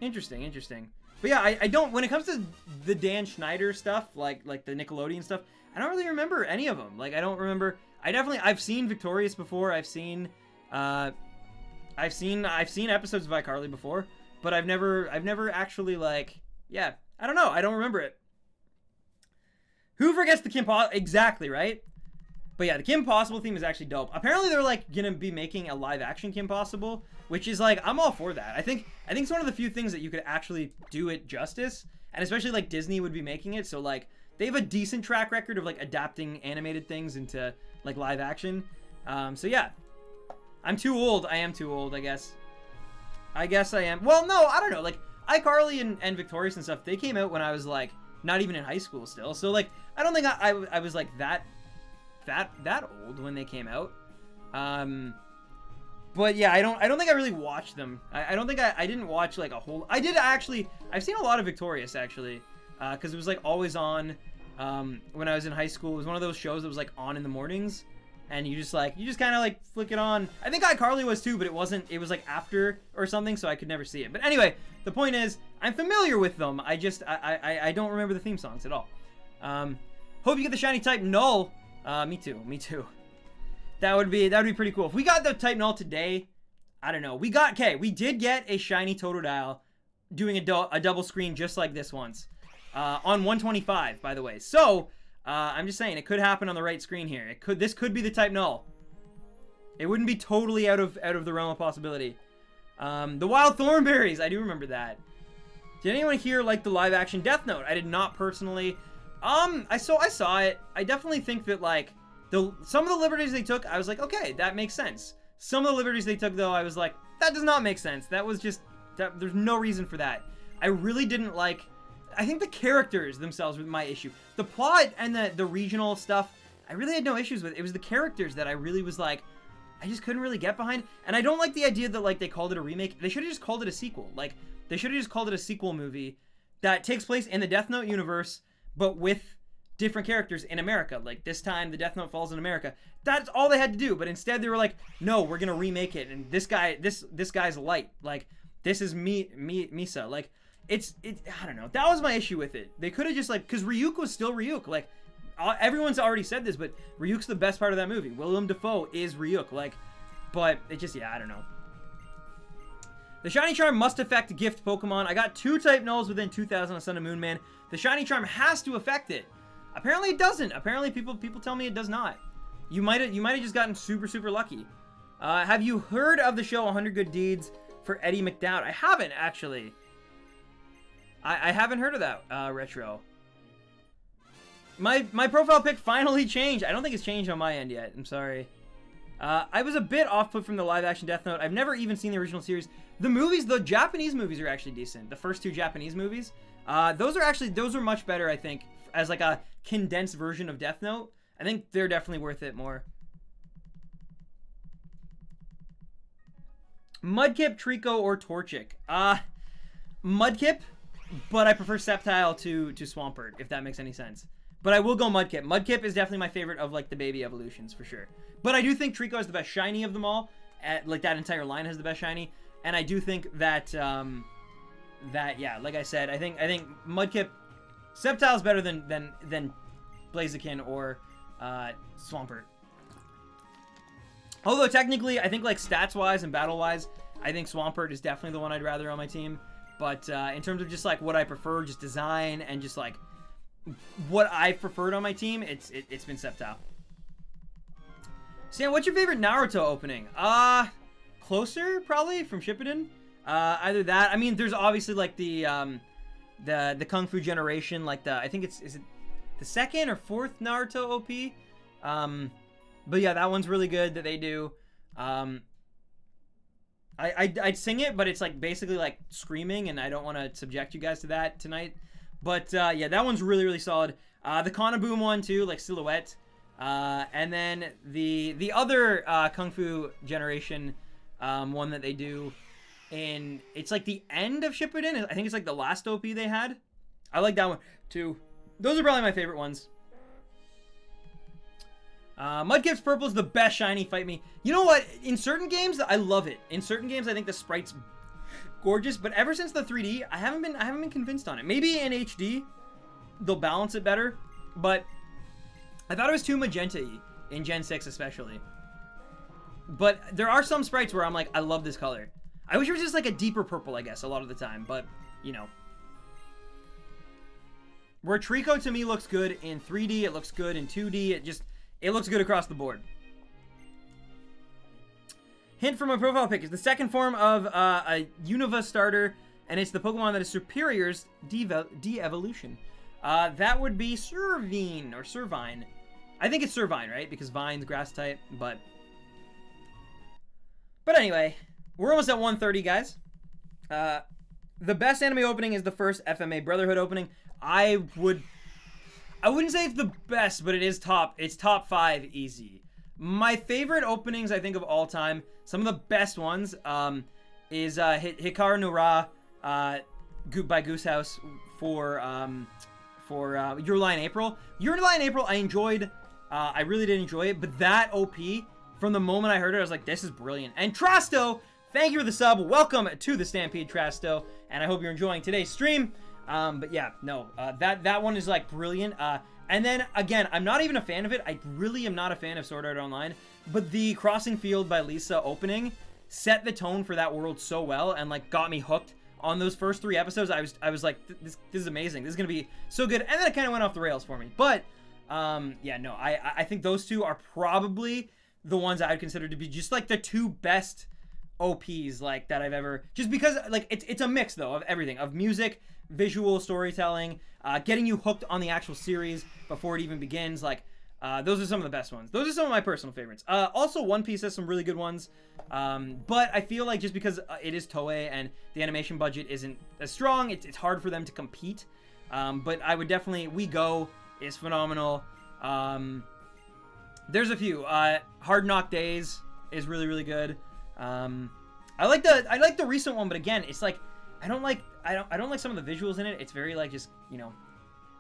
Speaker 1: Interesting. But yeah, I don't, when it comes to the Dan Schneider stuff, like the Nickelodeon stuff, I don't really remember any of them. Like, I don't remember, I've seen Victorious before, I've seen episodes of iCarly before, but I've never actually, like, yeah, I don't know, I don't remember it. Who forgets the Kim Possible? Exactly, right? But yeah, the Kim Possible theme is actually dope. Apparently they're like gonna be making a live action Kim Possible, which is like, I'm all for that. I think it's one of the few things that you could actually do it justice, and especially like Disney would be making it, so like they have a decent track record of like adapting animated things into like live action. So yeah, I'm too old. I am too old, I guess. I am. Well, no, I don't know. Like iCarly and Victorious and stuff, they came out when I was like not even in high school still. So like I don't think I was like that old when they came out. But yeah, I don't think I really watched them. I don't think I didn't watch like a whole. I did actually. I've seen a lot of Victorious actually, because it was like always on when I was in high school. It was one of those shows that was like on in the mornings, and you just kind of like flick it on. I think iCarly was too, but it wasn't. It was like after or something, so I could never see it. But anyway, the point is, I'm familiar with them. I don't remember the theme songs at all. Hope you get the shiny type Null. Me too. That would be pretty cool. If we got the type Null today, I don't know. We did get a shiny Totodile doing a double screen just like this once. On 125, by the way. So, I'm just saying, it could happen on the right screen here. This could be the type Null. It wouldn't be totally out of the realm of possibility. The Wild Thornberries, I do remember that. Did anyone here like the live action Death Note? I did not personally. I saw it. I definitely think that like some of the liberties they took, I was like, okay, that makes sense. Some of the liberties they took though, I was like, that does not make sense. That was just there's no reason for that. I really didn't like. I think the characters themselves were my issue. The plot and the regional stuff, I really had no issues with. It was the characters that I really was like, I just couldn't really get behind. And I don't like the idea that like they called it a remake. They should have just called it a sequel. Like they should have just called it a sequel movie that takes place in the Death Note universe, but with different characters in America. Like this time the Death Note falls in America. That's all they had to do. But instead they were like, no, we're gonna remake it. And this guy's Light. Like this is Misa. Like I don't know. That was my issue with it. They could have just like, because Ryuk was still Ryuk. Like everyone's already said this, but Ryuk's the best part of that movie. Willem Dafoe is Ryuk. Like, but it just, yeah, I don't know. The Shiny Charm must affect gift Pokemon. I got 2 type Nulls within 2000 on Sun and Moon Man. The Shiny Charm has to affect it. Apparently it doesn't. Apparently people tell me it does not. You might have just gotten super lucky. Have you heard of the show 100 Good Deeds for Eddie McDowd? I haven't actually. I haven't heard of that, Retro. My profile pic finally changed. I don't think it's changed on my end yet. I'm sorry. I was a bit off-put from the live-action Death Note. I've never even seen the original series. The movies, the Japanese movies are actually decent. The first 2 Japanese movies. Those are much better, I think, as like a condensed version of Death Note. I think they're definitely worth it more. Mudkip, Trico, or Torchic? Mudkip, but I prefer Sceptile to Swampert, if that makes any sense. But I will go Mudkip. Mudkip is definitely my favorite of like the baby evolutions for sure. But I do think Trico is the best shiny of them all. Like that entire line has the best shiny, and I do think that yeah, like I said, I think Mudkip, Sceptile is better than Blaziken or Swampert. Although technically, I think like stats wise and battle wise, I think Swampert is definitely the one I'd rather on my team. But in terms of just like what I prefer, just design and just like what I've preferred on my team, it's been Sceptile. Sam, what's your favorite Naruto opening? Closer probably from Shippuden. Either that. I mean, there's obviously like the Kung Fu generation, like I think is it the 2nd or 4th Naruto OP. But yeah, that one's really good that they do. I'd sing it, but it's like basically like screaming, and I don't want to subject you guys to that tonight. But yeah, that one's really solid. The Konaboom one too, like Silhouette. And then the other Kung Fu generation one that they do, and it's like the end of Shippuden. I think it's like the last OP they had. I like that one too. Those are probably my favorite ones. Mudkip's Purple is the best shiny, fight me. You know what? In certain games, I love it. In certain games, I think the sprite's gorgeous. But ever since the 3D, I haven't been convinced on it. Maybe in HD, they'll balance it better. But I thought it was too magenta-y in Gen 6 especially. But there are some sprites where I'm like, I love this color. I wish it was just like a deeper purple, I guess, a lot of the time. But, you know. Where Trico to me looks good in 3D, it looks good in 2D, it looks good across the board. Hint from my profile pic is the 2nd form of a Unova starter, and it's the Pokemon that is Superior's de-evolution. That would be Servine, or Servine. I think it's Servine, right? Because Vine's grass type, but anyway, we're almost at 1:30, guys. The best anime opening is the first FMA Brotherhood opening. I wouldn't say it's the best, but it's top 5 easy. My favorite openings, I think, of all time, some of the best ones, is Hikaru no Ra by Goose House for Your Lie in April. Your Lie in April, I enjoyed. I really did enjoy it, but that OP, from the moment I heard it, I was like, this is brilliant. And Trasto, thank you for the sub. Welcome to the Stampede, Trasto, and I hope you're enjoying today's stream. But yeah, no, that one is like brilliant. And then again, I'm not even a fan of it. I really am not a fan of Sword Art Online, but the Crossing Field by Lisa opening set the tone for that world so well and like got me hooked on those first 3 episodes. I was like, this is amazing. This is gonna be so good. And then it kind of went off the rails for me. But Yeah, no, I think those two are probably the ones I would consider to be just like the two best OPs like that I've ever, just because like it's a mix though of everything, of music, visual storytelling, getting you hooked on the actual series before it even begins. Like those are some of the best ones. Those are some of my personal favorites. Also One Piece has some really good ones, but I feel like just because it is Toei and the animation budget isn't as strong, it's hard for them to compete. But I would definitely, We Go is phenomenal. There's a few. Hard Knock Days is really, really good. I like the recent one, but again, it's like I don't like some of the visuals in it. It's very like just, you know.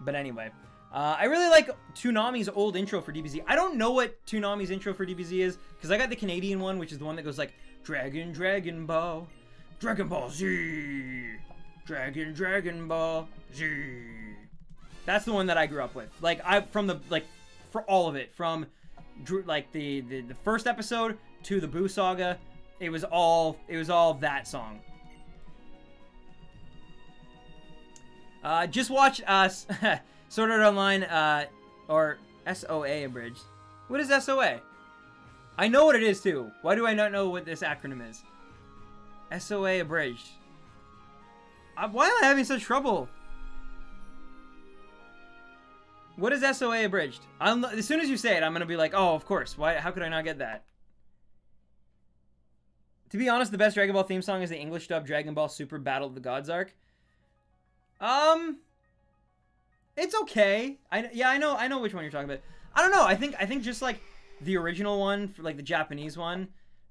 Speaker 1: But anyway, I really like Toonami's old intro for DBZ. I don't know what Toonami's intro for DBZ is because I got the Canadian one, which is the one that goes like Dragon Ball, Dragon Ball Z, Dragon Ball Z. That's the one that I grew up with. Like for all of it, from like the first episode to the Boo Saga, it was all that song. Just watch Sword Art Online or SOA abridged. What is SOA? I know what it is too. Why do I not know what this acronym is? SOA abridged. Why am I having such trouble? What is SOA abridged? As soon as you say it, I'm gonna be like, oh, of course. Why? How could I not get that? To be honest, the best Dragon Ball theme song is the English dub Dragon Ball Super Battle of the Gods arc. It's okay. I know which one you're talking about. I don't know. I think just like the original one, for like the Japanese one,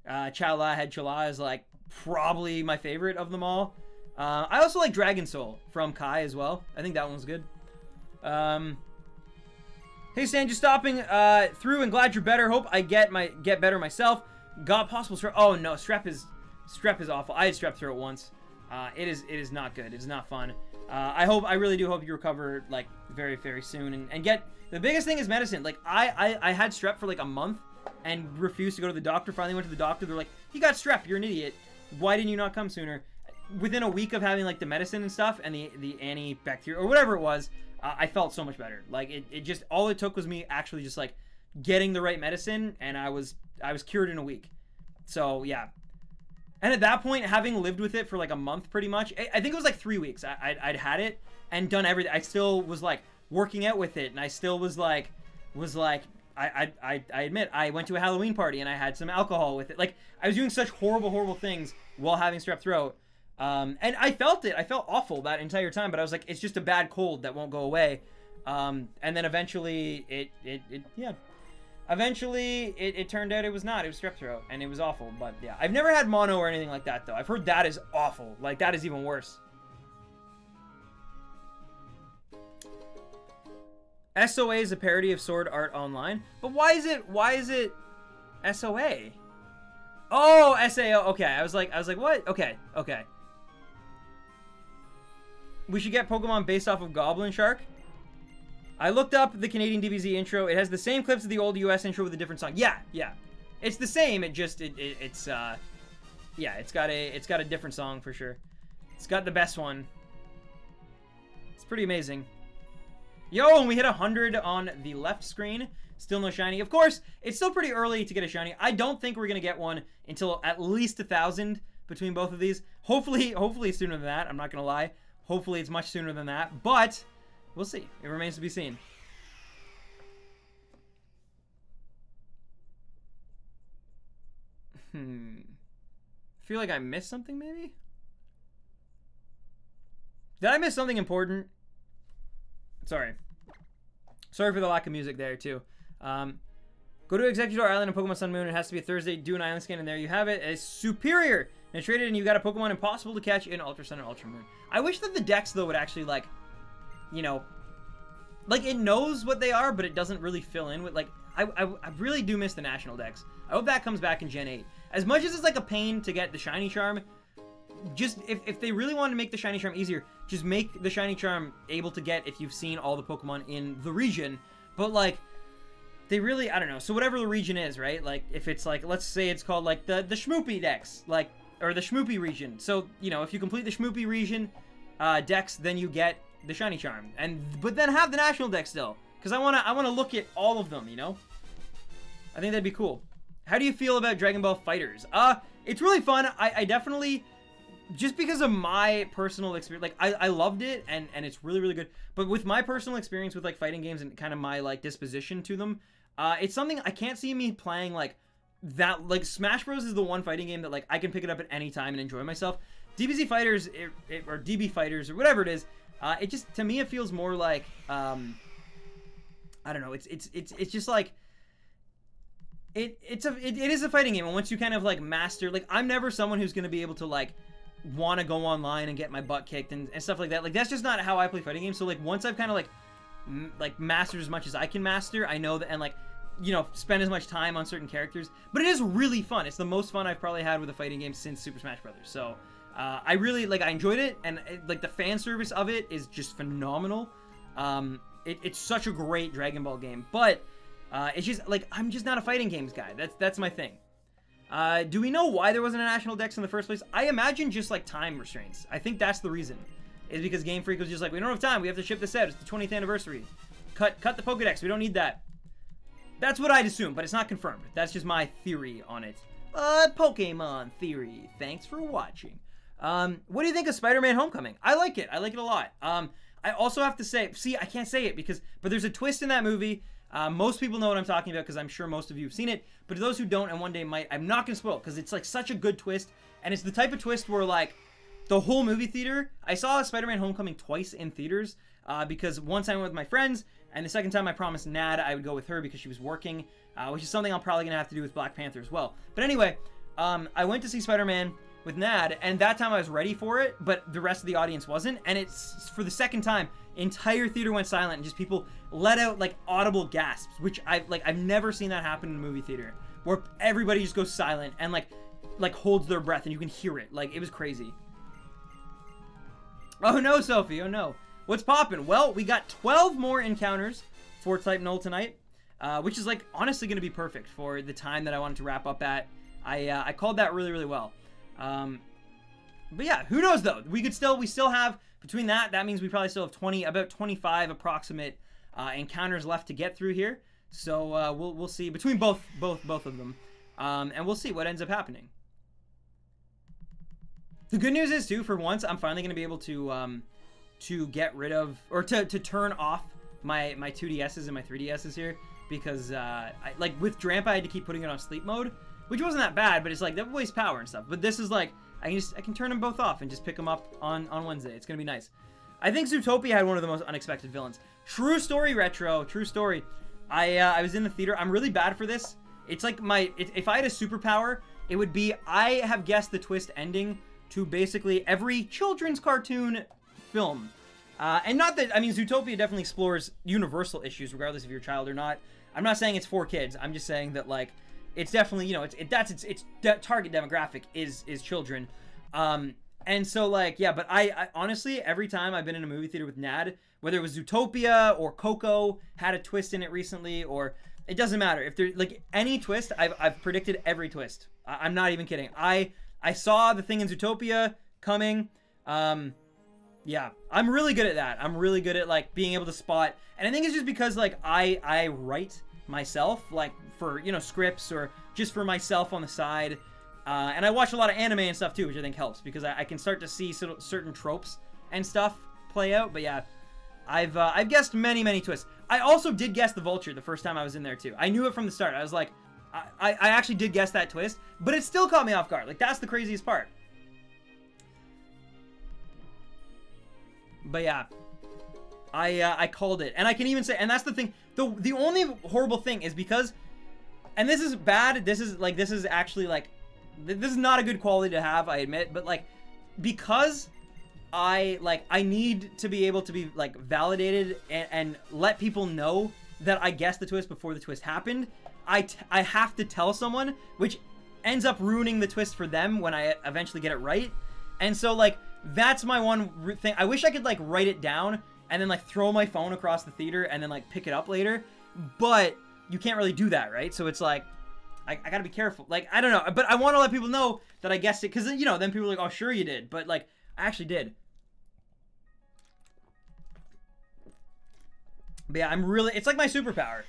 Speaker 1: Chala Head Chala is like probably my favorite of them all. I also like Dragon Soul from Kai as well. I think that one's good. Hey Stan, just stopping through and glad you're better. Hope I get better myself. Got possible strep. Oh no, strep is awful. I had strep throat once. It is not good. It's not fun. I really do hope you recover like very, very soon and get, the biggest thing is medicine. Like I had strep for like a month and refused to go to the doctor. Finally went to the doctor. They're like, you got strep. You're an idiot. Why didn't you not come sooner? Within a week of having like the medicine and stuff and the antibacterial or whatever it was, I felt so much better. Like it just, all it took was me actually just like getting the right medicine and I was cured in a week. So yeah. And at that point, having lived with it for like a month pretty much, I think it was like 3 weeks. I'd had it and done everything. I still was like working out with it and I still was like, I admit, I went to a Halloween party and I had some alcohol with it. Like I was doing such horrible things while having strep throat. And I felt it. I felt awful that entire time, but I was like, it's just a bad cold that won't go away. And then eventually it turned out it was not. It was strep throat, and it was awful. But yeah, I've never had mono or anything like that, though. I've heard that is awful. Like, that is even worse. SOA is a parody of Sword Art Online. But why is it SOA? Oh, SAO. Okay, I was like, what? Okay. We should get Pokemon based off of Goblin Shark. I looked up the Canadian DBZ intro. It has the same clips of the old US intro with a different song. Yeah. It's the same. It just it's got a different song for sure. It's got the best one. It's pretty amazing. Yo, and we hit 100 on the left screen. Still no shiny. Of course, it's still pretty early to get a shiny. I don't think we're gonna get one until at least 1,000 between both of these. Hopefully sooner than that. I'm not gonna lie. Hopefully it's much sooner than that, but we'll see. It remains to be seen. I feel like I missed something, maybe? Did I miss something important? Sorry for the lack of music there, too. Go to Executor Island in Pokemon Sun Moon. It has to be a Thursday. Do an island scan, and there you have it. It's superior. And traded, and you got a Pokemon impossible to catch in Ultra Sun and Ultra Moon. I wish that the Dex, though, would actually, like, you know, like, it knows what they are, but it doesn't really fill in with, like, I really do miss the National Dex. I hope that comes back in Gen 8. As much as it's, like, a pain to get the Shiny Charm, just, if they really want to make the Shiny Charm easier, just make the Shiny Charm able to get if you've seen all the Pokemon in the region. But, like, they really, I don't know. So whatever the region is, right? Like, if it's, like, let's say it's called, like, the Shmoopy Dex, like, or the Shmoopy region. So, you know, if you complete the Shmoopy region Dex, then you get the Shiny Charm. But then have the National Dex still. Because I wanna look at all of them, you know? I think that'd be cool. How do you feel about Dragon Ball FighterZ? It's really fun. I definitely, just because of my personal experience, like, I loved it, and it's really, really good. But with my personal experience with, like, fighting games and kind of my, like, disposition to them, it's something I can't see me playing, like, that, like, Smash Bros. Is the one fighting game that, like, I can pick it up at any time and enjoy myself. DBZ Fighters, or DB Fighters, or whatever it is, it just, to me, it feels more like, I don't know, it's just like, it is a fighting game, and once you kind of, like, master, like, I'm never someone who's going to be able to, like, want to go online and get my butt kicked and stuff like that. Like, that's just not how I play fighting games. So, like, once I've kind of, like, mastered as much as I can master, I know that, and, like, you know, spend as much time on certain characters. But it is really fun. It's the most fun I've probably had with a fighting game since Super Smash Brothers. So, I really, like, I enjoyed it, and, like, the fan service of it is just phenomenal. It's such a great Dragon Ball game, but, it's just, like, I'm just not a fighting games guy. That's my thing. Do we know why there wasn't a National Dex in the first place? I imagine just, like, time restraints. I think that's the reason. Is because Game Freak was just like, we don't have time. We have to ship this out. It's the 20th anniversary. Cut the Pokedex. We don't need that. That's what I'd assume, but it's not confirmed. That's just my theory on it. Pokemon theory. Thanks for watching. What do you think of Spider-Man Homecoming? I like it. I like it a lot. I also have to say, see, I can't say it but there's a twist in that movie. Most people know what I'm talking about because I'm sure most of you have seen it. But to those who don't and one day might, I'm not going to spoil it because it's, like, such a good twist. And it's the type of twist where, like, the whole movie theater, I saw Spider-Man Homecoming twice in theaters because once I went with my friends, and the second time I promised Nad I would go with her because she was working, which is something I'm probably going to have to do with Black Panther as well. But anyway, I went to see Spider-Man with Nad, and that time I was ready for it, but the rest of the audience wasn't. And it's, for the second time, entire theater went silent, and just people let out, like, audible gasps, which I've never seen that happen in a movie theater, where everybody just goes silent and, like holds their breath, and you can hear it. Like, it was crazy. Oh no, Sophie, oh no. What's poppin'? Well, we got 12 more encounters for Type Null tonight, which is, like, honestly going to be perfect for the time that I wanted to wrap up at. I called that really, really well. But yeah, who knows though? We still have, between that means we probably still have about 25 approximate encounters left to get through here. So we'll see between both of them, and we'll see what ends up happening. The good news is too, for once, I'm finally going to be able to get rid of, or to turn off my 2DSs and my 3DSs here, because like with Drampa I had to keep putting it on sleep mode, which wasn't that bad, but it's like that wastes power and stuff. But this is like I can turn them both off and just pick them up on Wednesday. It's gonna be nice. I think Zootopia had one of the most unexpected villains. True story, Retro. True story. I was in the theater. I'm really bad for this. It's like if I had a superpower, it would be I have guessed the twist ending to basically every children's cartoon film. And not that, I mean, Zootopia definitely explores universal issues regardless if you're a child or not. I'm not saying it's for kids. I'm just saying that, like, it's definitely, you know, its target demographic is children. And so, like, yeah, but I honestly, every time I've been in a movie theater with Nad, whether it was Zootopia or Coco had a twist in it recently, or it doesn't matter. If there's, like, any twist, I've predicted every twist. I'm not even kidding. I saw the thing in Zootopia coming. Yeah, I'm really good at that. I'm really good at, like, being able to spot. And I think it's just because, like, I write myself, like, for, you know, scripts or just for myself on the side. And I watch a lot of anime and stuff, too, which I think helps because I can start to see certain tropes and stuff play out. But, yeah, I've guessed many twists. I also did guess the Vulture the first time I was in there, too. I knew it from the start. I was like, I actually did guess that twist, but it still caught me off guard. Like, that's the craziest part. But yeah, I called it, and I can even say, and that's the thing. The only horrible thing is because, and this is bad. This is actually like, this is not a good quality to have. I admit, but like, because I need to be able to be like validated and let people know that I guessed the twist before the twist happened. I have to tell someone, which ends up ruining the twist for them when I eventually get it right, and so like. That's my one thing. I wish I could, like, write it down and then, like, throw my phone across the theater and then, like, pick it up later. But you can't really do that, right? So it's like, I gotta be careful. Like, I don't know. But I want to let people know that I guessed it. Because, you know, then people are like, oh, sure you did. But, like, I actually did. But yeah, it's like my superpower.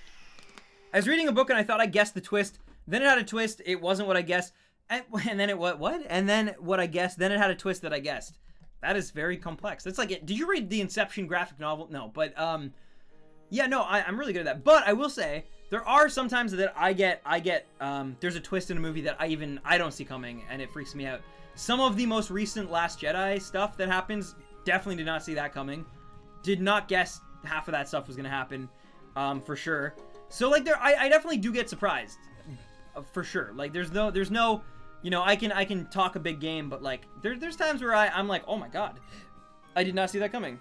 Speaker 1: I was reading a book and I thought I guessed the twist. Then it had a twist. It wasn't what I guessed. And then it what? And then what I guessed. Then it had a twist that I guessed. That is very complex. That's like it. Did you read the Inception graphic novel? No, but yeah, no, I'm really good at that. But I will say there are some times that I get there's a twist in a movie that I don't see coming, and it freaks me out. Some of the most recent Last Jedi stuff that happens, definitely did not see that coming. Did not guess half of that stuff was gonna happen, for sure. So like I definitely do get surprised, for sure. Like there's no, you know, I can talk a big game, but like there's times where I'm like, oh my god, I did not see that coming.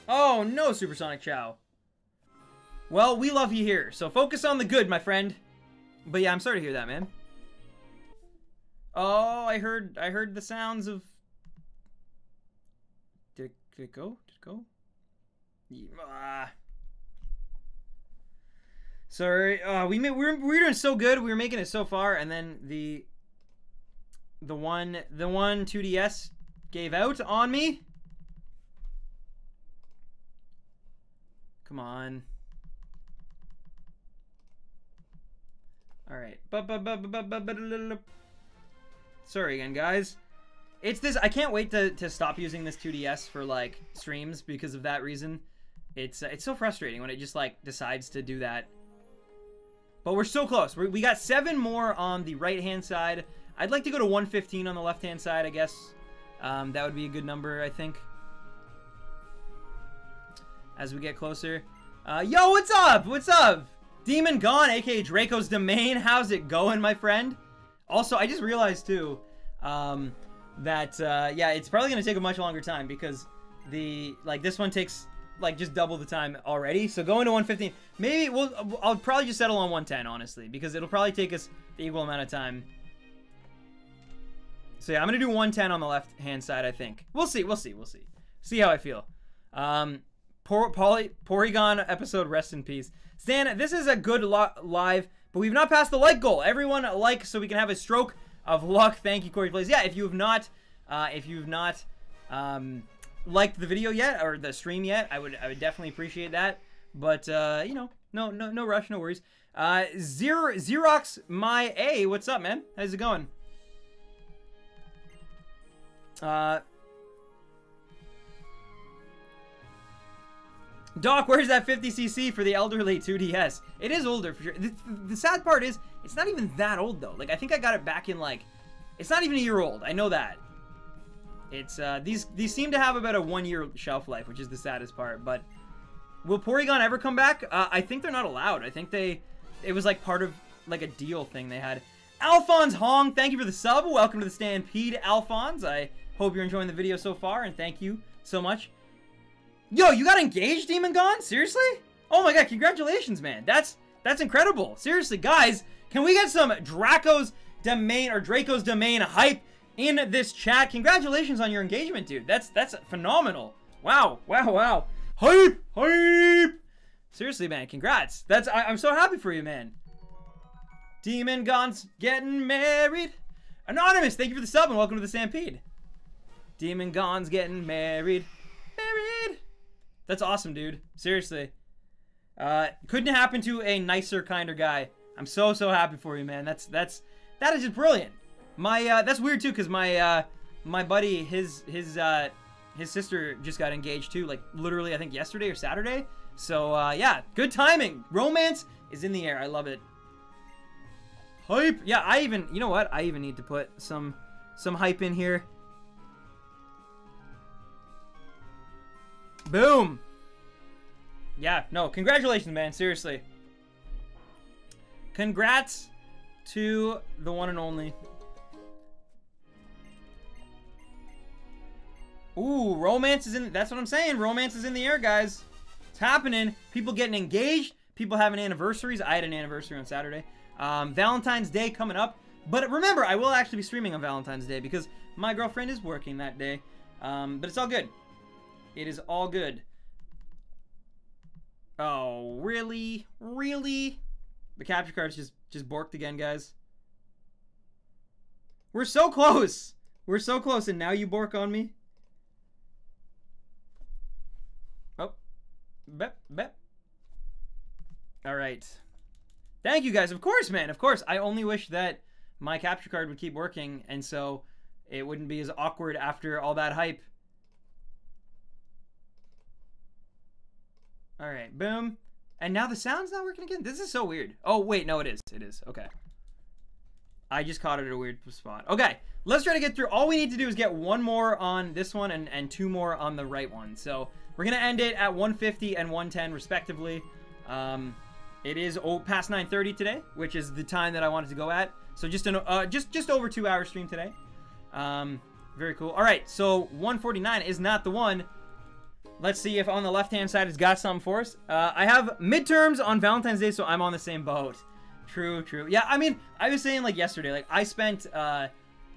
Speaker 1: Oh no, Supersonic Chow. Well, we love you here, so focus on the good, my friend. But yeah, I'm sorry to hear that, man. Oh, I heard the sounds of. Did it go? Did it go? Yeah. Sorry. We were doing so good. We were making it so far, and then the one 2DS gave out on me. Come on. All right. Sorry again, guys. It's this. I can't wait to stop using this 2DS for like streams because of that reason. It's so frustrating when it just like decides to do that. But we're so close. We got 7 more on the right-hand side. I'd like to go to 115 on the left-hand side, I guess. That would be a good number, I think. As we get closer. Yo, what's up? What's up? Demon Gone, aka Draco's Domain. How's it going, my friend? Also, I just realized, too, that, yeah, it's probably going to take a much longer time because this one takes, like, just double the time already. So going to 115, maybe I'll probably just settle on 110, honestly, because it'll probably take us the equal amount of time. So yeah, I'm going to do 110 on the left-hand side, I think. We'll see. See how I feel. Porygon episode, rest in peace. Stan, this is a good live, but we've not passed the like goal. Everyone like so we can have a stroke of luck. Thank you, Corey Plays. Yeah, if you've not liked the video yet or the stream yet, I would definitely appreciate that. But you know, no rush, no worries. Xerox my A, what's up, man? How's it going? Doc, where's that 50cc for the elderly 2DS? It is older for sure. The sad part is, it's not even that old though. Like, I think I got it back in like, it's not even a year old. I know that. It's, these seem to have about a 1-year shelf life, which is the saddest part. But will Porygon ever come back? I think they're not allowed. I think it was like part of like a deal thing they had. Alphonse Hong, thank you for the sub. Welcome to the Stampede, Alphonse. I hope you're enjoying the video so far, and thank you so much. Yo, you got engaged, Demon Gone? Seriously? Oh my god, congratulations, man. That's incredible. Seriously, guys, can we get some Draco's Domain hype in this chat? Congratulations on your engagement, dude. That's phenomenal. Wow. Hype! Seriously, man, congrats. I'm so happy for you, man. Demon Gone's getting married. Anonymous, thank you for the sub and welcome to the Stampede. Demon Gone's getting married. That's awesome, dude. Seriously. Couldn't happen to a nicer, kinder guy. I'm so happy for you, man. That is just brilliant. That's weird too, because my buddy, his sister just got engaged too, like literally I think yesterday or Saturday. So yeah, good timing. Romance is in the air. I love it. Hype. Yeah, you know what? I even need to put some hype in here. Boom. Yeah, no, congratulations, man. Seriously. Congrats to the one and only. Ooh, romance is in. That's what I'm saying. Romance is in the air, guys. It's happening. People getting engaged. People having anniversaries. I had an anniversary on Saturday. Valentine's Day coming up. But remember, I will actually be streaming on Valentine's Day because my girlfriend is working that day. But it's all good. It is all good. Oh, really? Really? The capture card's just borked again, guys. We're so close. We're so close, and now you bork on me? Oh, Bep, bep. All right. Thank you guys. Of course, man. Of course. I only wish that my capture card would keep working, and so it wouldn't be as awkward after all that hype. All right. Boom. And now the sound's not working again? This is so weird. Oh, wait. No, it is. It is. Okay. I just caught it at a weird spot. Okay. Let's try to get through. All we need to do is get one more on this one and two more on the right one. So we're going to end it at 150 and 110 respectively. It is past 9:30 today, which is the time that I wanted to go at. So just over 2 hour stream today. Very cool. All right, so 149 is not the one. Let's see if on the left-hand side it's got something for us. I have midterms on Valentine's Day, so I'm on the same boat. True, true. Yeah, I mean, I was saying like yesterday, like I spent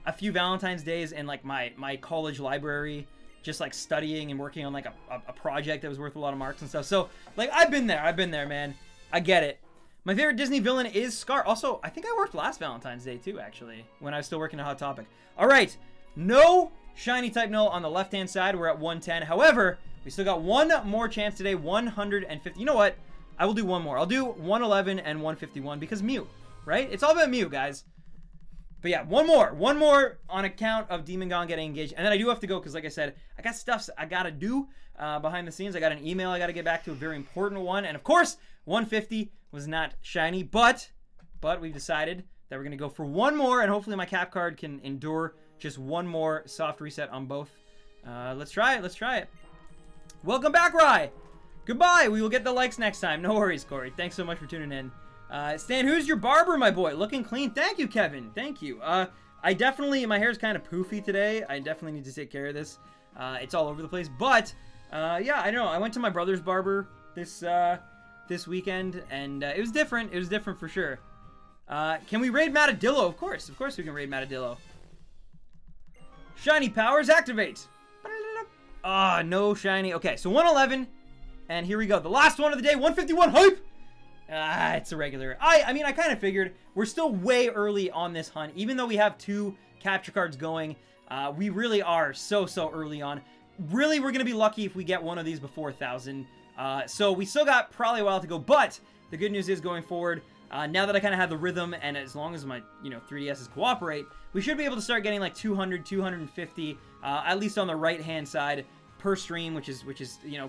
Speaker 1: a few Valentine's days in like my college library, just like studying and working on like a project that was worth a lot of marks and stuff. So like I've been there, man. I get it. My favorite Disney villain is Scar. Also, I think I worked last Valentine's Day too, actually, when I was still working at Hot Topic. All right, no shiny type null on the left-hand side. We're at 110. However, we still got one more chance today, 150. You know what? I will do one more. I'll do 111 and 151 because Mew, right? It's all about Mew, guys. But yeah, one more on account of Demon Gone getting engaged. And then I do have to go because, like I said, I got stuff I got to do behind the scenes. I got an email I got to get back to, a very important one. And of course, 150 was not shiny, but we've decided that we're going to go for one more, and hopefully my cap card can endure just one more soft reset on both. Let's try it. Welcome back, Rye. Goodbye. We will get the likes next time. No worries, Corey. Thanks so much for tuning in. Stan, who's your barber, my boy? Looking clean. Thank you, Kevin. Thank you. I definitely, my hair's kind of poofy today. I definitely need to take care of this. It's all over the place, but yeah, I don't know. I went to my brother's barber this weekend, and it was different. It was different for sure. Can we raid Matadillo? Of course we can raid Matadillo. Shiny powers activate. Ah, no shiny. Okay, so 111, and here we go. The last one of the day, 151 hype. Ah, it's a regular. I mean, I kind of figured we're still way early on this hunt, even though we have 2 capture cards going. We really are so early on. Really, we're gonna be lucky if we get one of these before 1,000. So we still got probably a while to go, but the good news is going forward, now that I kind of have the rhythm, and as long as my 3DSs cooperate, we should be able to start getting like 200, 250, at least on the right-hand side per stream, which is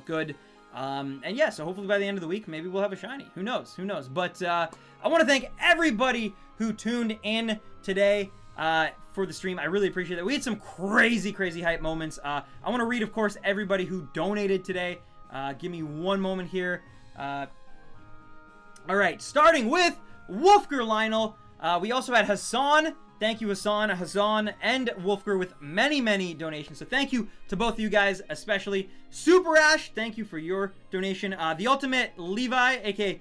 Speaker 1: good. And yeah, so hopefully by the end of the week, maybe we'll have a shiny. Who knows? But I want to thank everybody who tuned in today for the stream. I really appreciate it. We had some crazy hype moments. I want to read, of course, everybody who donated today. Give me one moment here. All right, starting with Wolfger Lionel. We also had Hassan. Thank you, Hassan, and Wolfger with many donations. So thank you to both of you guys, especially Super Ash. Thank you for your donation. The Ultimate Levi, aka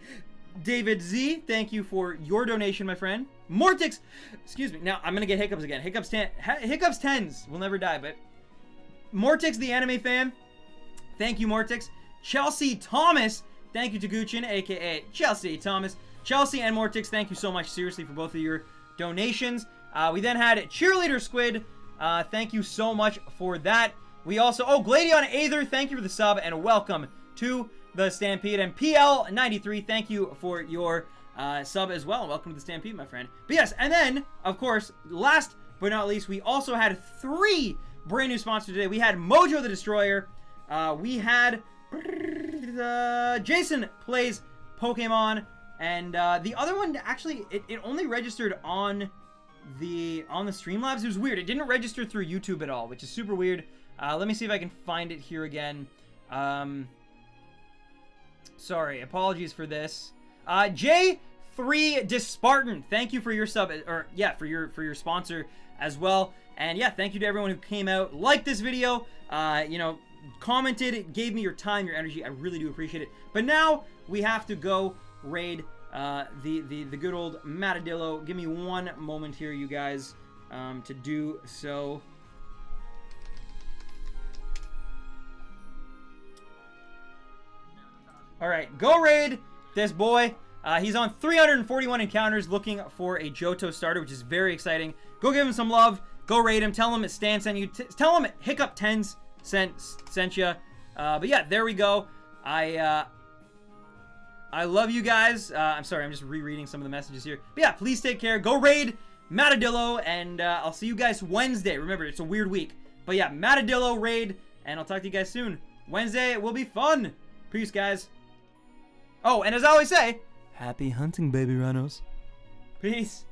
Speaker 1: David Z. Thank you for your donation, my friend. Mortix, excuse me. Now I'm gonna get hiccups again. Hiccups 10s will never die. But Mortix, the anime fan. Thank you, Mortix. Chelsea Thomas. Thank you to Guchin, aka Chelsea Thomas. Chelsea and Mortix, thank you so much, seriously, for both of your donations. We then had Cheerleader Squid. Thank you so much for that. We also, Gladion Aether, thank you for the sub, and welcome to the Stampede. And PL93, thank you for your sub as well. Welcome to the Stampede, my friend. But yes, and then, of course, last but not least, we also had 3 brand new sponsors today. We had Mojo the Destroyer. We had Jason Plays Pokemon, and the other one, actually, it only registered on the Streamlabs. It was weird. It didn't register through YouTube at all, which is super weird. Let me see if I can find it here again. Sorry, apologies for this. J3 Dispartan, thank you for your sub, or yeah, for your sponsor as well. And yeah, thank you to everyone who came out, liked this video, commented, gave me your time, your energy. I really do appreciate it. But now we have to go raid the good old Matadillo. Give me one moment here, you guys, to do so. All right, go raid this boy. He's on 341 encounters looking for a Johto starter, which is very exciting. Go give him some love. Go raid him. Tell him Stan sent you. Tell him Hiccup 10s sent you. But yeah, there we go. I love you guys. I'm sorry, I'm just rereading some of the messages here. But yeah, please take care. Go raid Matadillo, and I'll see you guys Wednesday. Remember, it's a weird week. But yeah, Matadillo raid, and I'll talk to you guys soon. Wednesday will be fun. Peace, guys. Oh, and as I always say, happy hunting, baby rhinos. Peace.